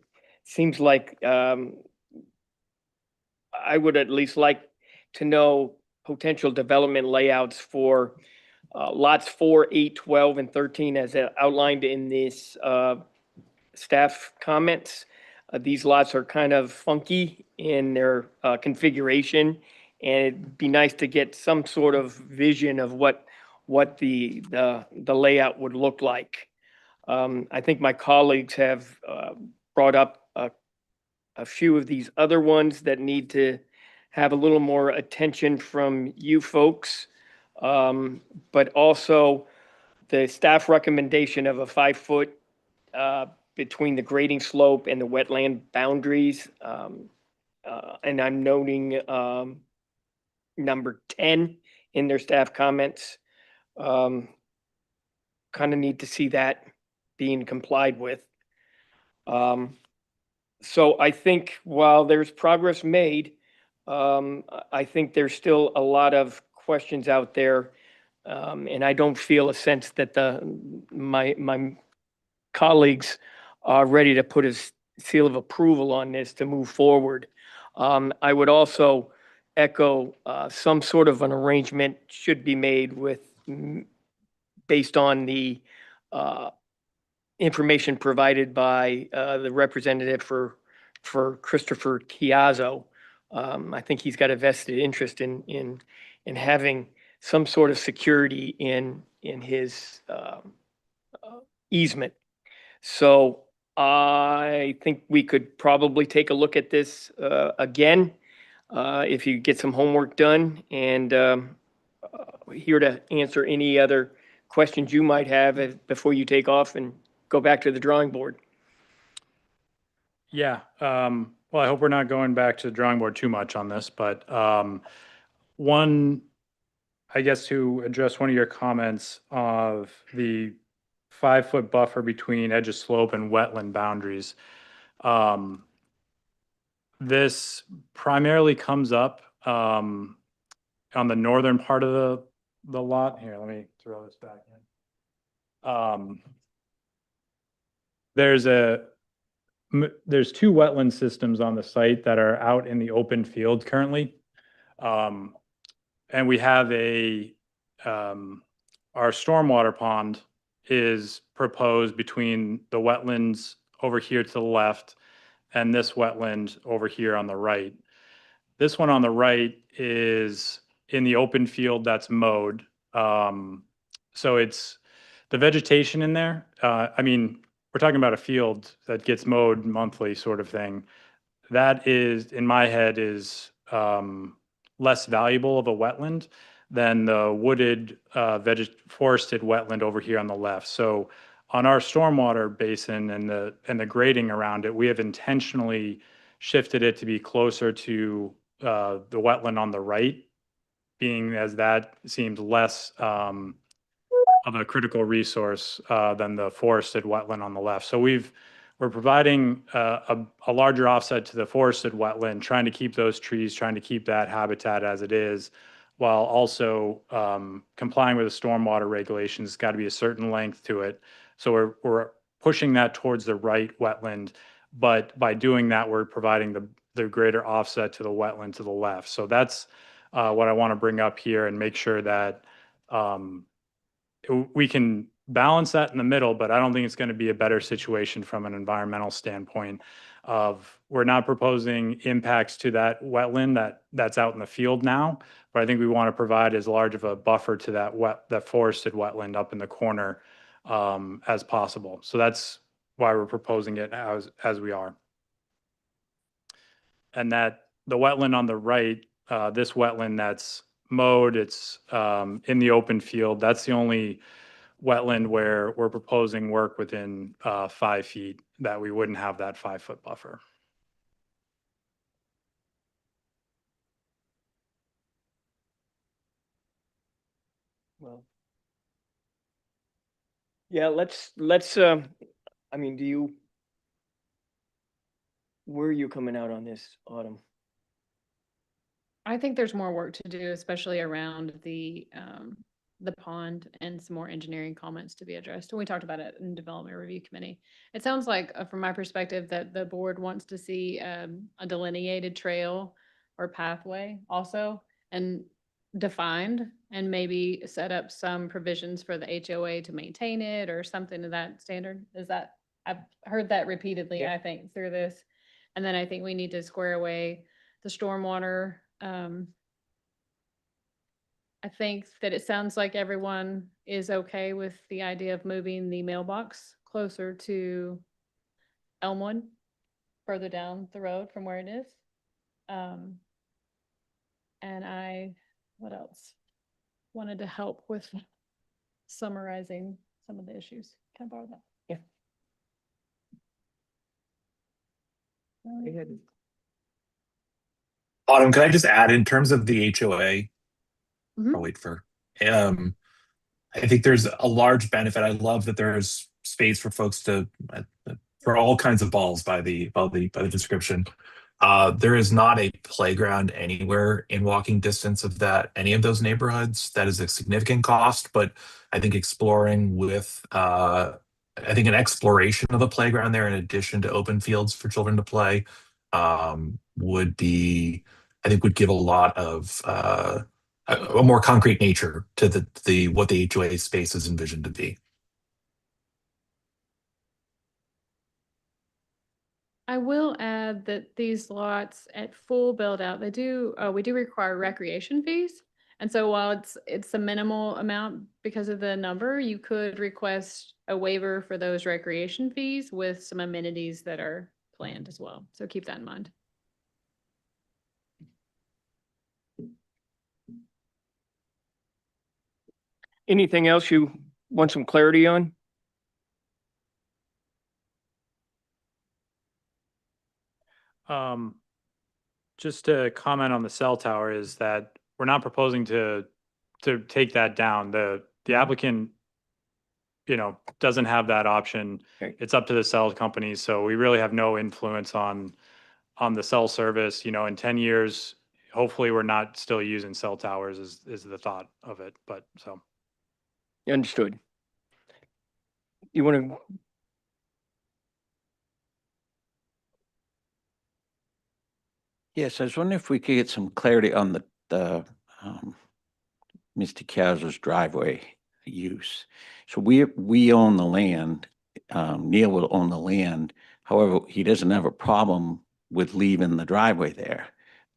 seems like I would at least like to know potential development layouts for lots 4, 8, 12, and 13 as outlined in this staff comments. These lots are kind of funky in their configuration, and it'd be nice to get some sort of vision of what the layout would look like. I think my colleagues have brought up a few of these other ones that need to have a little more attention from you folks, but also the staff recommendation of a 5-foot between the grading slope and the wetland boundaries. And I'm noting number 10 in their staff comments. Kind of need to see that being complied with. So I think while there's progress made, I think there's still a lot of questions out there. And I don't feel a sense that my colleagues are ready to put a seal of approval on this to move forward. I would also echo some sort of an arrangement should be made with, based on the information provided by the representative for Christopher Chiazzo. I think he's got a vested interest in having some sort of security in his easement. So I think we could probably take a look at this again if you get some homework done, and here to answer any other questions you might have before you take off and go back to the drawing board. Yeah, well, I hope we're not going back to the drawing board too much on this, but one, I guess to address one of your comments of the 5-foot buffer between edge of slope and wetland boundaries. This primarily comes up on the northern part of the lot. Here, let me throw this back in. There's 2 wetland systems on the site that are out in the open field currently. And we have our stormwater pond is proposed between the wetlands over here to the left and this wetland over here on the right. This one on the right is in the open field that's mowed. So it's the vegetation in there. I mean, we're talking about a field that gets mowed monthly sort of thing. That is, in my head, is less valuable of a wetland than the wooded, forested wetland over here on the left. So on our stormwater basin and the grading around it, we have intentionally shifted it to be closer to the wetland on the right, being as that seems less of a critical resource than the forested wetland on the left. So we're providing a larger offset to the forested wetland, trying to keep those trees, trying to keep that habitat as it is, while also complying with the stormwater regulations. It's got to be a certain length to it. So we're pushing that towards the right wetland, but by doing that, we're providing the greater offset to the wetland to the left. So that's what I want to bring up here and make sure that we can balance that in the middle, but I don't think it's going to be a better situation from an environmental standpoint of we're not proposing impacts to that wetland that's out in the field now, but I think we want to provide as large of a buffer to that forested wetland up in the corner as possible. So that's why we're proposing it as we are. And that the wetland on the right, this wetland that's mowed, it's in the open field, that's the only wetland where we're proposing work within 5 feet, that we wouldn't have that 5-foot buffer. Well, yeah, let's, I mean, where are you coming out on this, Autumn? I think there's more work to do, especially around the pond and some more engineering comments to be addressed. And we talked about it in Development Review Committee. It sounds like, from my perspective, that the board wants to see a delineated trail or pathway also, and defined, and maybe set up some provisions for the HOA to maintain it or something to that standard. I've heard that repeatedly, Yeah. I think, through this. And then I think we need to square away the stormwater. I think that it sounds like everyone is okay with the idea of moving the mailbox closer to Elmwood, further down the road from where it is. And what else? Wanted to help with summarizing some of the issues. Can I borrow that? Yeah. Go ahead. Autumn, can I just add in terms of the HOA? Mhm. I'll wait for. I think there's a large benefit. I love that there's space for folks to for all kinds of balls by the description. There is not a playground anywhere in walking distance of any of those neighborhoods. That is a significant cost, but I think exploring with I think an exploration of a playground there in addition to open fields for children to play would give a lot of a more concrete nature to what the HOA space is envisioned to be. I will add that these lots at full build out, we do require recreation fees. And so while it's a minimal amount because of the number, you could request a waiver for those recreation fees with some amenities that are planned as well. So keep that in mind. Anything else you want some clarity on? Just to comment on the cell tower is that we're not proposing to take that down. The applicant, doesn't have that option. Okay. It's up to the cell companies. So we really have no influence on the cell service. In 10 years, hopefully we're not still using cell towers is the thought of it. But so. Understood. You want to? Yes, I was wondering if we could get some clarity on the Mr. Cowser's driveway use. So we own the land. Neil will own the land. However, he doesn't have a problem with leaving the driveway there.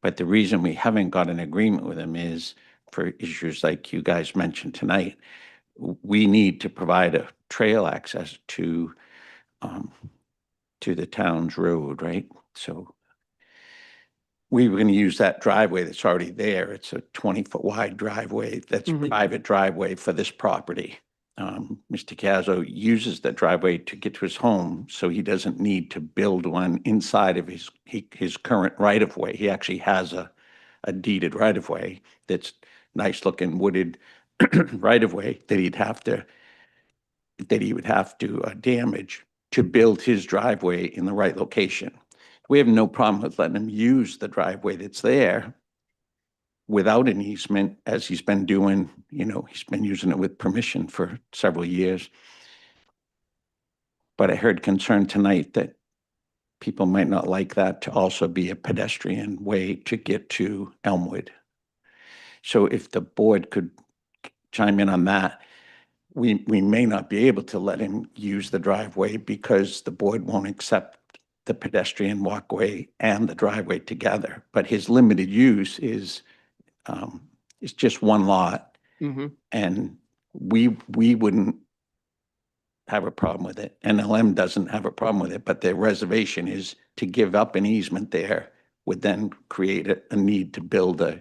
But the reason we haven't got an agreement with him is for issues like you guys mentioned tonight. We need to provide a trail access to the town's road, right? So we were going to use that driveway that's already there. It's a 20-foot wide driveway that's Mhm. private driveway for this property. Mr. Cazzo uses the driveway to get to his home, so he doesn't need to build one inside of his current right-of-way. He actually has a deeded right-of-way that's nice-looking wooded right-of-way that he would have to damage to build his driveway in the right location. We have no problem with letting him use the driveway that's there without an easement, as he's been doing. He's been using it with permission for several years. But I heard concern tonight that people might not like that to also be a pedestrian way to get to Elmwood. So if the board could chime in on that, we may not be able to let him use the driveway because the board won't accept the pedestrian walkway and the driveway together. But his limited use is just one lot, and we wouldn't have a problem with it. NLM doesn't have a problem with it, but their reservation is to give up an easement there would then create a need to build a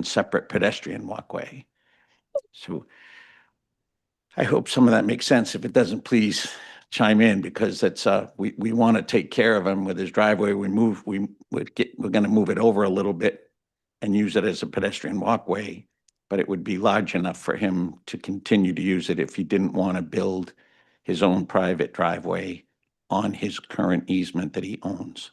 separate pedestrian walkway. So I hope some of that makes sense. If it doesn't, please chime in, because it's we want to take care of him with his driveway. We're going to move it over a little bit and use it as a pedestrian walkway, but it would be large enough for him to continue to use it if he didn't want to build his own private driveway on his current easement that he owns.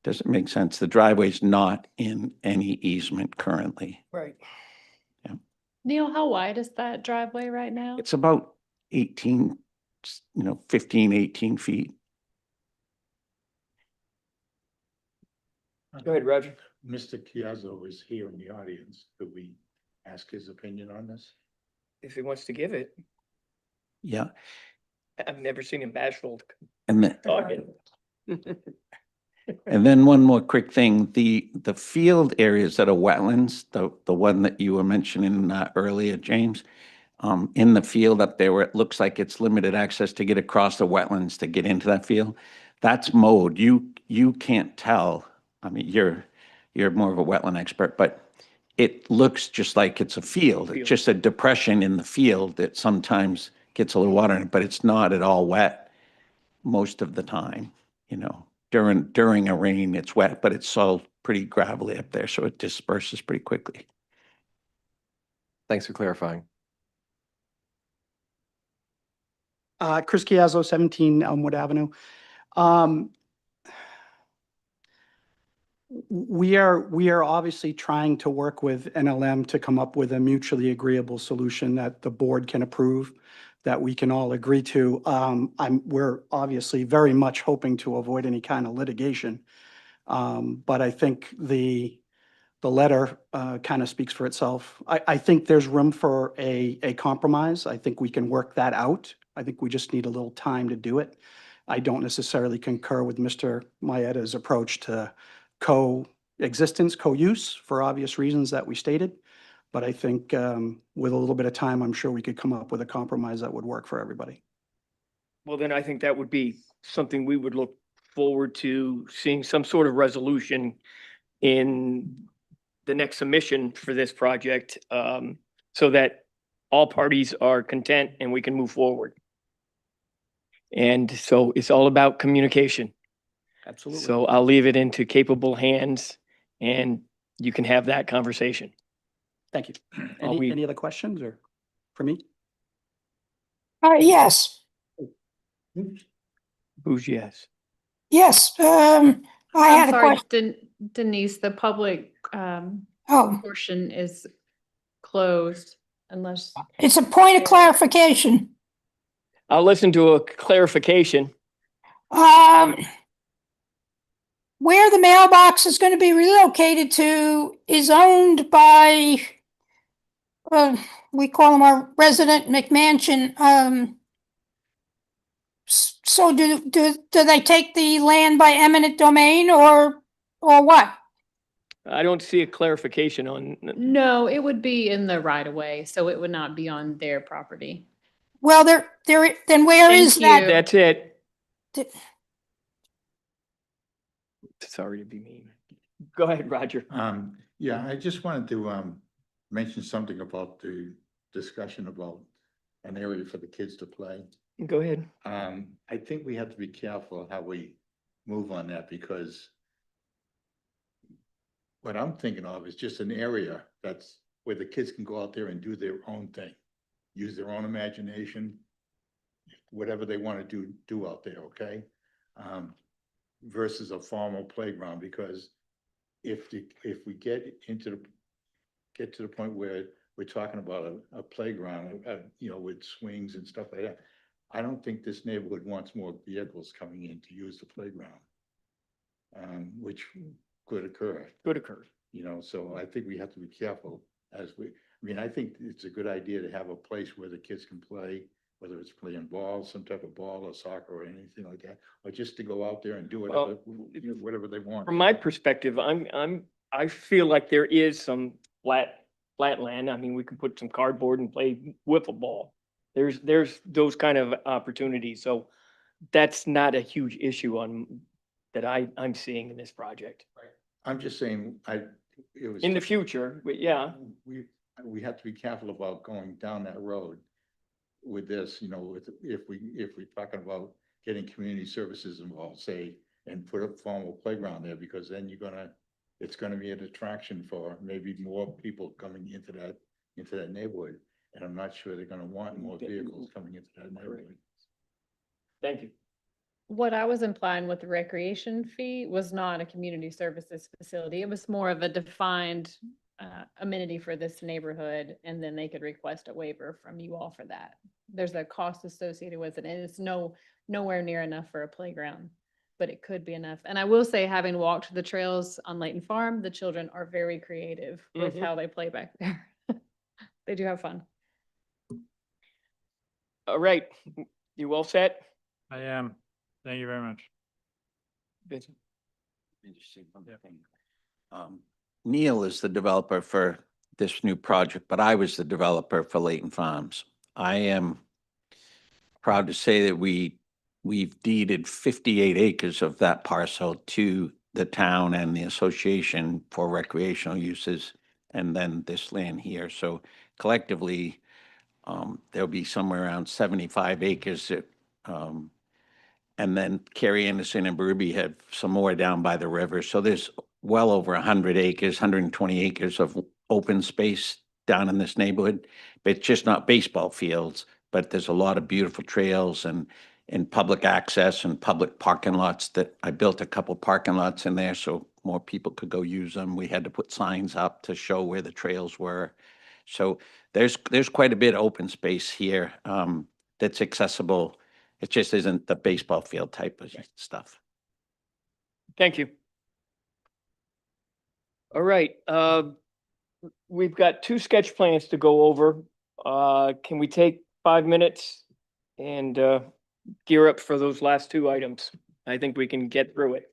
Does it make sense? The driveway's not in any easement currently. Right. Neil, how wide is that driveway right now? It's about 15, 18 feet. Go ahead, Roger. Mr. Chiazzo is here in the audience. Could we ask his opinion on this? If he wants to give it. Yeah. I've never seen him bashful And then, talking. and then one more quick thing, the field areas that are wetlands, the one that you were mentioning earlier, James, in the field up there where it looks like it's limited access to get across the wetlands to get into that field, that's mowed. You can't tell. I mean, you're more of a wetland expert, but it looks just like it's a field. It's just a depression in the field that sometimes gets a little water in it, but it's not at all wet most of the time. During a rain, it's wet, but it's all pretty gravelly up there, so it disperses pretty quickly. Thanks for clarifying. Chris Chiazzo, 17 Elmwood Avenue. We are obviously trying to work with NLM to come up with a mutually agreeable solution that the board can approve, that we can all agree to. We're obviously very much hoping to avoid any kind of litigation. But I think the letter kind of speaks for itself. I think there's room for a compromise. I think we can work that out. I think we just need a little time to do it. I don't necessarily concur with Mr. Maeda's approach to coexistence, co-use, for obvious reasons that we stated. But I think with a little bit of time, I'm sure we could come up with a compromise that would work for everybody. Well, then I think that would be something we would look forward to seeing some sort of resolution in the next submission for this project, so that all parties are content and we can move forward. And so it's all about communication. Absolutely. So I'll leave it into capable hands and you can have that conversation. Thank you. Are we- Any other questions or for me? Yes, Who's yes? yes. I had I'm a sorry, question. Denise, the public Oh, portion is closed unless. it's a point of clarification. I'll listen to a clarification. Where the mailbox is going to be relocated to is owned by, we call him our resident McMansion. So do they take the land by eminent domain or what? I don't see a clarification on. No, it would be in the right of way, so it would not be on their property. Well, then where is that? That's it. Sorry to be mean. Go ahead, Roger. Yeah, I just wanted to mention something about discussion about an area for the kids to play. Go ahead. I think we have to be careful how we move on that because what I'm thinking of is just an area that's where the kids can go out there and do their own thing, use their own imagination, whatever they want to do out there, okay? Versus a formal playground, because if we get to the point where we're talking about a playground, you know, with swings and stuff like that, I don't think this neighborhood wants more vehicles coming in to use the playground. Which could occur. Could occur. You know, so I think we have to be careful I think it's a good idea to have a place where the kids can play, whether it's playing ball, some type of ball or soccer or anything like that, or just to go out there and do whatever, whatever they want. From my perspective, I feel like there is some flat land. I mean, we could put some cardboard and play wiffle ball. There's those kind of opportunities. So that's not a huge issue that I'm seeing in this project. I'm just saying, it was. In the future, but yeah. We have to be careful about going down that road with this, you know, if we're talking about getting community services involved, say, and put a formal playground there, because then it's gonna be an attraction for maybe more people coming into that neighborhood. And I'm not sure they're gonna want more vehicles coming into that neighborhood. Thank you. What I was implying with the recreation fee was not a community services facility. It was more of a defined amenity for this neighborhood, and then they could request a waiver from you all for that. There's a cost associated with it, and it's nowhere near enough for a playground, but it could be enough. And I will say, having walked the trails on Layton Farm, the children are very creative with how they play back there. They do have fun. All right. You all set? I am. Thank you very much. Good. Let me just say one thing. Neil is the developer for this new project, but I was the developer for Layton Farms. I am proud to say that we've deeded 58 acres of that parcel to the town and the association for recreational uses, and then this land here. So collectively, there'll be somewhere around 75 acres that, and then Carrie Anderson and Berube have some more down by the river. So there's well over 100 acres, 120 acres of open space down in this neighborhood. But it's just not baseball fields, but there's a lot of beautiful trails and public access and public parking lots that I built a couple parking lots in there so more people could go use them. We had to put signs up to show where the trails were. So there's quite a bit of open space here that's accessible. It just isn't the baseball field type of stuff. Thank you. All right. We've got 2 sketch plans to go over. Can we take 5 minutes and gear up for those last 2 items? I think we can get through it.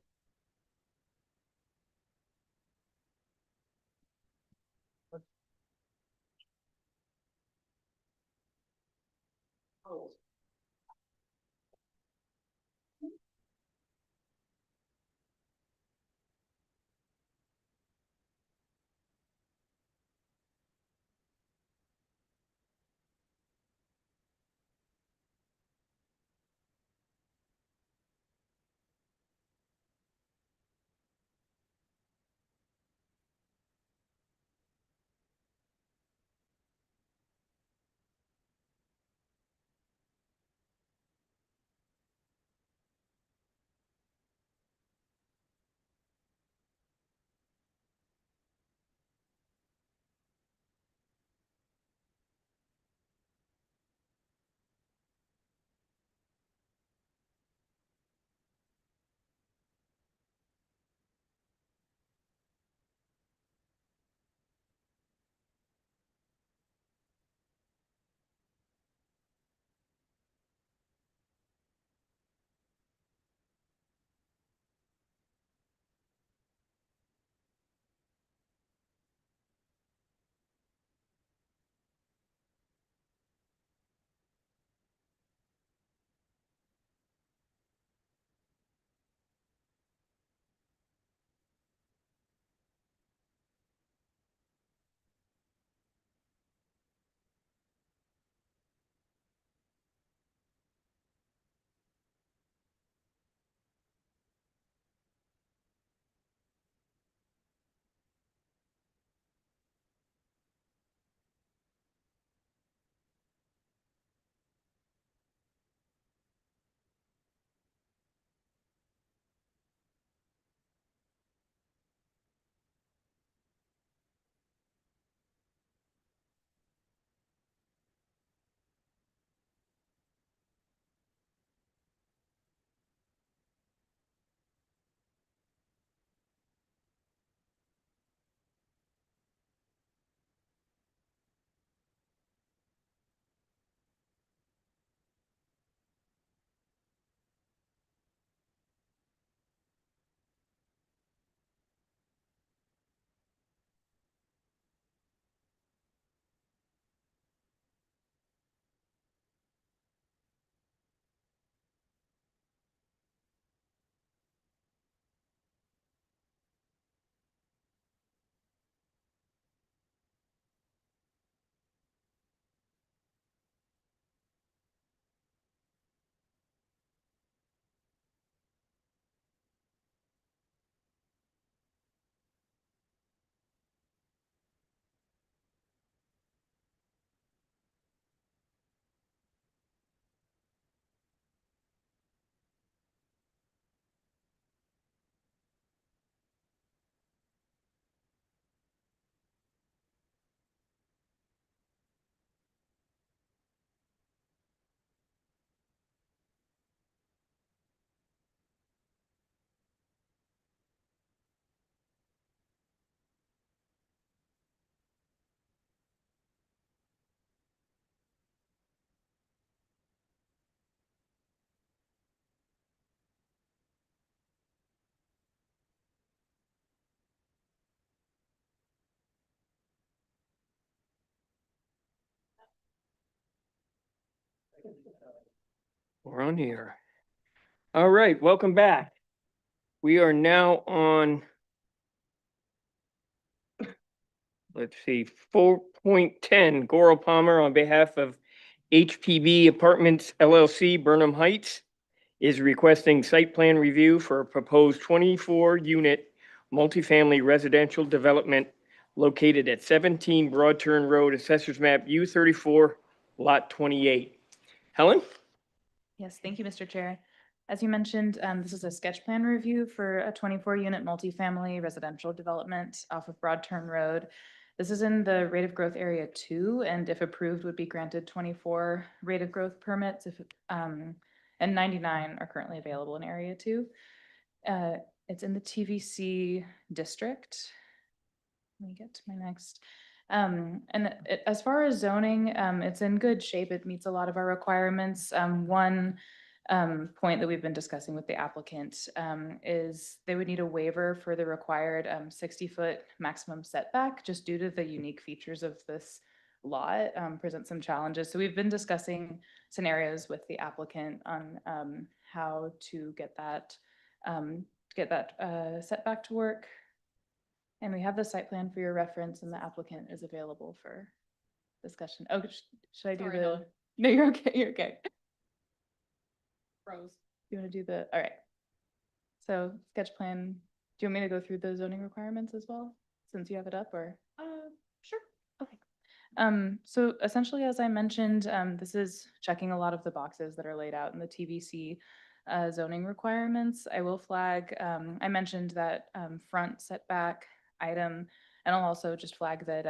We're on here. All right, welcome back. We are now on, let's see, 4.10. Goro Palmer on behalf of HPB Apartments LLC, Burnham Heights, is requesting site plan review for a proposed 24-unit multifamily residential development located at 17 Broad Turn Road, Assessors Map U34, Lot 28. Helen? Yes, thank you, Mr. Chair. As you mentioned, this is a sketch plan review for a 24-unit multifamily residential development off of Broad Turn Road. This is in the rate of growth area 2, and if approved, would be granted 24 rate of growth permits, and 99 are currently available in area 2. It's in the TVC district. Let me get to my next. As far as zoning, it's in good shape. It meets a lot of our requirements. One point that we've been discussing with the applicant is they would need a waiver for the required 60-foot maximum setback, just due to the unique features of this lot, present some challenges. So we've been discussing scenarios with the applicant on how to get that setback to work. And we have the site plan for your reference, and the applicant is available for discussion. Oh, should I do Sorry, the? Helen. No, you're okay, you're okay. Pros. You want to do the, all right. So sketch plan, do you want me to go through the zoning requirements as well, since you have it up, or? Sure. Okay. So essentially, as I mentioned, this is checking a lot of the boxes that are laid out in the TVC zoning requirements. I will flag, I mentioned that front setback item, and I'll also just flag that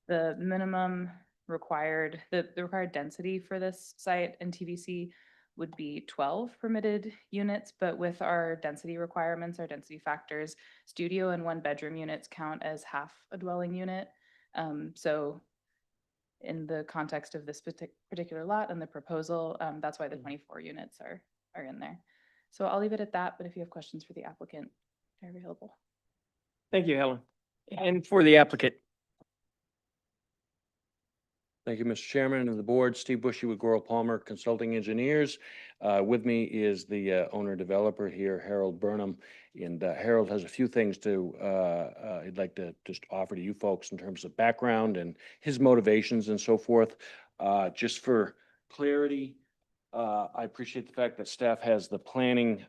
the minimum required, the required density for this site in TVC would be 12 permitted units, but with our density requirements, our density factors, studio and 1-bedroom units count as half a dwelling unit. So in the context of this particular lot and the proposal, that's why the 24 units are in there. So I'll leave it at that, but if you have questions for the applicant, they're available. Thank you, Helen. And for the applicant. Thank you, Mr. Chairman and the board. Steve Bushy with Goral Palmer Consulting Engineers. With me is the owner developer here, Harold Burnham. And Harold has a few things he'd like to just offer to you folks in terms of background and his motivations and so forth. Just for clarity, I appreciate the fact that staff has the planning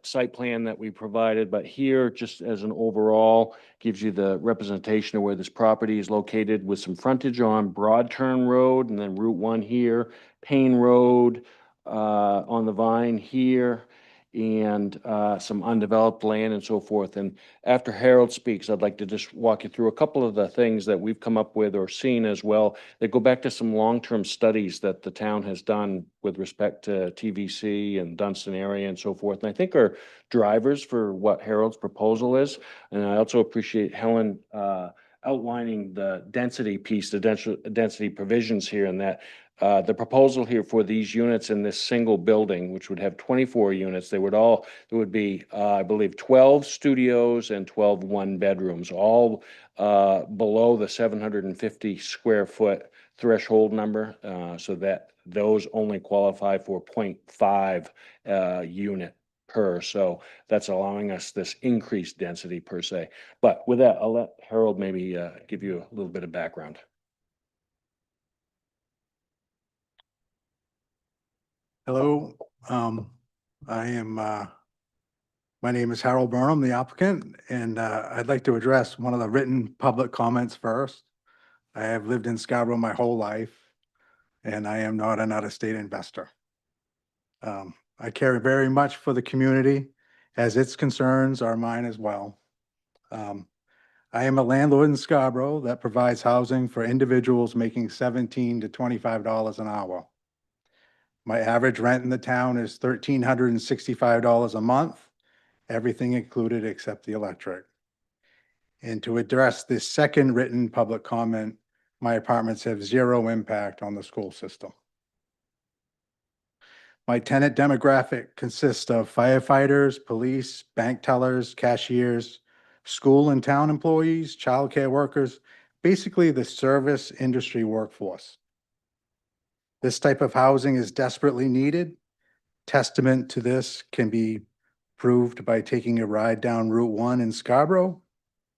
site plan that we provided, but here, just as an overall, gives you the representation of where this property is located with some frontage on Broad Turn Road and then Route 1 here, Payne Road on the Vine here, and some undeveloped land and so forth. And after Harold speaks, I'd like to just walk you through a couple of the things that we've come up with or seen as well that go back to some long-term studies that the town has done with respect to TVC and Dunstan area and so forth. And I think are drivers for what Harold's proposal is. And I also appreciate Helen outlining the density piece, the density provisions here, and that the proposal here for these units in this single building, which would have 24 units, there would be, I believe, 12 studios and 12 1-bedrooms, all below the 750 square foot threshold number, so that those only qualify for 0.5 unit per. So that's allowing us this increased density per se. But with that, I'll let Harold maybe give you a little bit of background. Hello, my name is Harold Burnham, the applicant, and I'd like to address one of the written public comments first. I have lived in Scarborough my whole life, and I am not an out-of-state investor. I care very much for the community, as its concerns are mine as well. I am a landlord in Scarborough that provides housing for individuals making $17 to $25 an hour. My average rent in the town is $1,365 a month, everything included except the electric. And to address this second written public comment, my apartments have zero impact on the school system. My tenant demographic consists of firefighters, police, bank tellers, cashiers, school and town employees, childcare workers, basically the service industry workforce. This type of housing is desperately needed. Testament to this can be proved by taking a ride down Route 1 in Scarborough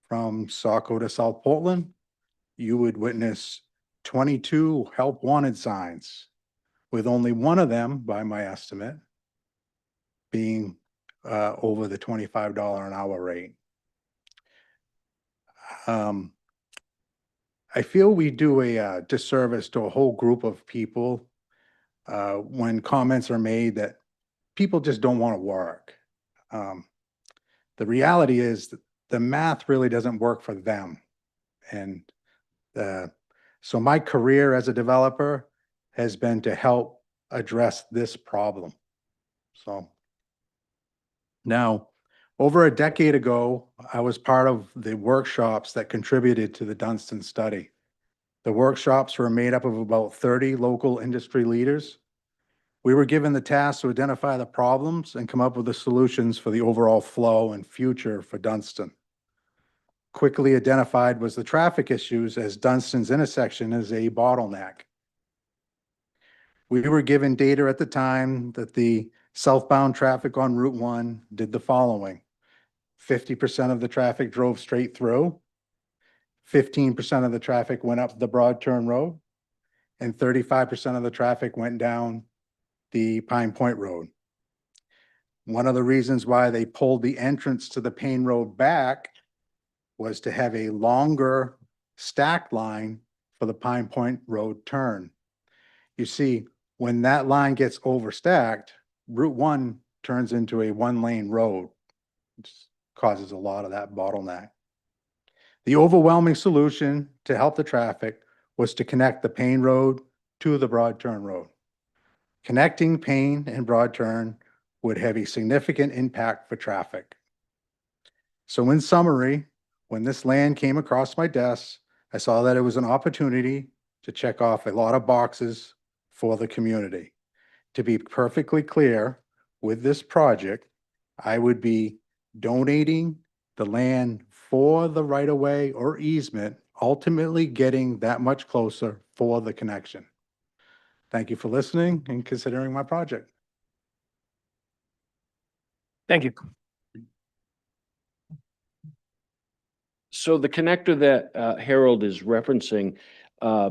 from Saco to South Portland. You would witness 22 help wanted signs, with only one of them, by my estimate, being over the $25 an hour rate. I feel we do a disservice to a whole group of people when comments are made that people just don't want to work. The reality is that the math really doesn't work for them. And so my career as a developer has been to help address this problem. So now, over a decade ago, I was part of the workshops that contributed to the Dunstan study. The workshops were made up of about 30 local industry leaders. We were given the task to identify the problems and come up with the solutions for the overall flow and future for Dunstan. Quickly identified was the traffic issues, as Dunstan's intersection is a bottleneck. We were given data at the time that the southbound traffic on Route 1 did the following. 50% of the traffic drove straight through, 15% of the traffic went up the Broad Turn Road, and 35% of the traffic went down the Pine Point Road. One of the reasons why they pulled the entrance to the Payne Road back was to have a longer stacked line for the Pine Point Road turn. You see, when that line gets overstacked, Route 1 turns into a one-lane road, which causes a lot of that bottleneck. The overwhelming solution to help the traffic was to connect the Payne Road to the Broad Turn Road. Connecting Payne and Broad Turn would have a significant impact for traffic. So in summary, when this land came across my desk, I saw that it was an opportunity to check off a lot of boxes for the community. To be perfectly clear, with this project, I would be donating the land for the right-of-way or easement, ultimately getting that much closer for the connection. Thank you for listening and considering my project. Thank you. So the connector that Harold is referencing,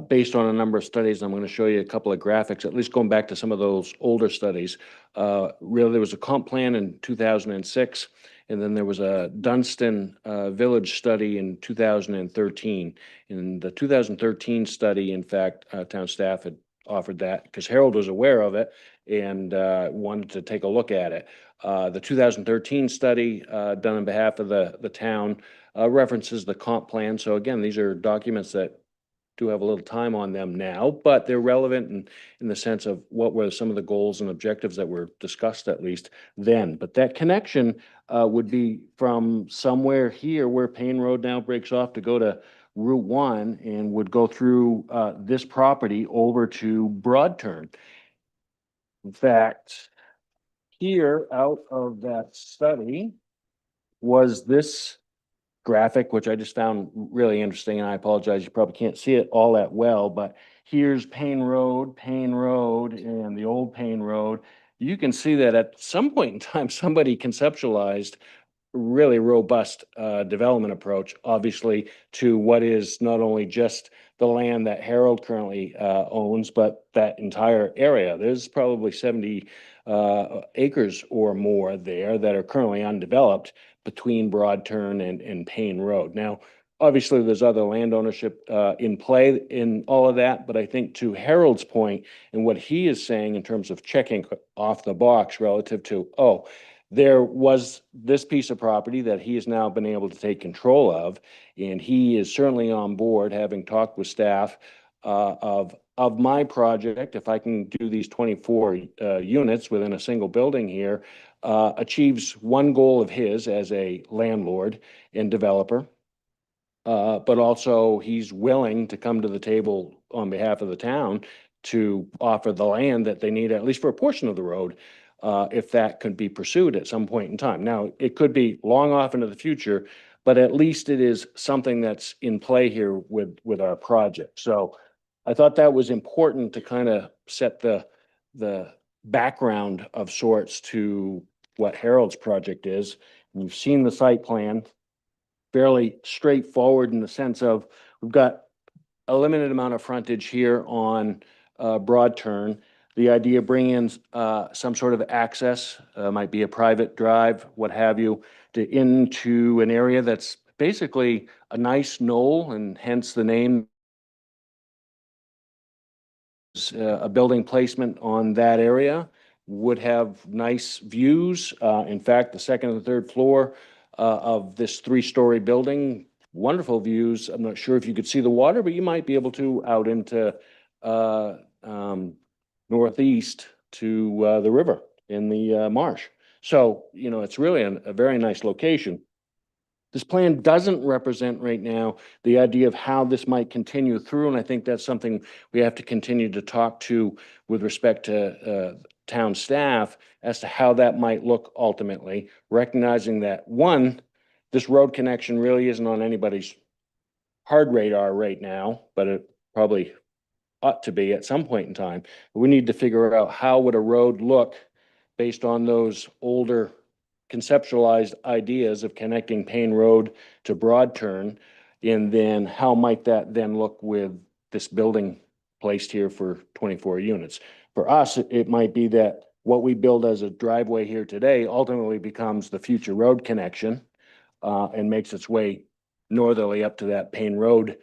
based on a number of studies, I'm going to show you a couple of graphics, at least going back to some of those older studies. Really, there was a comp plan in 2006, and then there was a Dunstan Village study in 2013. In the 2013 study, in fact, town staff had offered that because Harold was aware of it and wanted to take a look at it. The 2013 study done on behalf of the town references the comp plan. So again, these are documents that do have a little time on them now, but they're relevant in the sense of what were some of the goals and objectives that were discussed at least then. But that connection would be from somewhere here where Payne Road now breaks off to go to Route 1 and would go through this property over to Broad Turn. In fact, here out of that study was this graphic, which I just found really interesting, and I apologize, you probably can't see it all that well, but here's Payne Road, and the old Payne Road. You can see that at some point in time, somebody conceptualized really robust development approach, obviously, to what is not only just the land that Harold currently owns, but that entire area. There's probably 70 acres or more there that are currently undeveloped between Broad Turn and Payne Road. Now, obviously, there's other land ownership in play in all of that, but I think to Harold's point and what he is saying in terms of checking off the box relative to, oh, there was this piece of property that he has now been able to take control of, and he is certainly on board, having talked with staff of my project. If I can do these 24 units within a single building here, achieves one goal of his as a landlord and developer. But also he's willing to come to the table on behalf of the town to offer the land that they need, at least for a portion of the road, if that could be pursued at some point in time. Now, it could be long off into the future, but at least it is something that's in play here with our project. So I thought that was important to kind of set the background of sorts to what Harold's project is. You've seen the site plan, fairly straightforward in the sense of, we've got a limited amount of frontage here on Broad Turn. The idea of bringing in some sort of access, might be a private drive, what have you, into an area that's basically a nice knoll, and hence the name. A building placement on that area would have nice views. In fact, the second and third floor of this three-story building, wonderful views. I'm not sure if you could see the water, but you might be able to out into northeast to the river in the marsh. So, you know, it's really a very nice location. This plan doesn't represent right now the idea of how this might continue through, and I think that's something we have to continue to talk to with respect to town staff as to how that might look ultimately, recognizing that, one, this road connection really isn't on anybody's hard radar right now, but it probably ought to be at some point in time. We need to figure out how would a road look based on those older conceptualized ideas of connecting Payne Road to Broad Turn, and then how might that then look with this building placed here for 24 units. For us, it might be that what we build as a driveway here today ultimately becomes the future road connection and makes its way northerly up to that Payne Road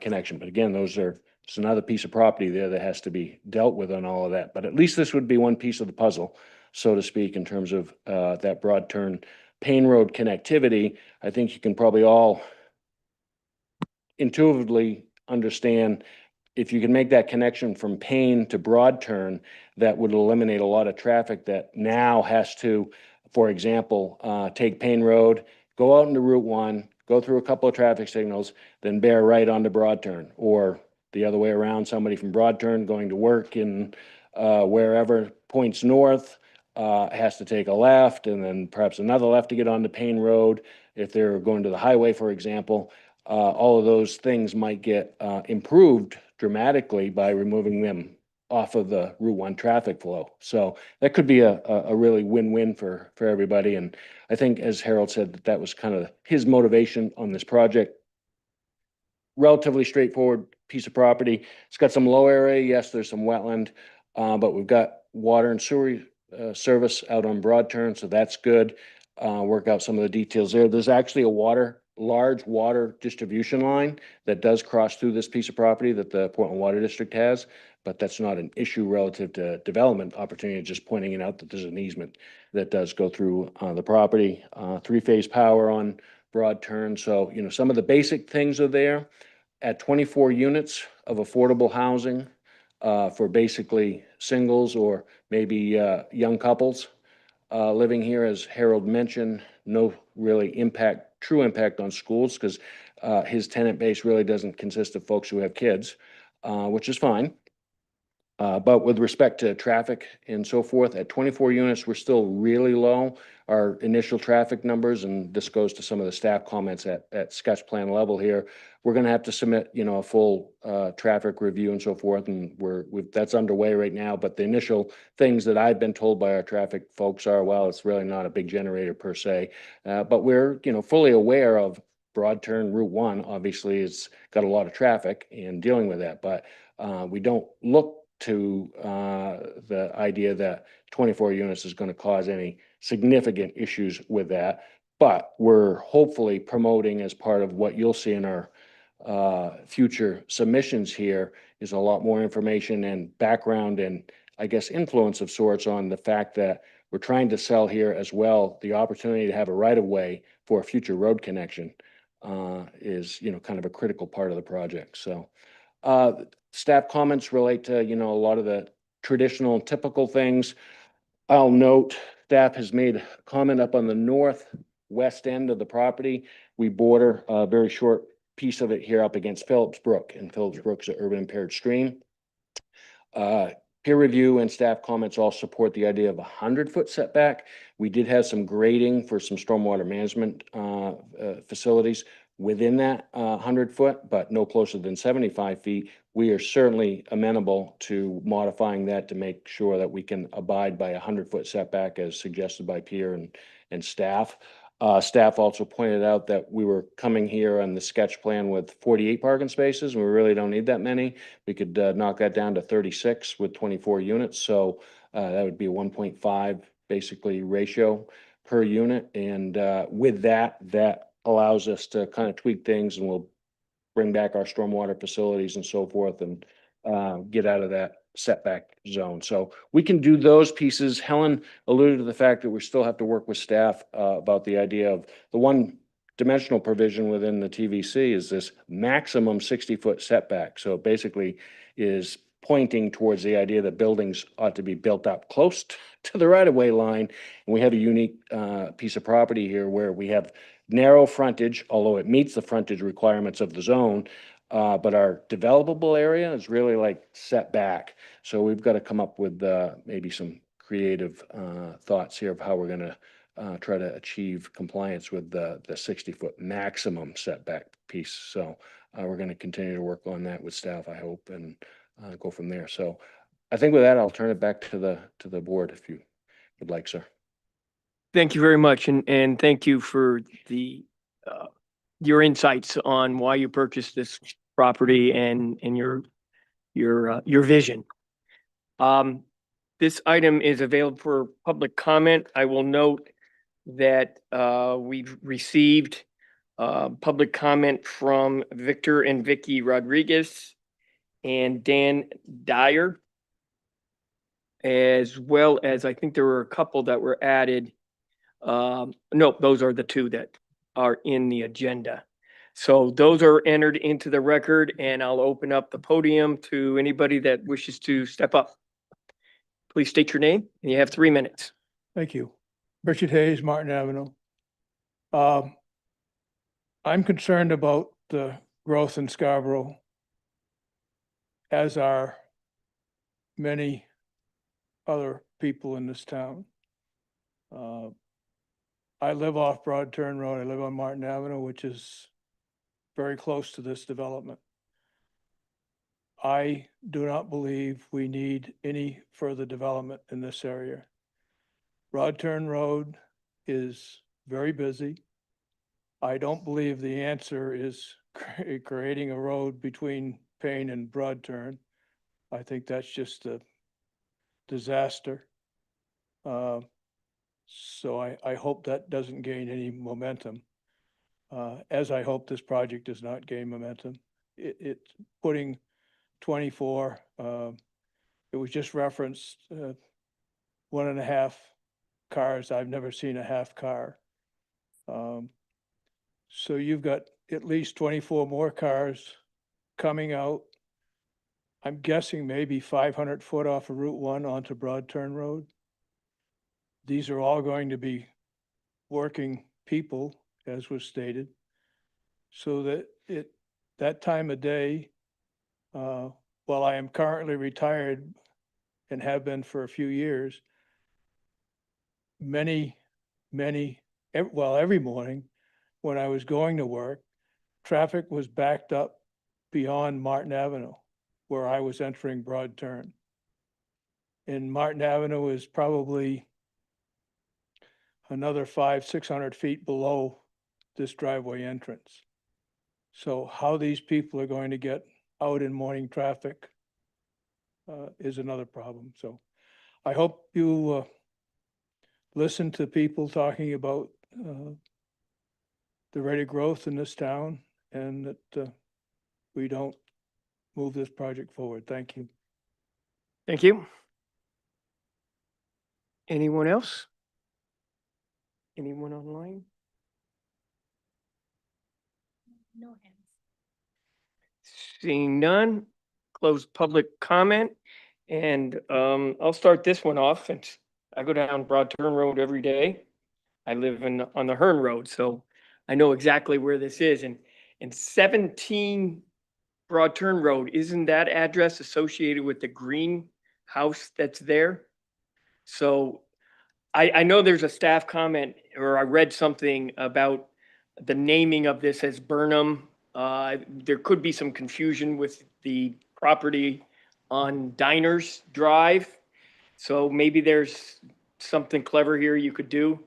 connection. But again, it's another piece of property there that has to be dealt with on all of that. But at least this would be one piece of the puzzle, so to speak, in terms of that Broad Turn Payne Road connectivity. I think you can probably all intuitively understand, if you can make that connection from Payne to Broad Turn, that would eliminate a lot of traffic that now has to, for example, take Payne Road, go out into Route 1, go through a couple of traffic signals, then bear right onto Broad Turn, or the other way around, somebody from Broad Turn going to work in wherever points north has to take a left, and then perhaps another left to get onto Payne Road. If they're going to the highway, for example, all of those things might get improved dramatically by removing them off of the Route 1 traffic flow. So that could be a really win-win for everybody. And I think, as Harold said, that was kind of his motivation on this project. Relatively straightforward piece of property. It's got some low area. Yes, there's some wetland, but we've got water and sewer service out on Broad Turn, so that's good. Work out some of the details there. There's actually a large water distribution line that does cross through this piece of property that the Portland Water District has, but that's not an issue relative to development opportunity, just pointing it out that there's an easement that does go through the property. Three-phase power on Broad Turn. So, you know, some of the basic things are there. At 24 units of affordable housing for basically singles or maybe young couples living here, as Harold mentioned, no really true impact on schools, because his tenant base really doesn't consist of folks who have kids, which is fine. But with respect to traffic and so forth, at 24 units, we're still really low. Our initial traffic numbers, and this goes to some of the staff comments at sketch plan level here, we're going to have to submit, you know, a full traffic review and so forth, and that's underway right now. But the initial things that I've been told by our traffic folks are, well, it's really not a big generator per se, but we're, you know, fully aware of Broad Turn Route 1. Obviously, it's got a lot of traffic and dealing with that, but we don't look to the idea that 24 units is going to cause any significant issues with that. But we're hopefully promoting, as part of what you'll see in our future submissions here, is a lot more information and background and, I guess, influence of sorts on the fact that we're trying to sell here as well the opportunity to have a right-of-way for a future road connection is, you know, kind of a critical part of the project. So staff comments relate to, you know, a lot of the traditional and typical things. I'll note staff has made a comment up on the northwest end of the property. We border a very short piece of it here up against Phillips Brook, and Phillips Brook's an urban impaired stream. Peer review and staff comments all support the idea of a 100-foot setback. We did have some grading for some stormwater management facilities. within that 100 foot, but no closer than 75 feet, we are certainly amenable to modifying that to make sure that we can abide by a 100-foot setback as suggested by Pierre and staff. Staff also pointed out that we were coming here on the sketch plan with 48 parking spaces, and we really don't need that many. We could knock that down to 36 with 24 units, so that would be a 1.5 basically ratio per unit. And with that, that allows us to kind of tweak things, and we'll bring back our stormwater facilities and so forth and get out of that setback zone. So we can do those pieces. Helen alluded to the fact that we still have to work with staff about the idea of the one dimensional provision within the TVC is this maximum 60-foot setback. So it basically is pointing towards the idea that buildings ought to be built up close to the right-of-way line. And we have a unique piece of property here where we have narrow frontage, although it meets the frontage requirements of the zone, but our developable area is really like set back. So we've got to come up with maybe some creative thoughts here of how we're going to try to achieve compliance with the 60-foot maximum setback piece. So we're going to continue to work on that with staff, I hope, and go from there. So I think with that, I'll turn it back to the board if you would like, sir. Thank you very much, and thank you for the your insights on why you purchased this property and your vision. This item is available for public comment. I will note that we've received public comment from Victor and Vicky Rodriguez and Dan Dyer, as well as I think there were a couple that were added. No, those are the two that are in the agenda. So those are entered into the record, and I'll open up the podium to anybody that wishes to step up. Please state your name, and you have 3 minutes. Thank you. Richard Hayes, Martin Avenue. I'm concerned about the growth in Scarborough, as are many other people in this town. I live off Broad Turn Road. I live on Martin Avenue, which is very close to this development. I do not believe we need any further development in this area. Broad Turn Road is very busy. I don't believe the answer is creating a road between Payne and Broad Turn. I think that's just a disaster. So I hope that doesn't gain any momentum, as I hope this project does not gain momentum. It's putting 24, it was just referenced 1.5 cars. I've never seen a half car. So you've got at least 24 more cars coming out. I'm guessing maybe 500 foot off of Route 1 onto Broad Turn Road. These are all going to be working people, as was stated, so that that time of day, while I am currently retired and have been for a few years, every morning when I was going to work, traffic was backed up beyond Martin Avenue, where I was entering Broad Turn. And Martin Avenue is probably another 500-600 feet below this driveway entrance. So how these people are going to get out in morning traffic is another problem. So I hope you listen to people talking about the rate of growth in this town, and that we don't move this project forward. Thank you. Thank you. Anyone else? Anyone online? No hands. Seeing none, close public comment. And I'll start this one off, since I go down Broad Turn Road every day. I live on the Hearn Road, so I know exactly where this is. And 17 Broad Turn Road, isn't that address associated with the green house that's there? So I know there's a staff comment, or I read something about the naming of this as Burnham. There could be some confusion with the property on Diners Drive. So maybe there's something clever here you could do.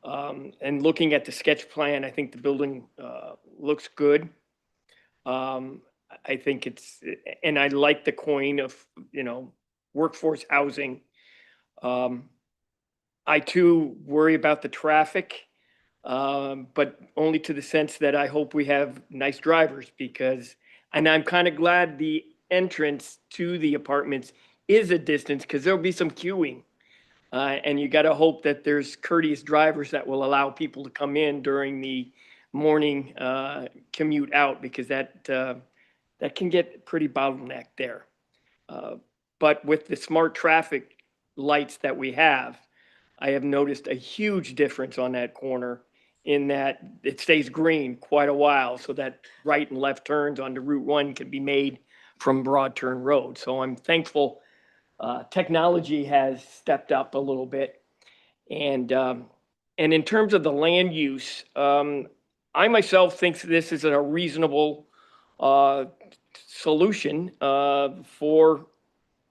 And looking at the sketch plan, I think the building looks good. I think and I like the coin of, workforce housing. I too worry about the traffic, but only to the sense that I hope we have nice drivers and I'm kind of glad the entrance to the apartments is a distance because there'll be some queuing. And you got to hope that there's courteous drivers that will allow people to come in during the morning commute out, because that can get pretty bottlenecked there. But with the smart traffic lights that we have, I have noticed a huge difference on that corner in that it stays green quite a while, so that right and left turns onto Route 1 can be made from Broad Turn Road. So I'm thankful technology has stepped up a little bit. And in terms of the land use, I myself think this is a reasonable solution for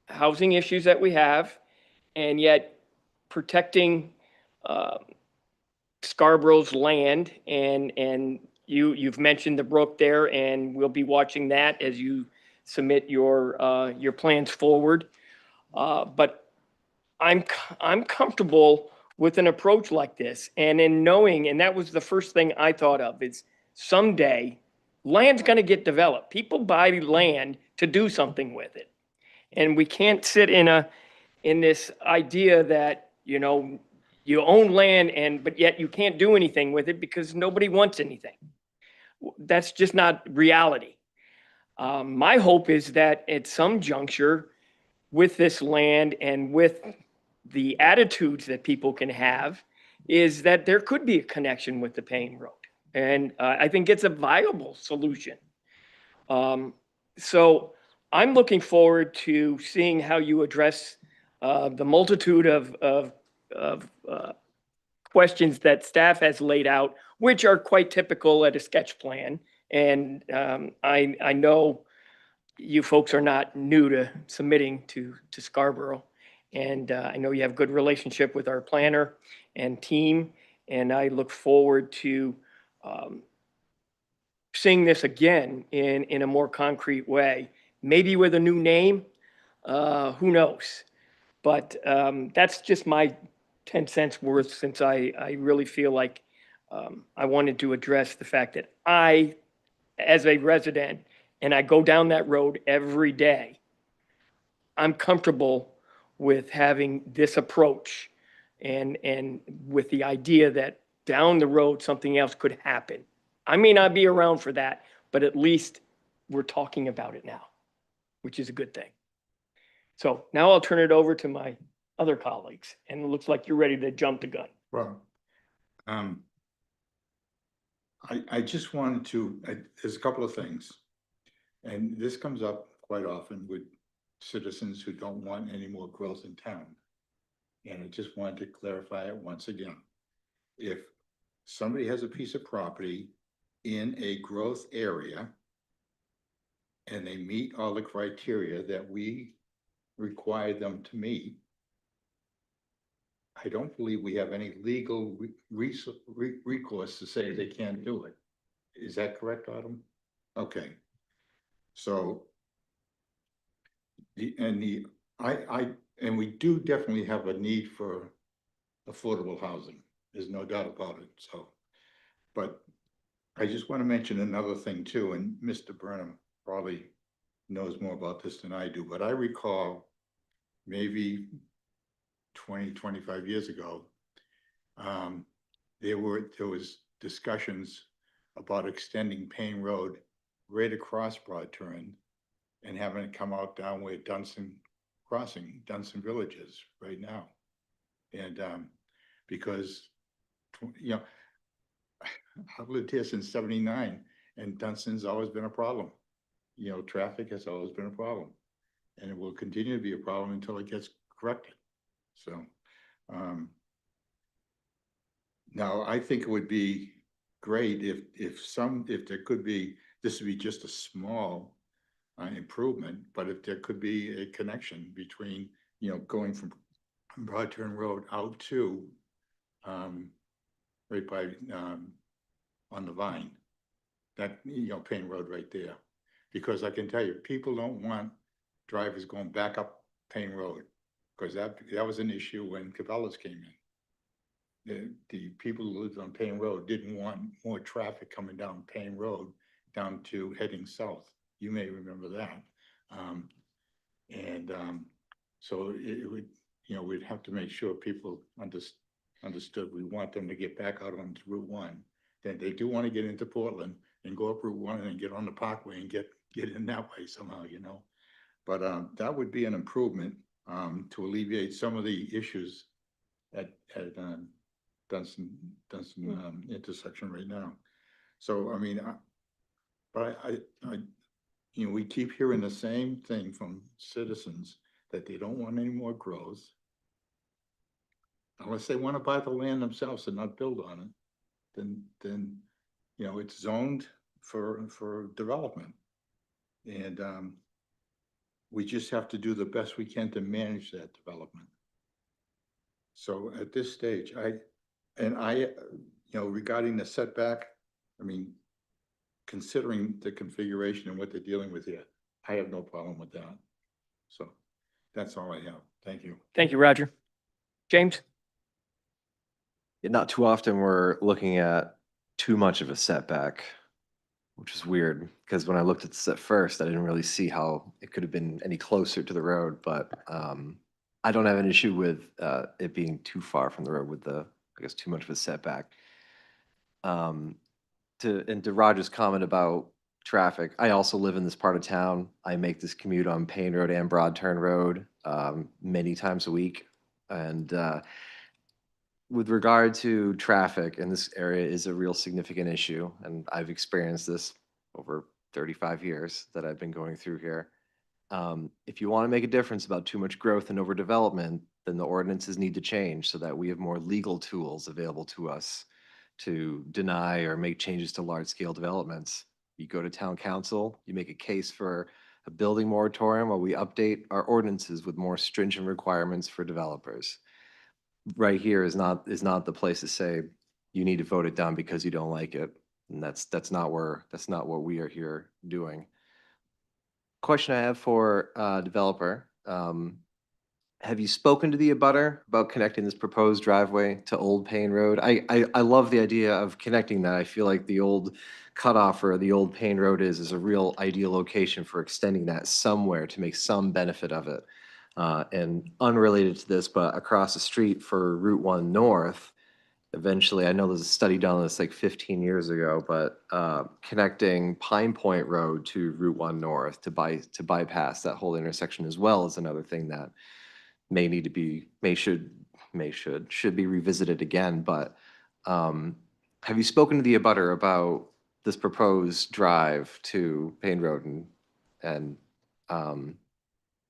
housing issues that we have, and yet protecting Scarborough's land. And you've mentioned the brook there, and we'll be watching that as you submit your plans forward. But I'm comfortable with an approach like this, and in knowing, and that was the first thing I thought of, is someday land's going to get developed. People buy land to do something with it, and we can't sit in this idea that you own land but yet you can't do anything with it because nobody wants anything. That's just not reality. My hope is that at some juncture with this land and with the attitudes that people can have, is that there could be a connection with the Payne Road. And I think it's a viable solution. So I'm looking forward to seeing how you address the multitude of questions that staff has laid out, which are quite typical at a sketch plan. And I know you folks are not new to submitting to Scarborough. And I know you have a good relationship with our planner and team. And I look forward to seeing this again in a more concrete way, maybe with a new name, who knows? But that's just my 10 cents worth, since I really feel like I wanted to address the fact that I, as a resident, and I go down that road every day, I'm comfortable with having this approach and with the idea that down the road something else could happen. I may not be around for that, but at least we're talking about it now, which is a good thing. So now I'll turn it over to my other colleagues, and it looks like you're ready to jump the gun. Well, I just wanted to, there's a couple of things. And this comes up quite often with citizens who don't want any more growth in town. And I just wanted to clarify it once again. If somebody has a piece of property in a growth area and they meet all the criteria that we require them to meet, I don't believe we have any legal recourse to say they can't do it. Is that correct, Autumn? Okay. So and we do definitely have a need for affordable housing. There's no doubt about it. So, but I just want to mention another thing too, and Mr. Burnham probably knows more about this than I do, but I recall maybe 20, 25 years ago, there was discussions about extending Payne Road right across Broad Turn and having it come out down where Dunstan Village is right now. And because, I've lived here since '79, and Dunstan's always been a problem. Traffic has always been a problem, and it will continue to be a problem until it gets corrected. So now I think it would be great if there could be, this would be just a small improvement, but if there could be a connection between, going from Broad Turn Road out to, right by, on the Vine, that, Payne Road right there. Because I can tell you, people don't want drivers going back up Payne Road, because that was an issue when Cabela's came in. The people who lived on Payne Road didn't want more traffic coming down Payne Road down to heading south. You may remember that. So it would, we'd have to make sure people understood we want them to get back out onto Route 1. Then they do want to get into Portland and go up Route 1 and get on the Parkway and get in that way somehow, But that would be an improvement to alleviate some of the issues at Dunstan intersection right now. So, I mean, we keep hearing the same thing from citizens, that they don't want any more growth. Unless they want to buy the land themselves and not build on it, then it's zoned for development. And we just have to do the best we can to manage that development. So at this stage, regarding the setback, I mean, considering the configuration and what they're dealing with here, I have no problem with that. So that's all I have. Thank you. Thank you, Roger. James? Not too often we're looking at too much of a setback, which is weird, because when I looked at this at first, I didn't really see how it could have been any closer to the road, but I don't have an issue with it being too far from the road with I guess, too much of a setback. To Roger's comment about traffic, I also live in this part of town. I make this commute on Payne Road and Broad Turn Road many times a week. And with regard to traffic, and this area is a real significant issue, and I've experienced this over 35 years that I've been going through here. If you want to make a difference about too much growth and overdevelopment, then the ordinances need to change so that we have more legal tools available to us to deny or make changes to large-scale developments. You go to town council, you make a case for a building moratorium, while we update our ordinances with more stringent requirements for developers. Right here is not the place to say you need to vote it down because you don't like it, and that's not what we are here doing. Question I have for developer. Have you spoken to the abutter about connecting this proposed driveway to Old Payne Road? I love the idea of connecting that. I feel like the old cutoff or the Old Payne Road is a real ideal location for extending that somewhere to make some benefit of it. And unrelated to this, but across the street for Route 1 North, eventually, I know there's a study done on this like 15 years ago, but connecting Pine Point Road to Route 1 North to bypass that whole intersection as well is another thing that should be revisited again. But have you spoken to the abutter about this proposed drive to Payne Road, and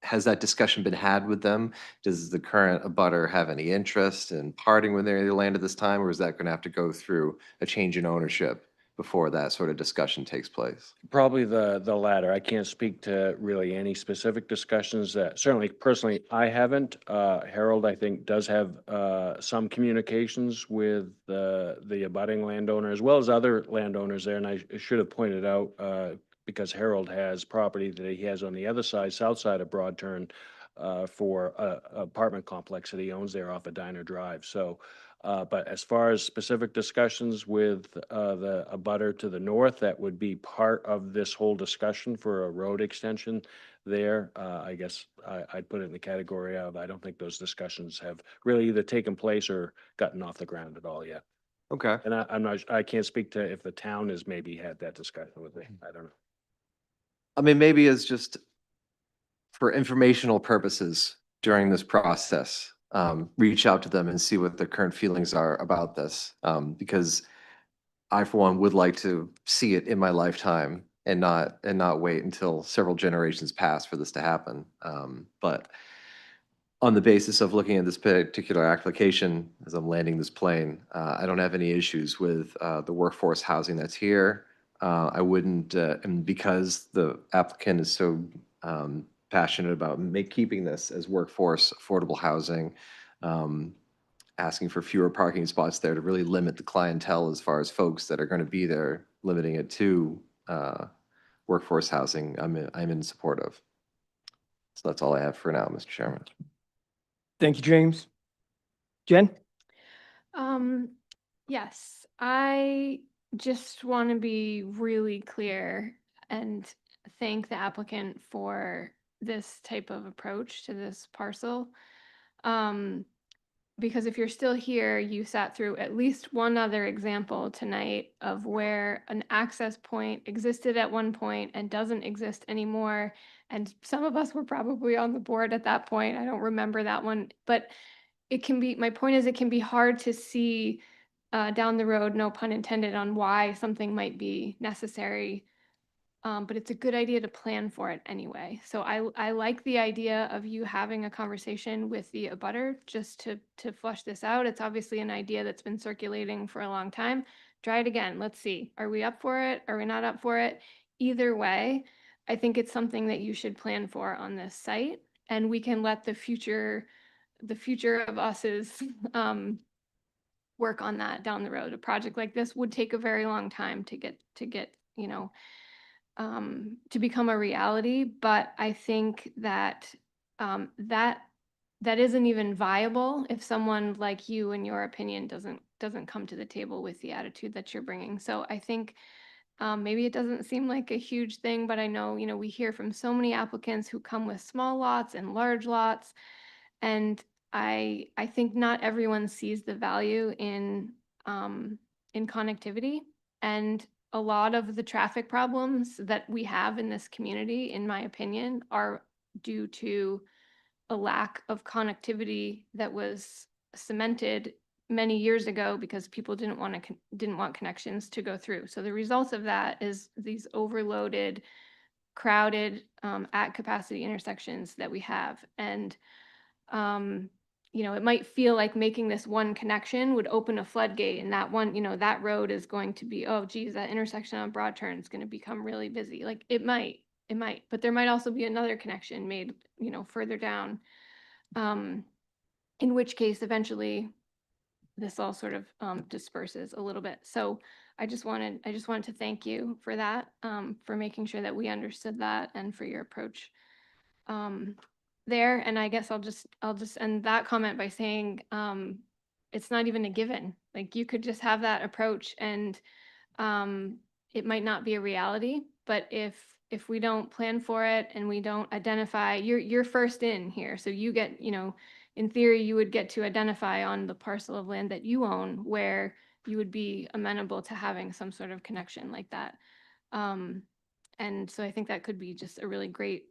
has that discussion been had with them? Does the current abutter have any interest in parting with their land at this time, or is that going to have to go through a change in ownership before that sort of discussion takes place? Probably the latter. I can't speak to really any specific discussions that, certainly personally, I haven't. Harold, I think, does have some communications with the abutting landowner as well as other landowners there. And I should have pointed out, because Harold has property that he has on the other side, south side of Broad Turn, for a apartment complex that he owns there off of Diner Drive. So, but as far as specific discussions with the abutter to the north, that would be part of this whole discussion for a road extension there. I guess I'd put it in the category of, I don't think those discussions have really either taken place or gotten off the ground at all yet. Okay. And I can't speak to if the town has maybe had that discussion with me. I don't know. I mean, maybe it's just for informational purposes during this process, reach out to them and see what their current feelings are about this. Because I, for one, would like to see it in my lifetime and not wait until several generations pass for this to happen. But on the basis of looking at this particular application, as I'm landing this plane, I don't have any issues with the workforce housing that's here. I wouldn't, and because the applicant is so passionate about keeping this as workforce affordable housing, asking for fewer parking spots there to really limit the clientele as far as folks that are going to be there, limiting it to workforce housing, I'm in support of. So that's all I have for now, Mr. Chairman. Thank you, James. Jen? Yes, I just want to be really clear and thank the applicant for this type of approach to this parcel. Because if you're still here, you sat through at least one other example tonight of where an access point existed at one point and doesn't exist anymore. And some of us were probably on the board at that point. I don't remember that one, but it can be, my point is it can be hard to see down the road, no pun intended, on why something might be necessary. But it's a good idea to plan for it anyway. So I like the idea of you having a conversation with the abutter just to flush this out. It's obviously an idea that's been circulating for a long time. Try it again. Let's see. Are we up for it? Are we not up for it? Either way, I think it's something that you should plan for on this site, and we can let the future of us's work on that down the road. A project like this would take a very long time to get to become a reality, but I think that that isn't even viable if someone like you, in your opinion, doesn't come to the table with the attitude that you're bringing. So I think maybe it doesn't seem like a huge thing, but I know, we hear from so many applicants who come with small lots and large lots, and I think not everyone sees the value in connectivity, and a lot of the traffic problems that we have in this community, in my opinion, are due to a lack of connectivity that was cemented many years ago because people didn't want connections to go through. So the result of that is these overloaded, crowded, at capacity intersections that we have. And it might feel like making this one connection would open a floodgate, and that one, that road is going to be, oh geez, that intersection on Broad Turn is going to become really busy. Like it might, but there might also be another connection made, further down. In which case, eventually, this all sort of disperses a little bit. So I just wanted to thank you for that, for making sure that we understood that, and for your approach there. And I guess I'll just end that comment by saying it's not even a given. Like you could just have that approach, and it might not be a reality, but if we don't plan for it and we don't identify, you're first in here, so you get, in theory, you would get to identify on the parcel of land that you own where you would be amenable to having some sort of connection like that. And so I think that could be just a really great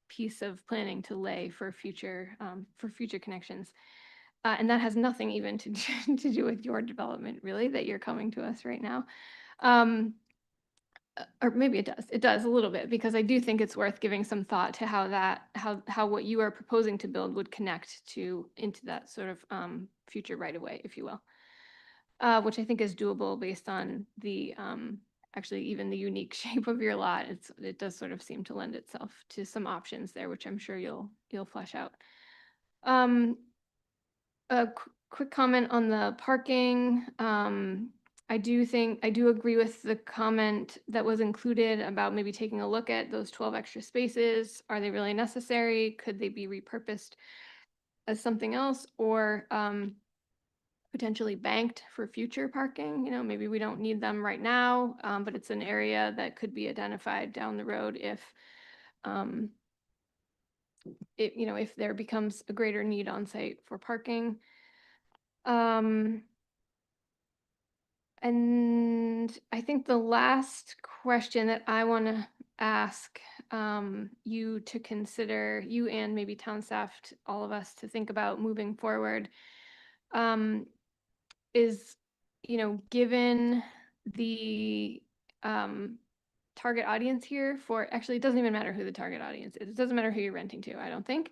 piece of planning to lay for future connections. And that has nothing even to do with your development, really, that you're coming to us right now. Or maybe it does. It does a little bit, because I do think it's worth giving some thought to how what you are proposing to build would connect into that sort of future right of way, if you will, which I think is doable based on the actually even the unique shape of your lot. It does sort of seem to lend itself to some options there, which I'm sure you'll flesh out. A quick comment on the parking. I do agree with the comment that was included about maybe taking a look at those 12 extra spaces. Are they really necessary? Could they be repurposed as something else, or potentially banked for future parking? Maybe we don't need them right now, but it's an area that could be identified down the road if if there becomes a greater need on site for parking. And I think the last question that I want to ask you to consider, you and maybe town staff, all of us, to think about moving forward, is, given the target audience here for, actually, it doesn't even matter who the target audience is. It doesn't matter who you're renting to, I don't think.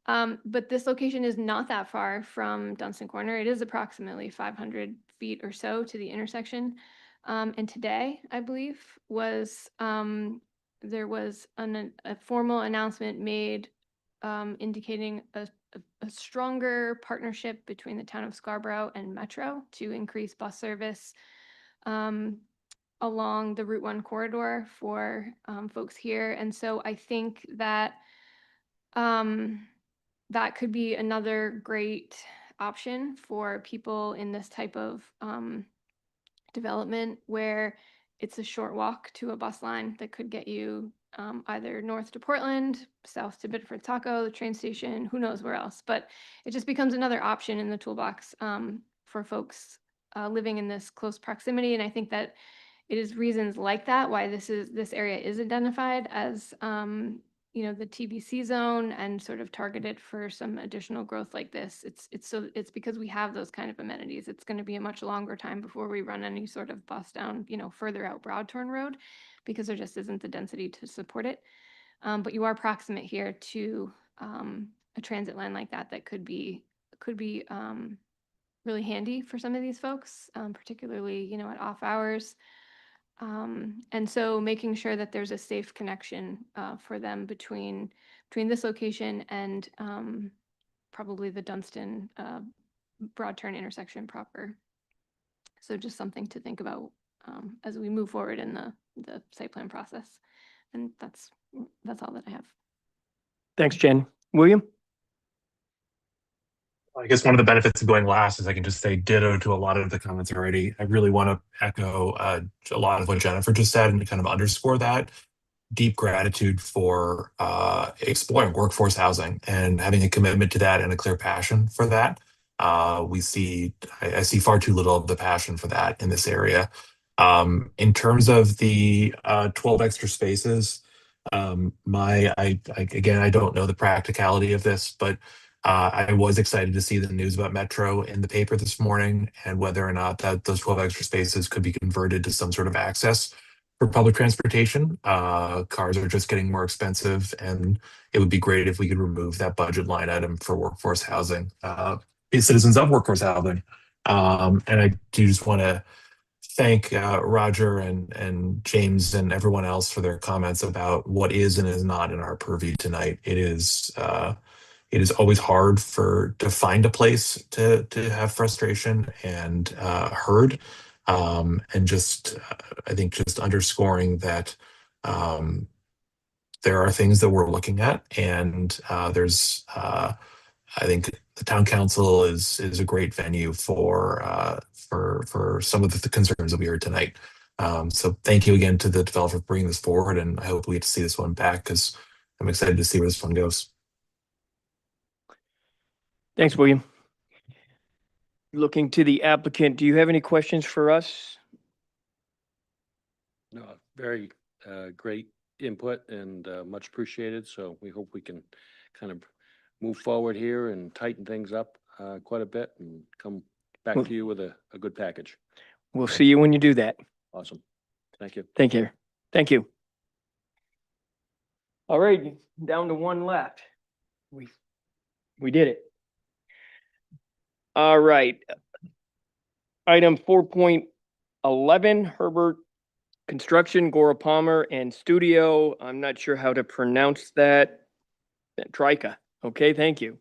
But this location is not that far from Dunstan Corner. It is approximately 500 feet or so to the intersection. And today, I believe, was there was a formal announcement made indicating a stronger partnership between the town of Scarborough and Metro to increase bus service along the Route 1 corridor for folks here. And so I think that that could be another great option for people in this type of development where it's a short walk to a bus line that could get you either north to Portland, south to Biddeford Taco, the train station, who knows where else. But it just becomes another option in the toolbox for folks living in this close proximity. And I think that it is reasons like that why this area is identified as the TBC zone and sort of targeted for some additional growth like this. It's because we have those kind of amenities. It's going to be a much longer time before we run any sort of bus down, further out Broadturn Road, because there just isn't the density to support it. But you are proximate here to a transit line like that could be really handy for some of these folks, particularly at off hours. And so making sure that there's a safe connection for them between this location and probably the Dunstan Broadturn intersection proper. So just something to think about as we move forward in the site plan process. And that's all that I have. Thanks, Jen. William? I guess one of the benefits of going last is I can just say ditto to a lot of the comments already. I really want to echo a lot of what Jennifer just said and to kind of underscore that deep gratitude for exploring workforce housing and having a commitment to that and a clear passion for that. I see far too little of the passion for that in this area. In terms of the 12 extra spaces, again, I don't know the practicality of this, but I was excited to see the news about Metro in the paper this morning and whether or not that those 12 extra spaces could be converted to some sort of access for public transportation. Cars are just getting more expensive, and it would be great if we could remove that budget line item for workforce housing, citizens of workforce housing. And I do just want to thank Roger and James and everyone else for their comments about what is and is not in our purview tonight. It is always hard to find a place to have frustration and heard. And just, I think just underscoring that there are things that we're looking at, and I think the town council is a great venue for some of the concerns that we heard tonight. So thank you again to the developer for bringing this forward, and I hope we get to see this one back because I'm excited to see where this one goes. Thanks, William. Looking to the applicant, do you have any questions for us? No, very great input and much appreciated. So we hope we can kind of move forward here and tighten things up quite a bit and come back to you with a good package. We'll see you when you do that. Awesome. Thank you. Thank you. Thank you. All right, down to one left. We did it. All right. Item 4.11, Herbert Construction, Gora Palmer and Studio. I'm not sure how to pronounce that. Trika. Okay, thank you.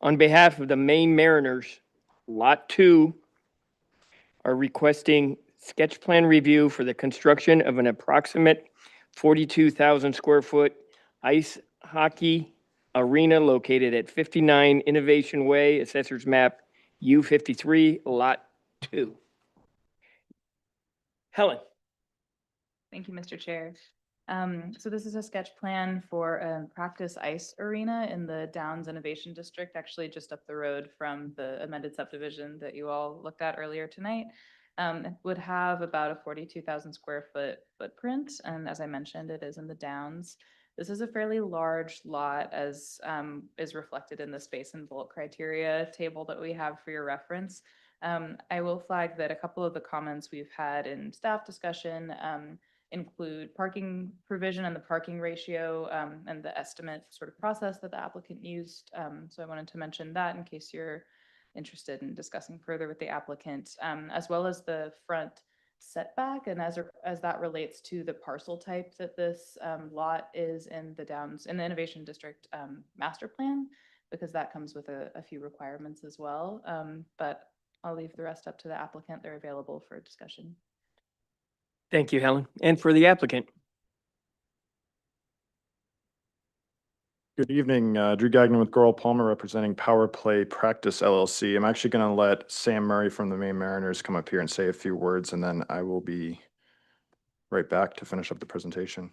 On behalf of the Maine Mariners, Lot 2 are requesting sketch plan review for the construction of an approximate 42,000 square foot ice hockey arena located at 59 Innovation Way, Assessor's Map U53, Lot 2. Helen. Thank you, Mr. Chair. So this is a sketch plan for a practice ice arena in the Downs Innovation District, actually just up the road from the amended subdivision that you all looked at earlier tonight. It would have about a 42,000 square foot footprint. And as I mentioned, it is in the Downs. This is a fairly large lot, as is reflected in the space and bulk criteria table that we have for your reference. I will flag that a couple of the comments we've had in staff discussion include parking provision and the parking ratio, and the estimate sort of process that the applicant used. So I wanted to mention that in case you're interested in discussing further with the applicant, as well as the front setback, and as that relates to the parcel type that this lot is in the Innovation District master plan, because that comes with a few requirements as well. But I'll leave the rest up to the applicant. They're available for discussion. Thank you, Helen. And for the applicant. Good evening, Drew Gagnon with Goral Palmer representing Power Play Practice LLC. I'm actually going to let Sam Murray from the Maine Mariners come up here and say a few words, and then I will be right back to finish up the presentation.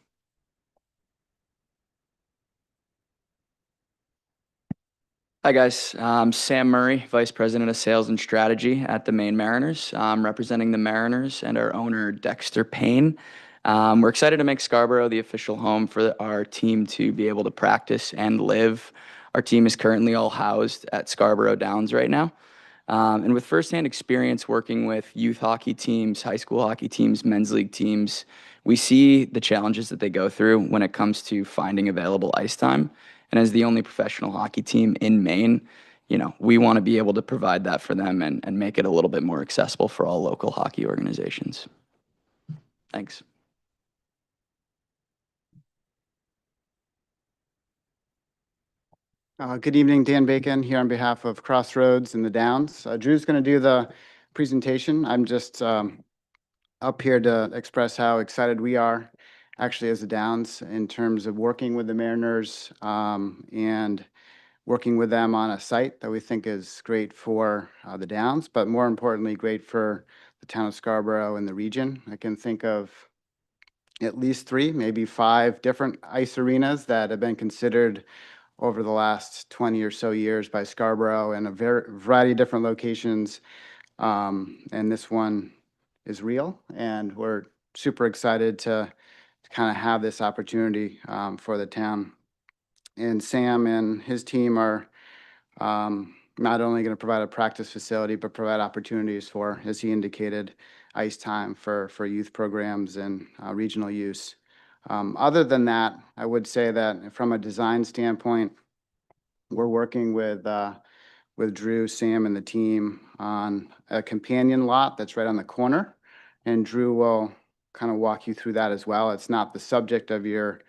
Hi guys, I'm Sam Murray, Vice President of Sales and Strategy at the Maine Mariners. I'm representing the Mariners and our owner Dexter Payne. We're excited to make Scarborough the official home for our team to be able to practice and live. Our team is currently all housed at Scarborough Downs right now. And with firsthand experience working with youth hockey teams, high school hockey teams, men's league teams, we see the challenges that they go through when it comes to finding available ice time. And as the only professional hockey team in Maine, we want to be able to provide that for them and make it a little bit more accessible for all local hockey organizations. Thanks. Good evening, Dan Bacon here on behalf of Crossroads and the Downs. Drew's going to do the presentation. I'm just up here to express how excited we are actually as the Downs in terms of working with the Mariners and working with them on a site that we think is great for the Downs, but more importantly, great for the town of Scarborough and the region. I can think of at least 3, maybe 5 different ice arenas that have been considered over the last 20 or so years by Scarborough in a variety of different locations. And this one is real, and we're super excited to kind of have this opportunity for the town. And Sam and his team are not only going to provide a practice facility, but provide opportunities for, as he indicated, ice time for youth programs and regional use. Other than that, I would say that from a design standpoint, we're working with Drew, Sam, and the team on a companion lot that's right on the corner. And Drew will kind of walk you through that as well. It's not the subject of your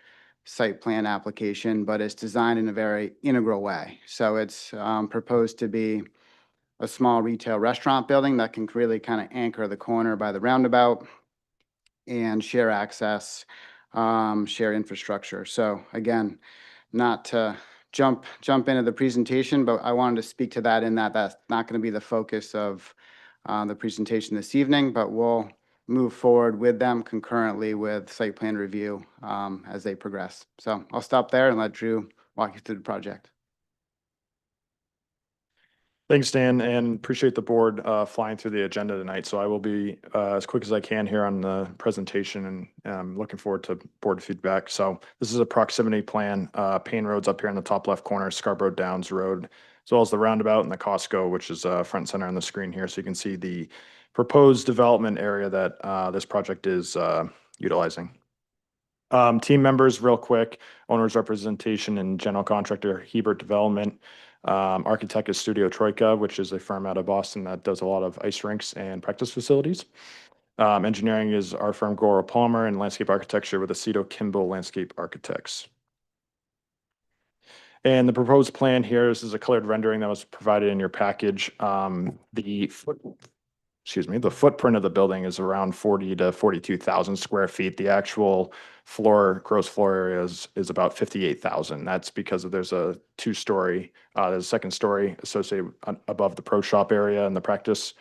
site plan application, but it's designed in a very integral way. So it's proposed to be a small retail restaurant building that can really kind of anchor the corner by the roundabout and share access, share infrastructure. So again, not to jump into the presentation, but I wanted to speak to that in that that's not going to be the focus of the presentation this evening, but we'll move forward with them concurrently with site plan review as they progress. So I'll stop there and let Drew walk you through the project. Thanks, Dan, and appreciate the board flying through the agenda tonight. So I will be as quick as I can here on the presentation, and I'm looking forward to board feedback. So this is a proximity plan. Payne Road's up here in the top left corner, Scarborough Downs Road, as well as the roundabout and the Costco, which is front center on the screen here. So you can see the proposed development area that this project is utilizing. Team members, real quick, owner's representation and general contractor Hebert Development. Architect is Studio Troika, which is a firm out of Boston that does a lot of ice rinks and practice facilities. Engineering is our firm Goral Palmer, and landscape architecture with Aceto Kimball Landscape Architects. And the proposed plan here, this is a colored rendering that was provided in your package. The footprint of the building is around 40 to 42,000 square feet. The actual gross floor area is about 58,000. That's because there's a 2-story, there's a second story associated above the pro shop area and the practice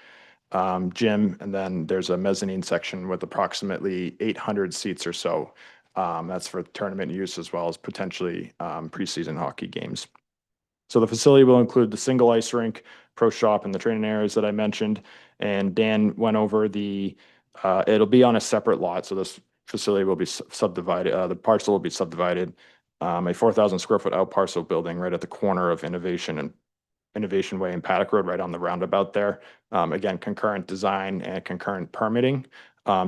gym. And then there's a mezzanine section with approximately 800 seats or so. That's for tournament use as well as potentially preseason hockey games. So the facility will include the single ice rink, pro shop, and the training areas that I mentioned. And Dan went over it'll be on a separate lot. So this facility will be subdivided, the parcel will be subdivided. A 4,000 square foot out parcel building right at the corner of Innovation Way and Paddock Road, right on the roundabout there. Again, concurrent design and concurrent permitting.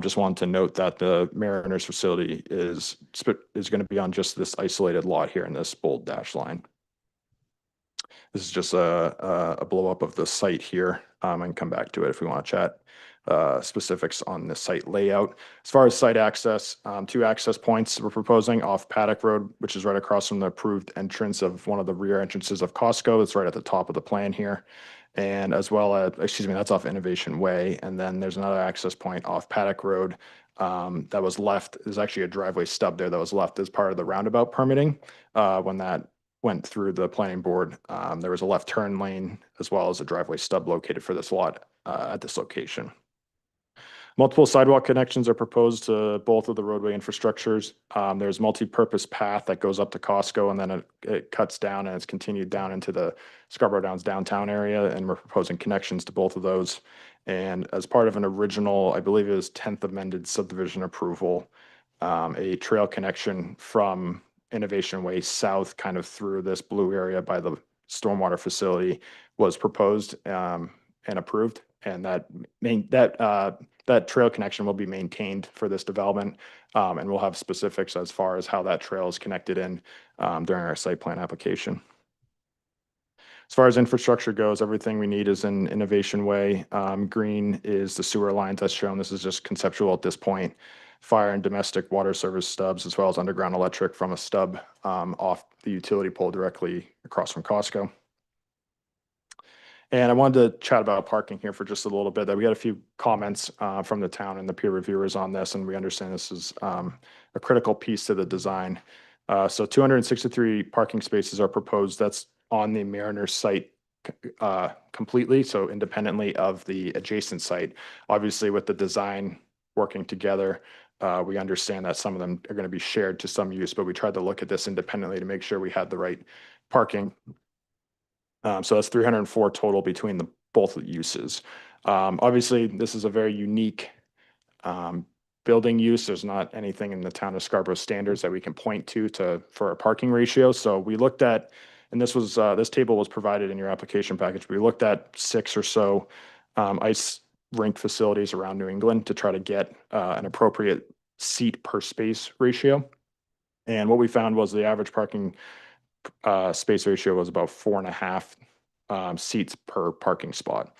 Just wanted to note that the Mariners facility is going to be on just this isolated lot here in this bold dash line. This is just a blow up of the site here. I can come back to it if we want to chat specifics on the site layout. As far as site access, 2 access points we're proposing off Paddock Road, which is right across from the approved entrance of one of the rear entrances of Costco. It's right at the top of the plan here. And as well as, excuse me, that's off Innovation Way. And then there's another access point off Paddock Road that was left. There's actually a driveway stub there that was left as part of the roundabout permitting when that went through the planning board. There was a left turn lane as well as a driveway stub located for this lot at this location. Multiple sidewalk connections are proposed to both of the roadway infrastructures. There's multi-purpose path that goes up to Costco and then it cuts down and it's continued down into the Scarborough Downs downtown area, and we're proposing connections to both of those. And as part of an original, I believe it was 10th amended subdivision approval, a trail connection from Innovation Way south kind of through this blue area by the stormwater facility was proposed and approved. And that trail connection will be maintained for this development. And we'll have specifics as far as how that trail is connected in during our site plan application. As far as infrastructure goes, everything we need is in Innovation Way. Green is the sewer lines that's shown. This is just conceptual at this point. Fire and domestic water service stubs, as well as underground electric from a stub off the utility pole directly across from Costco. And I wanted to chat about parking here for just a little bit. That we had a few comments from the town and the peer reviewers on this, and we understand this is a critical piece to the design. So 263 parking spaces are proposed. That's on the Mariners site completely, so independently of the adjacent site. Obviously, with the design working together, we understand that some of them are going to be shared to some use, but we tried to look at this independently to make sure we had the right parking. So that's 304 total between both uses. Obviously, this is a very unique building use. There's not anything in the town of Scarborough standards that we can point to for a parking ratio. So we looked at, and this table was provided in your application package. We looked at 6 or so ice rink facilities around New England to try to get an appropriate seat per space ratio. And what we found was the average parking space ratio was about 4.5 seats per parking spot.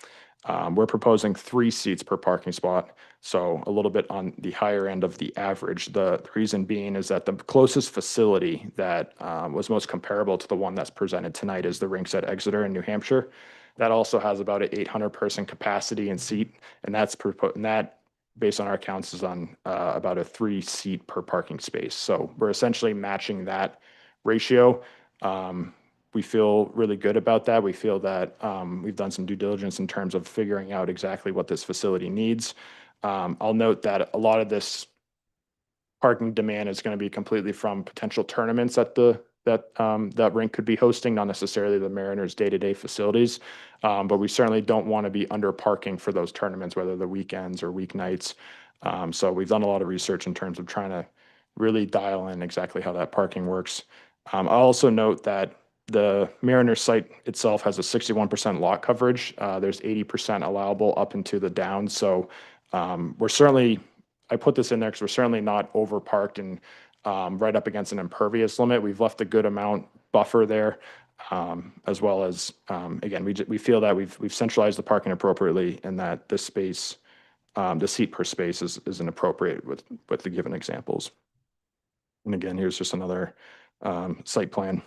We're proposing 3 seats per parking spot, so a little bit on the higher end of the average. The reason being is that the closest facility that was most comparable to the one that's presented tonight is the rinks at Exeter in New Hampshire. That also has about an 800-person capacity and seat, and that's based on our counts is on about a 3 seat per parking space. So we're essentially matching that ratio. We feel really good about that. We feel that we've done some due diligence in terms of figuring out exactly what this facility needs. I'll note that a lot of this parking demand is going to be completely from potential tournaments that that rink could be hosting, not necessarily the Mariners' day-to-day facilities. But we certainly don't want to be under parking for those tournaments, whether the weekends or weeknights. So we've done a lot of research in terms of trying to really dial in exactly how that parking works. I'll also note that the Mariners site itself has a 61% lot coverage. There's 80% allowable up into the downs. So we're certainly, I put this in there because we're certainly not over parked and right up against an impervious limit. We've left a good amount buffer there, as well as, again, we feel that we've centralized the parking appropriately and that the space, the seat per space is inappropriate with the given examples. And again, here's just another site plan.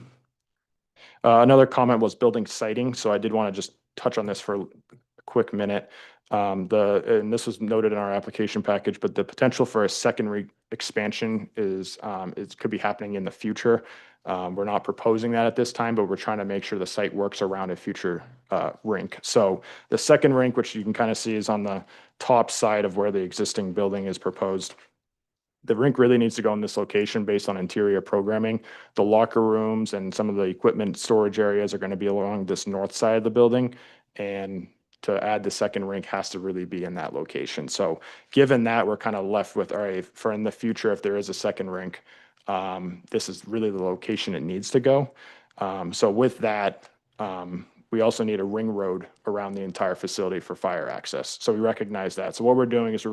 Another comment was building siting. So I did want to just touch on this for a quick minute. And this was noted in our application package, but the potential for a second expansion it could be happening in the future. We're not proposing that at this time, but we're trying to make sure the site works around a future rink. So the second rink, which you can kind of see is on the top side of where the existing building is proposed. The rink really needs to go in this location based on interior programming. The locker rooms and some of the equipment storage areas are going to be along this north side of the building. And to add the second rink has to really be in that location. So given that, we're kind of left with, all right, for in the future, if there is a second rink, this is really the location it needs to go. So with that, we also need a ring road around the entire facility for fire access. So we recognize that. So what we're doing is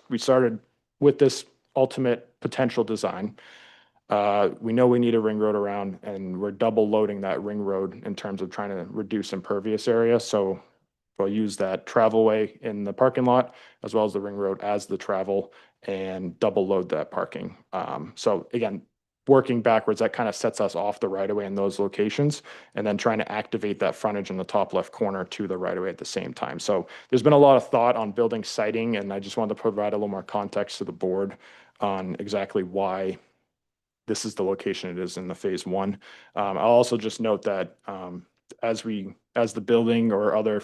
we started with this ultimate potential design. We know we need a ring road around, and we're double loading that ring road in terms of trying to reduce impervious area. So we'll use that travel way in the parking lot as well as the ring road as the travel and double load that parking. So again, working backwards, that kind of sets us off the right of way in those locations, and then trying to activate that frontage in the top left corner to the right of way at the same time. So there's been a lot of thought on building siting, and I just wanted to provide a little more context to the board on exactly why this is the location it is in the phase one. I'll also just note that as the building or other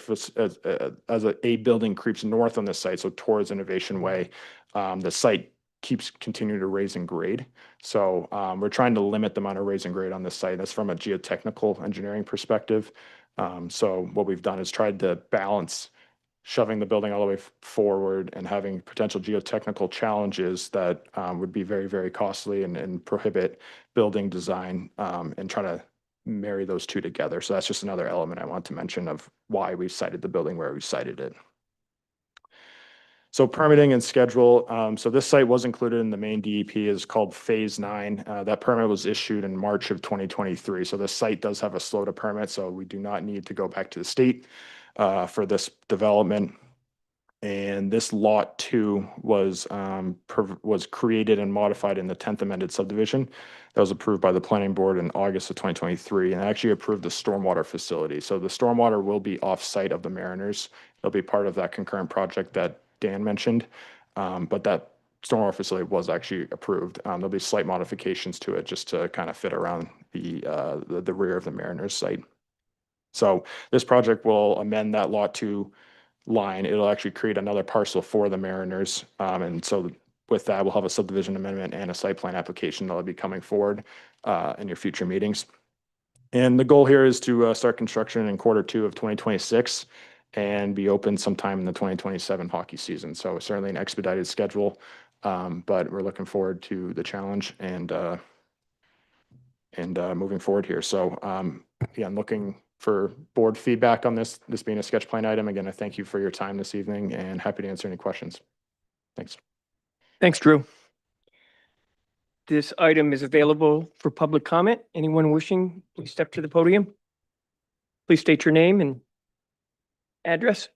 as a building creeps north on this site, so towards Innovation Way, the site keeps continuing to raise in grade. So we're trying to limit the amount of raise and grade on this site. That's from a geotechnical engineering perspective. So what we've done is tried to balance shoving the building all the way forward and having potential geotechnical challenges that would be very, very costly and prohibit building design, and try to marry those two together. So that's just another element I want to mention of why we cited the building where we cited it. So permitting and schedule. So this site was included in the main DEP, is called Phase 9. That permit was issued in March of 2023. So the site does have a SLOTA permit, so we do not need to go back to the state for this development. And this lot 2 was created and modified in the 10th amended subdivision that was approved by the planning board in August of 2023, and actually approved the stormwater facility. So the stormwater will be off-site of the Mariners. It'll be part of that concurrent project that Dan mentioned, but that stormwater facility was actually approved. There'll be slight modifications to it just to kind of fit around the rear of the Mariners site. So this project will amend that lot 2 line. It'll actually create another parcel for the Mariners. And so with that, we'll have a subdivision amendment and a site plan application that'll be coming forward in your future meetings. And the goal here is to start construction in Q2 of 2026 and be open sometime in the 2027 hockey season. So certainly an expedited schedule, but we're looking forward to the challenge and moving forward here. So again, looking for board feedback on this being a sketch plan item. Again, I thank you for your time this evening and happy to answer any questions. Thanks. Thanks, Drew. This item is available for public comment. Anyone wishing, please step to the podium. Please state your name and address.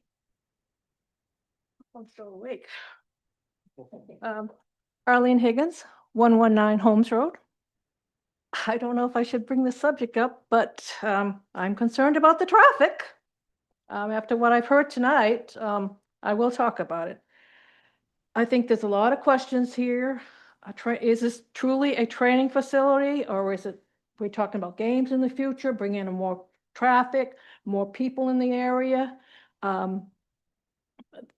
I'm still awake. Arlene Higgins, 119 Holmes Road. I don't know if I should bring this subject up, but I'm concerned about the traffic. After what I've heard tonight, I will talk about it. I think there's a lot of questions here. Is this truly a training facility, or is it, we're talking about games in the future, bringing in more traffic, more people in the area? The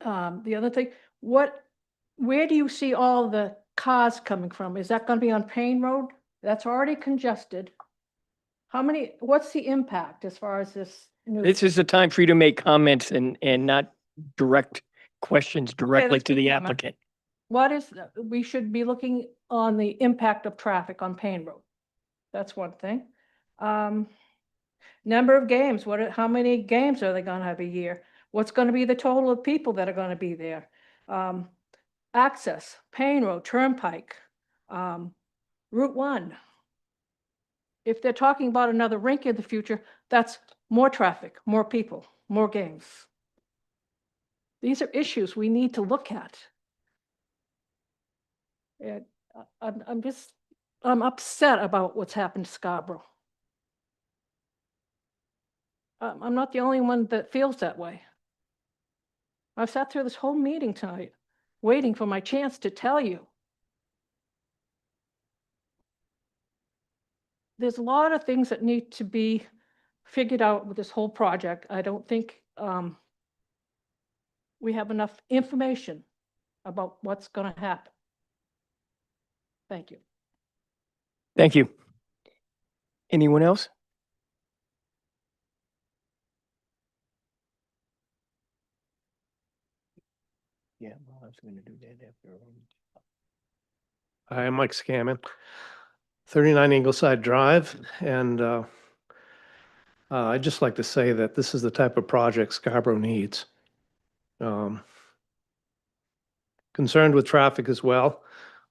other thing, where do you see all the cars coming from? Is that going to be on Payne Road? That's already congested. What's the impact as far as this? This is the time for you to make comments and not direct questions directly to the applicant. We should be looking on the impact of traffic on Payne Road. That's one thing. Number of games, how many games are they gonna have a year? What's gonna be the total of people that are gonna be there? Access, Payne Road, Turnpike, Route 1. If they're talking about another rink in the future, that's more traffic, more people, more games. These are issues we need to look at. And I'm upset about what's happened to Scarborough. I'm not the only one that feels that way. I've sat through this whole meeting tonight, waiting for my chance to tell you. There's a lot of things that need to be figured out with this whole project. I don't think we have enough information about what's going to happen. Thank you. Thank you. Anyone else? Yeah, well, I was going to do that after. Hi, I'm Mike Scammon, 39 Ingleside Drive, and I'd just like to say that this is the type of project Scarborough needs. Concerned with traffic as well,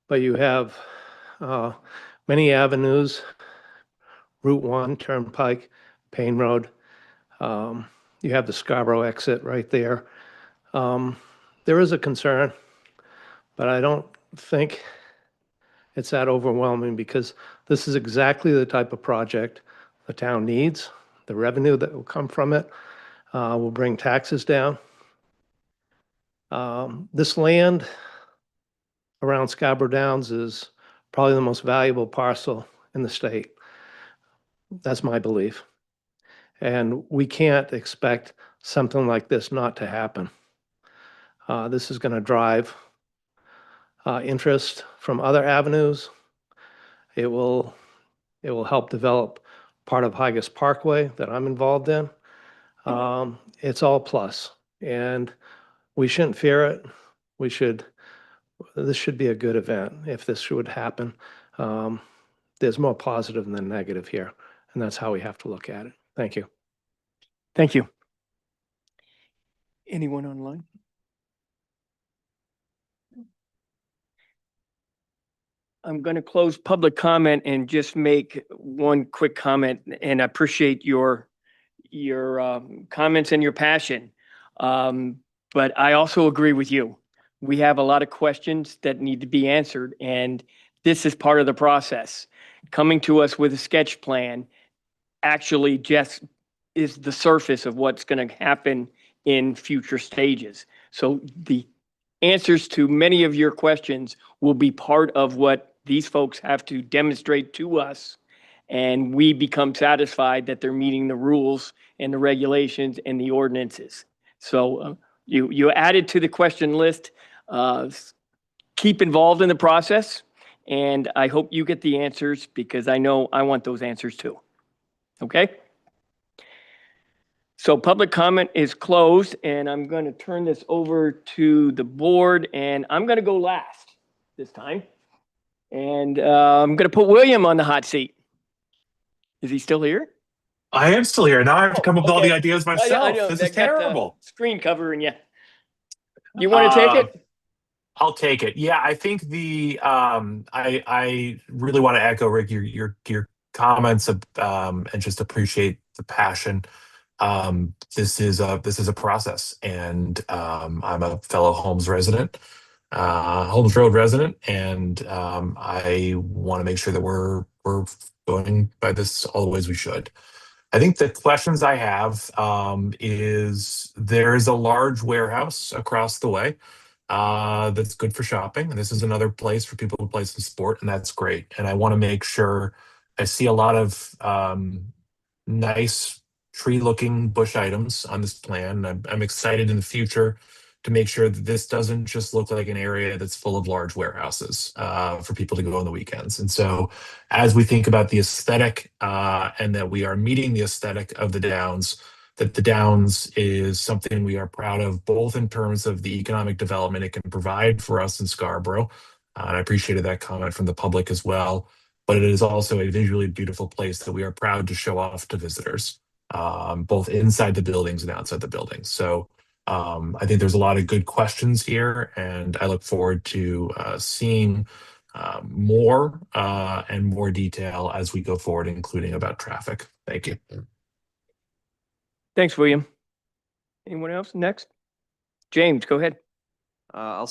but you have many avenues, Route 1, Turnpike, Payne Road. You have the Scarborough exit right there. There is a concern, but I don't think it's that overwhelming because this is exactly the type of project the town needs. The revenue that will come from it will bring taxes down. This land around Scarborough Downs is probably the most valuable parcel in the state. That's my belief. And we can't expect something like this not to happen. This is going to drive interest from other avenues. It will help develop part of Higas Parkway that I'm involved in. It's all plus, and we shouldn't fear it. This should be a good event if this would happen. There's more positive than negative here, and that's how we have to look at it. Thank you. Thank you. Anyone online? I'm going to close public comment and just make one quick comment, and I appreciate your comments and your passion. But I also agree with you. We have a lot of questions that need to be answered, and this is part of the process. Coming to us with a sketch plan actually just is the surface of what's going to happen in future stages. So the answers to many of your questions will be part of what these folks have to demonstrate to us, and we become satisfied that they're meeting the rules and the regulations and the ordinances. So you added to the question list. Keep involved in the process, and I hope you get the answers because I know I want those answers too. Okay? So public comment is closed, and I'm going to turn this over to the board, and I'm going to go last this time. And I'm going to put William on the hot seat. Is he still here? I am still here. Now I have to come up with all the ideas myself. I know, This they is got the terrible. screen covering you. You want to take it? I'll take it. Yeah, I think I really want to echo, Rick, your comments and just appreciate the passion. This is a process, and I'm a fellow Holmes resident, Holmes Road resident, and I want to make sure that we're going by this all the ways we should. I think the questions I have is there is a large warehouse across the way that's good for shopping, and this is another place for people to play some sport, and that's great. And I want to make sure I see a lot of nice tree-looking bush items on this plan. I'm excited in the future to make sure that this doesn't just look like an area that's full of large warehouses for people to go on the weekends. And so as we think about the aesthetic and that we are meeting the aesthetic of the Downs, that the Downs is something we are proud of, both in terms of the economic development it can provide for us in Scarborough. And I appreciated that comment from the public as well. But it is also a visually beautiful place that we are proud to show off to visitors, both inside the buildings and outside the buildings. So I think there's a lot of good questions here, and I look forward to seeing more and more detail as we go forward, including about traffic. Thank you. Thanks, William. Anyone else? Next? James, go ahead. I'll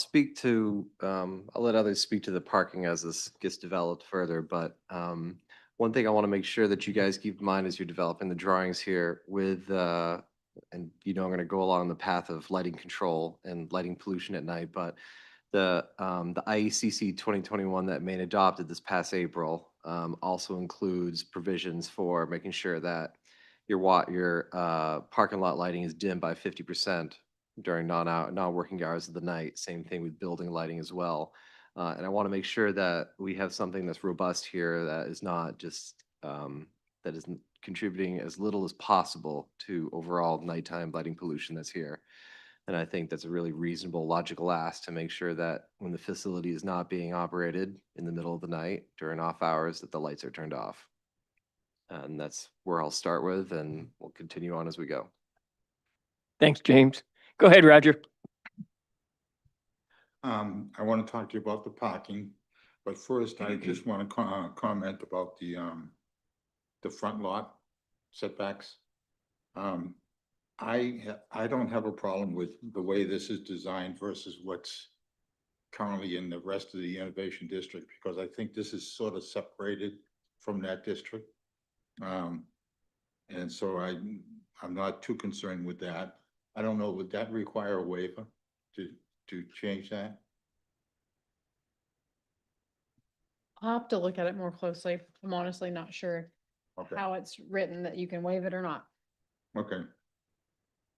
let others speak to the parking as this gets developed further, but one thing I want to make sure that you guys keep in mind as you're developing the drawings here with, and I'm going to go along the path of lighting control and lighting pollution at night, but the IECC 2021 that Maine adopted this past April also includes provisions for making sure that your parking lot lighting is dimmed by 50% during non-working hours of the night. Same thing with building lighting as well. And I want to make sure that we have something that's robust here that is not just, that is contributing as little as possible to overall nighttime lighting pollution that's here. And I think that's a really reasonable, logical ask to make sure that when the facility is not being operated in the middle of the night during off hours, that the lights are turned off. And that's where I'll start with, and we'll continue on as we go. Thanks, James. Go ahead, Roger. I want to talk to you about the parking, but first I just want to comment about the front lot setbacks. I don't have a problem with the way this is designed versus what's currently in the rest of the innovation district, because I think this is sort of separated from that district. And so I'm not too concerned with that. I don't know, would that require a waiver to change that? I'll have to look at it more closely. I'm honestly not sure Okay, how it's written that you can waive it or not. okay.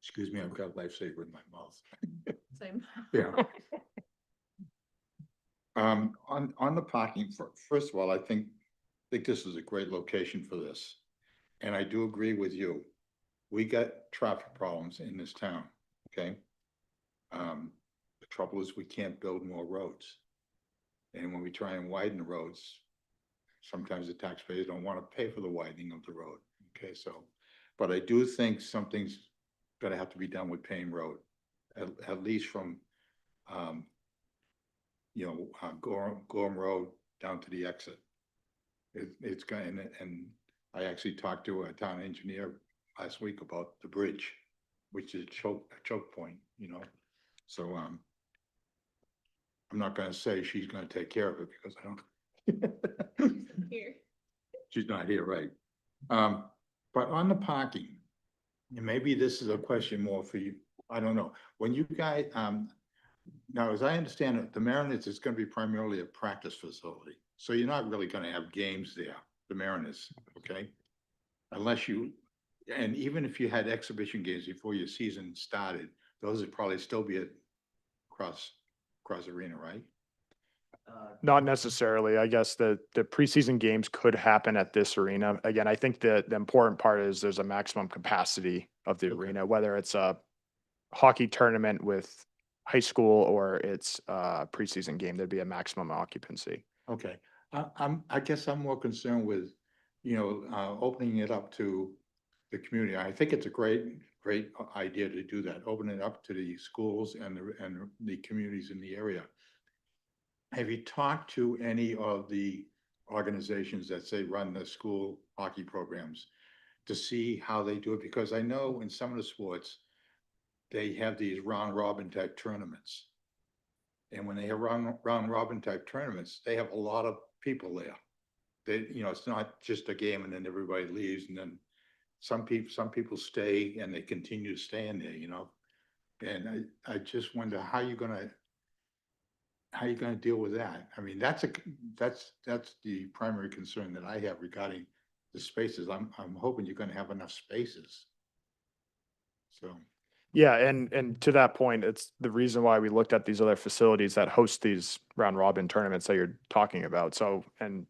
Excuse me, I've got a lifesaver in my mouth. Same. Yeah. On the parking, first of all, I think this is a great location for this. And I do agree with you. We got traffic problems in this town, okay? The trouble is we can't build more roads. And when we try and widen the roads, sometimes the taxpayers don't want to pay for the widening of the road, okay? So, but I do think something's gonna have to be done with Payne Road, at least from, Gorham Road down to the exit. It's going, and I actually talked to a town engineer last week about the bridge, which is a choke point, So, I'm not gonna say she's gonna take care of it because I don't. Here. She's not here, right? But on the parking, and maybe this is a question more for you, I don't know. When you guys, now, as I understand it, the Mariners is gonna be primarily a practice facility. So you're not really gonna have games there, the Mariners, okay? Unless you, and even if you had exhibition games before your season started, those would probably still be at cross arena, right? Not necessarily. I guess the preseason games could happen at this arena. Again, I think the important part is there's a maximum capacity of the arena, whether it's a hockey tournament with high school or it's a preseason game, there'd be a maximum occupancy. Okay, I guess I'm more concerned with, opening it up to the community. I think it's a great idea to do that, open it up to the schools and the communities in the area. Have you talked to any of the organizations that say run the school hockey programs to see how they do it? Because I know in some of the sports, they have these round robin type tournaments. And when they have round robin type tournaments, they have a lot of people there. It's not just a game and then everybody leaves, and then some people stay and they continue to stay in there, And I just wonder how you're gonna deal with that. I mean, that's the primary concern that I have regarding the spaces. I'm hoping you're gonna have enough spaces. So. Yeah, and to that point, it's the reason why we looked at these other facilities that host these round robin tournaments that you're talking about. So, and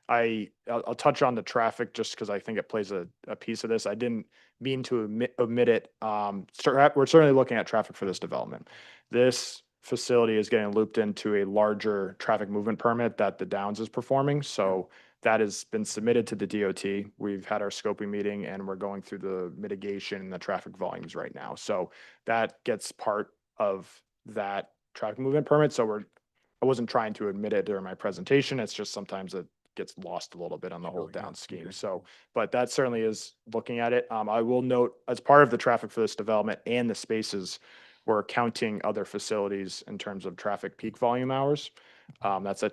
I'll touch on the traffic just because I think it plays a piece of this. I didn't mean to omit it. We're certainly looking at traffic for this development. This facility is getting looped into a larger traffic movement permit that the Downs is performing. So that has been submitted to the DOT. We've had our scoping meeting and we're going through the mitigation and the traffic volumes right now. So that gets part of that traffic movement permit. So I wasn't trying to admit it during my presentation. It's just sometimes it gets lost a little bit on the whole down scheme. Okay. So, but that certainly is looking at it. I will note as part of the traffic for this development and the spaces, we're counting other facilities in terms of traffic peak volume hours. That's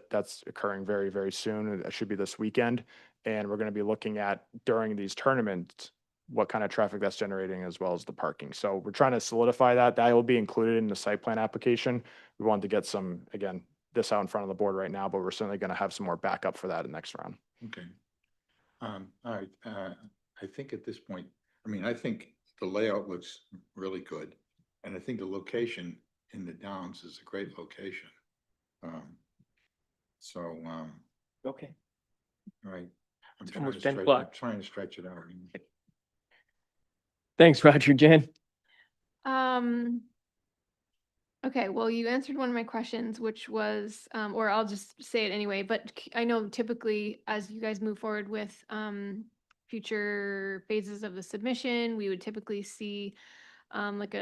occurring very, very soon. It should be this weekend. And we're going to be looking at during these tournaments, what kind of traffic that's generating as well as the parking. So we're trying to solidify that. That will be included in the site plan application. We wanted to get some, again, this out in front of the board right now, but we're certainly going to have some more backup for that in the next round. Okay. All right, I think at this point, I think the layout looks really good. And I think the location in the Downs is a great location. Okay. All right. It's almost 10 o'clock. I'm trying to stretch it out. Thanks, Roger. Jen? Okay, well, you answered one of my questions, which was, or I'll just say it anyway, but I know typically as you guys move forward with future phases of the submission, we would typically see like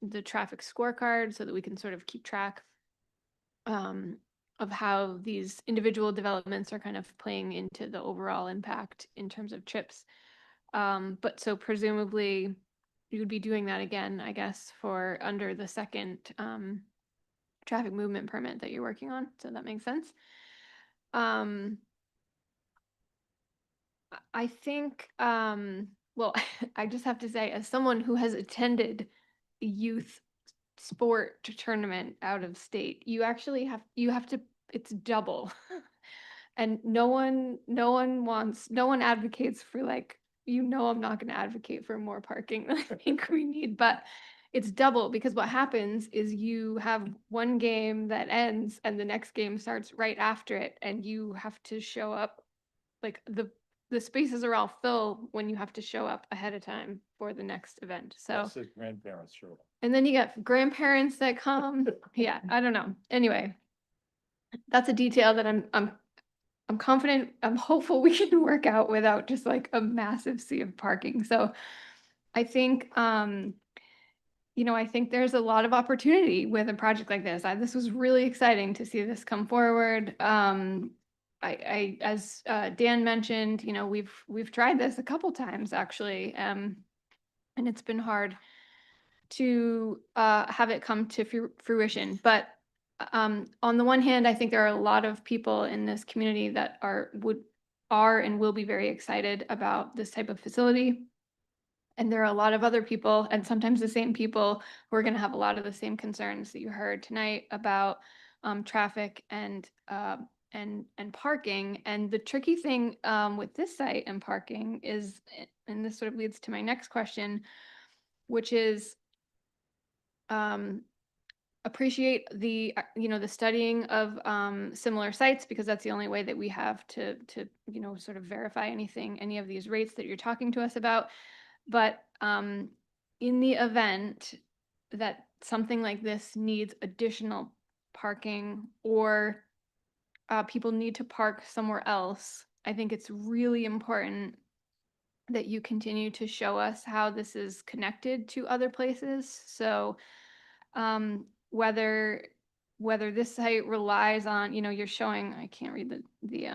the traffic scorecard so that we can sort of keep track of how these individual developments are kind of playing into the overall impact in terms of trips. But so presumably you would be doing that again, I guess, for under the second traffic movement permit that you're working on. So that makes sense. I think, well, I just have to say, as someone who has attended a youth sport tournament out of state, you have to, it's double. And no one advocates for like, I'm not going to advocate for more parking than I think we need, but it's double because what happens is you have one game that ends and the next game starts right after it, and you have to show up, like the spaces are all full when you have to show up ahead of time for the next event. So Plus his grandparents, sure. and then you got grandparents that come. Yeah, I don't know. Anyway, that's a detail that I'm confident, I'm hopeful we can work out without just like a massive sea of parking. So I think I think there's a lot of opportunity with a project like this. This was really exciting to see this come forward. I as Dan mentioned, we've tried this a couple times actually, and it's been hard to have it come to fruition. But on the one hand, I think there are a lot of people in this community that are and will be very excited about this type of facility. And there are a lot of other people, and sometimes the same people, who are going to have a lot of the same concerns that you heard tonight about traffic and parking. And the tricky thing with this site and parking is, and this sort of leads to my next question, which is appreciate the the studying of similar sites, because that's the only way that we have to sort of verify any of these rates that you're talking to us about. But in the event that something like this needs additional parking, or people need to park somewhere else, I think it's really important that you continue to show us how this is connected to other places. So whether this site relies on, you're showing, I can't read the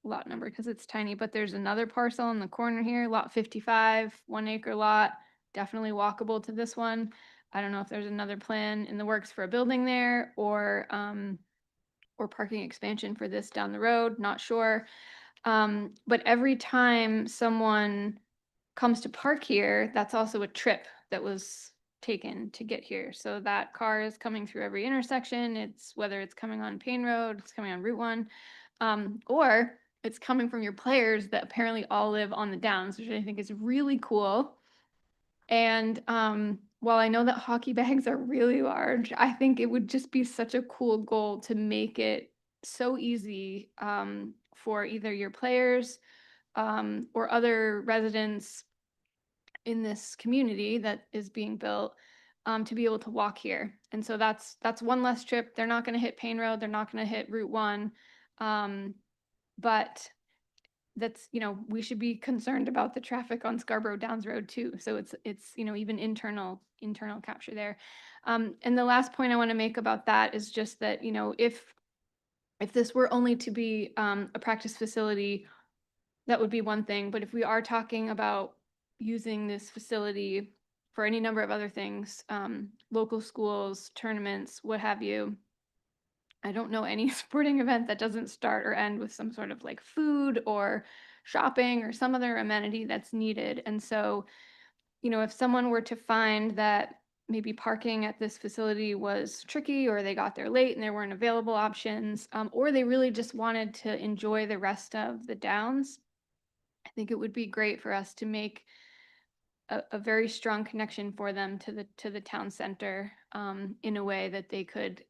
lot number because it's tiny, but there's another parcel in the corner here, lot 55, 1 acre lot, definitely walkable to this one. I don't know if there's another plan in the works for a building there, or parking expansion for this down the road, not sure. But every time someone comes to park here, that's also a trip that was taken to get here. So that car is coming through every intersection. It's whether it's coming on Payne Road, it's coming on Route 1, or it's coming from your players that apparently all live on the Downs, which I think is really cool. And while I know that hockey bags are really large, I think it would just be such a cool goal to make it so easy for either your players or other residents in this community that is being built to be able to walk here. And so that's one less trip. They're not going to hit Payne Road. They're not going to hit Route 1. But that's, we should be concerned about the traffic on Scarborough Downs Road too. So it's even internal capture there. And the last point I want to make about that is just that, if this were only to be a practice facility, that would be one thing. But if we are talking about using this facility for any number of other things, local schools, tournaments, what have you, I don't know any sporting event that doesn't start or end with some sort of like food or shopping or some other amenity that's needed. And so, if someone were to find that maybe parking at this facility was tricky, or they got there late and there weren't available options, or they really just wanted to enjoy the rest of the Downs, I think it would be great for us to make a very strong connection for them to the town center in a way that they could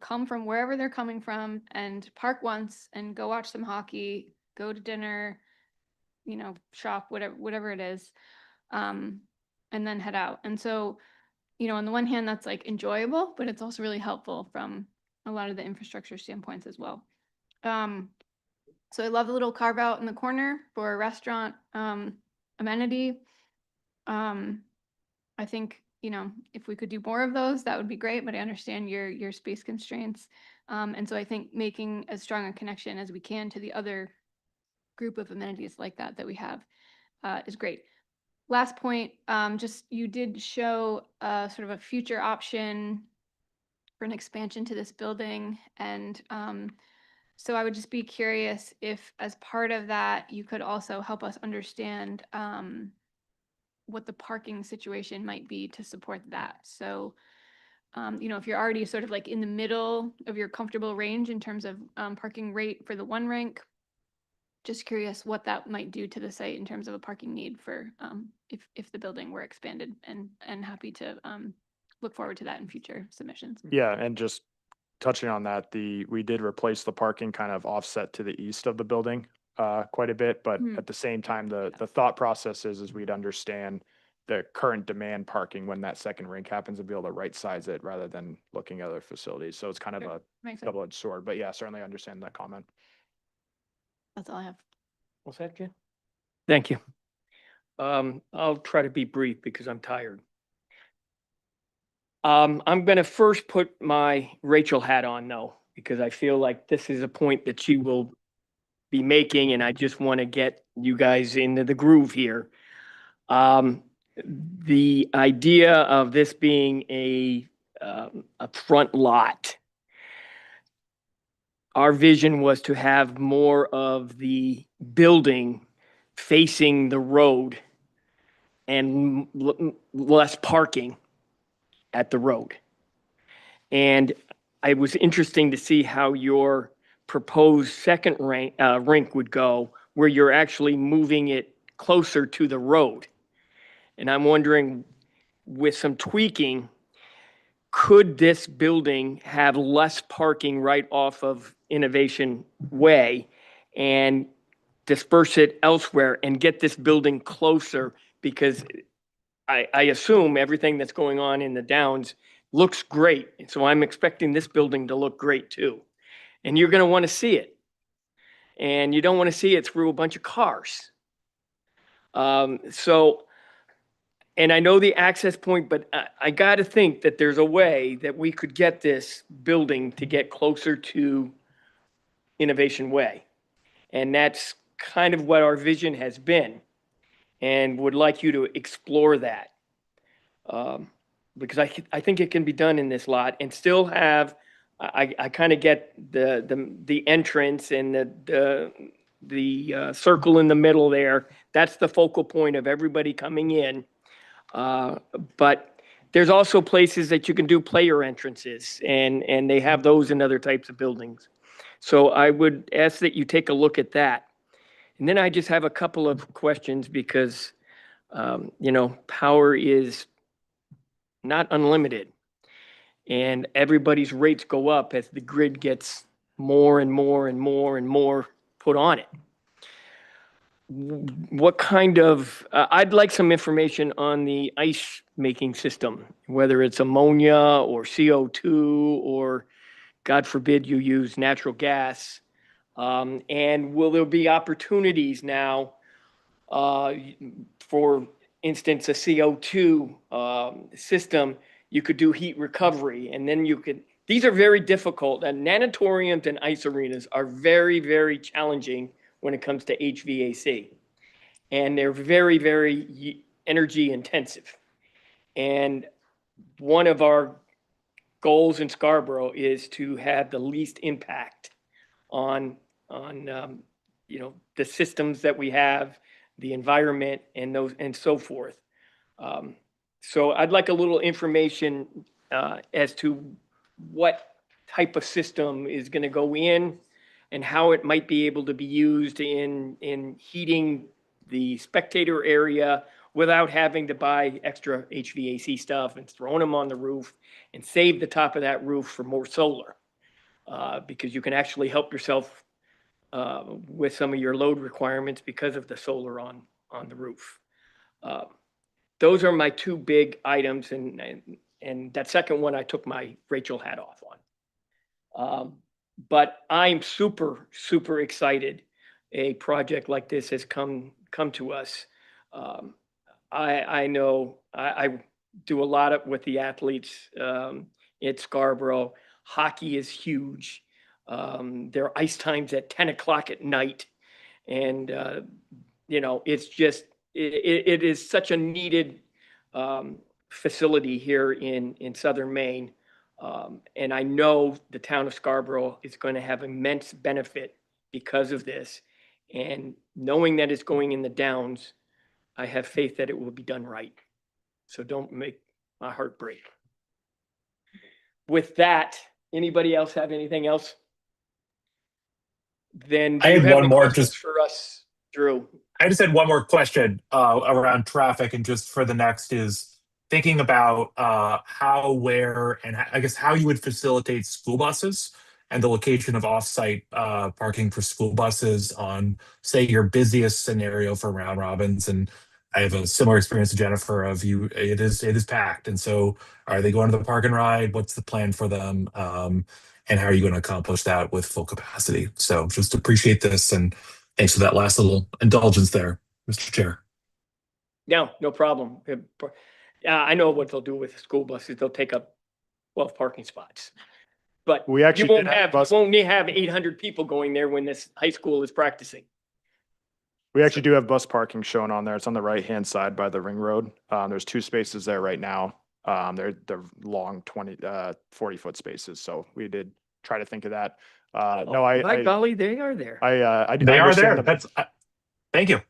come from wherever they're coming from and park once and go watch some hockey, go to dinner, shop, whatever it is, and then head out. And so, on the one hand, that's like enjoyable, but it's also really helpful from a lot of the infrastructure standpoints as well. So I love the little carve out in the corner for a restaurant amenity. I think, you know, if we could do more of those, that would be great, but I understand your space constraints. And so I think making as strong a connection as we can to the other group of amenities like that we have is great. Last point, just you did show sort of a future option for an expansion to this building. And so I would just be curious if, as part of that, you could also help us understand what the parking situation might be to support that. So, you know, if you're already sort of like in the middle of your comfortable range in terms of parking rate for the one rink, just curious what that might do to the site in terms of a parking need for if the building were expanded, and happy to look forward to that in future submissions. Yeah, and just touching on that, we did replace the parking kind of offset to the east of the building quite a bit, but Hmm. at the same time, the thought process is we'd understand the current demand parking when that second rink happens and be able to right size it rather than looking at other facilities. So it's kind of Sure. a Makes sense. double-edged sword, but yeah, certainly understand that comment. That's all I have. What's that, Jim? Thank you. I'll try to be brief because I'm tired. I'm gonna first put my Rachel hat on though, because I feel like this is a point that she will be making, and I just want to get you guys into the groove here. The idea of this being a front lot. Our vision was to have more of the building facing the road and less parking at the road. And it was interesting to see how your proposed second rink would go, where you're actually moving it closer to the road. And I'm wondering, with some tweaking, could this building have less parking right off of Innovation Way and disperse it elsewhere and get this building closer? Because I assume everything that's going on in the Downs looks great. So I'm expecting this building to look great too. And you're going to want to see it. And you don't want to see it through a bunch of cars. And I know the access point, but I got to think that there's a way that we could get this building to get closer to Innovation Way. And that's kind of what our vision has been, and would like you to explore that. Because I think it can be done in this lot and still have, I kind of get the entrance and the circle in the middle there. That's the focal point of everybody coming in. But there's also places that you can do player entrances, and they have those in other types of buildings. So I would ask that you take a look at that. And then I just have a couple of questions because, you know, power is not unlimited. And everybody's rates go up as the grid gets more and more and more and more put on it. What kind of, I'd like some information on the ice making system, whether it's ammonia or CO2 or, God forbid, you use natural gas. And will there be opportunities now, for instance, a CO2 system? You could do heat recovery, and then you could, these are very difficult, and nanatoriums and ice arenas are very, very challenging when it comes to HVAC. And they're very, very energy intensive. And one of our goals in Scarborough is to have the least impact on you know, the systems that we have, the environment, and those and so forth. So I'd like a little information as to what type of system is going to go in and how it might be able to be used in heating the spectator area without having to buy extra HVAC stuff and throwing them on the roof, and save the top of that roof for more solar. Because you can actually help yourself with some of your load requirements because of the solar on the roof. Those are my two big items, and that second one I took my Rachel hat off on. But I'm super, super excited a project like this has come to us. I know I do a lot of with the athletes at Scarborough. Hockey is huge. There are ice times at 10 o'clock at night. And, it's just, it is such a needed facility here in Southern Maine. And I know the town of Scarborough is going to have immense benefit because of this. And knowing that it's going in the Downs, I have faith that it will be done right. So don't make my heart break. With that, anybody else have anything else? Then do I you had have one any more questions just for us, Drew? I just had one more question around traffic, and just for the next is thinking about how, where, and I guess how you would facilitate school buses and the location of off-site parking for school buses on, say, your busiest scenario for round robins. And I have a similar experience to Jennifer of you. It is packed, and so are they going to the park and ride? What's the plan for them? And how are you going to accomplish that with full capacity? So just appreciate this, and thanks for that last little indulgence there, Mr. Chair. No problem. I know what they'll do with the school buses. They'll take up 12 parking spots. But We actually you won't did have have, bus- won't have 800 people going there when this high school is practicing. We actually do have bus parking shown on there. It's on the right-hand side by the ring road. There's 2 spaces there right now. They're long 40-foot spaces. So we did try to think of that. No, By golly, they are there. I They are understand there. That's thank you.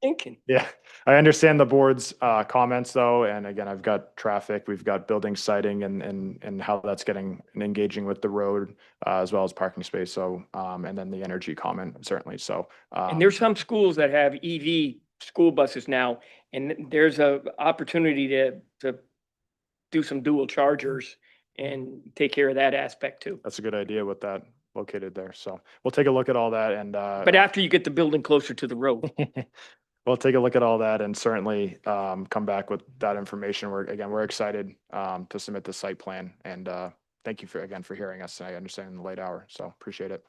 Thinking. Yeah, I understand the board's comments though, and again, I've got traffic, we've got building siting and how that's getting and engaging with the road as well as parking space. So and then the energy comment certainly. So And there's some schools that have EV school buses now, and there's a opportunity to do some dual chargers and take care of that aspect too. that's a good idea with that located there. So we'll take a look at all that and But after you get the building closer to the road. we'll take a look at all that and certainly come back with that information. We're excited to submit the site plan, and thank you again for hearing us. I understand in the late hour, so appreciate it.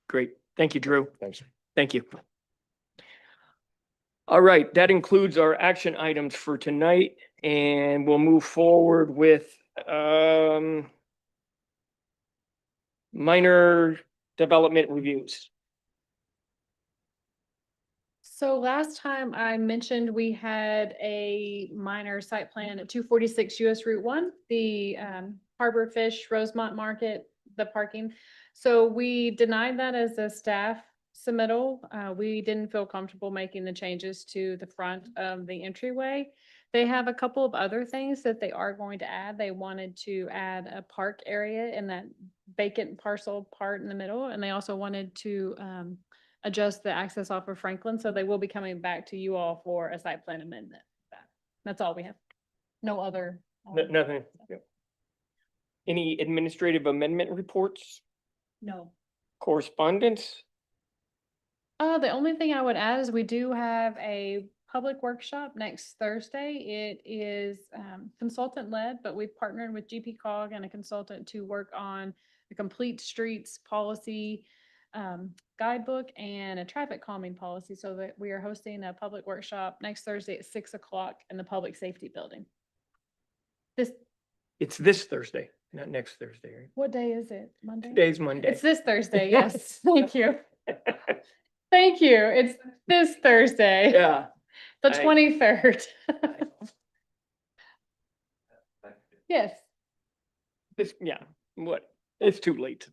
Great. Thank you, Drew. Thanks. Thank you. All right, that includes our action items for tonight, and we'll move forward with minor development reviews. So last time I mentioned we had a minor site plan at 246 US Route 1, the Harbor Fish, Rosemont Market, the parking. So we denied that as a staff submittal. We didn't feel comfortable making the changes to the front of the entryway. They have a couple of other things that they are going to add. They wanted to add a park area in that vacant parcel part in the middle, and they also wanted to adjust the access off of Franklin. So they will be coming back to you all for a site plan amendment. That's all we have. No other. Nothing. Any administrative amendment reports, No. correspondence? The only thing I would add is we do have a public workshop next Thursday. It is consultant led, but we've partnered with GPCOG and a consultant to work on the complete streets policy guidebook and a traffic calming policy, so that we are hosting a public workshop next Thursday at 6 o'clock in the Public Safety Building. It's this Thursday, not next Thursday, right? What day is it? Monday? Today's Monday. It's this Thursday, yes. Thank you. Thank you. It's this Thursday. Yeah. The 23rd. Yes. It's too late to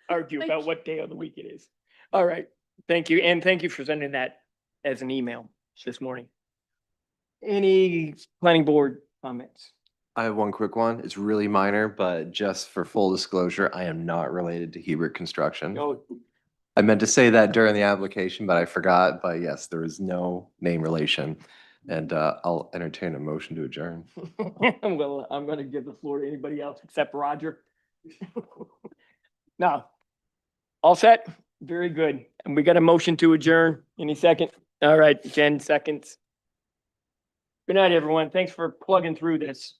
argue about what day of the week it is. All right, thank you. And thank you for sending that as an email this morning. Any planning board comments? I have one quick one. It's really minor, but just for full disclosure, I am not related to Hebert Construction. Oh, I meant to say that during the application, but I forgot. But yes, there is no name relation. And I'll entertain a motion to adjourn. well, I'm going to give the floor to anybody else except Roger. No. All set? Very good. And we got a motion to adjourn. Any second? All right, Jen seconds. Good night, everyone. Thanks for plugging through this.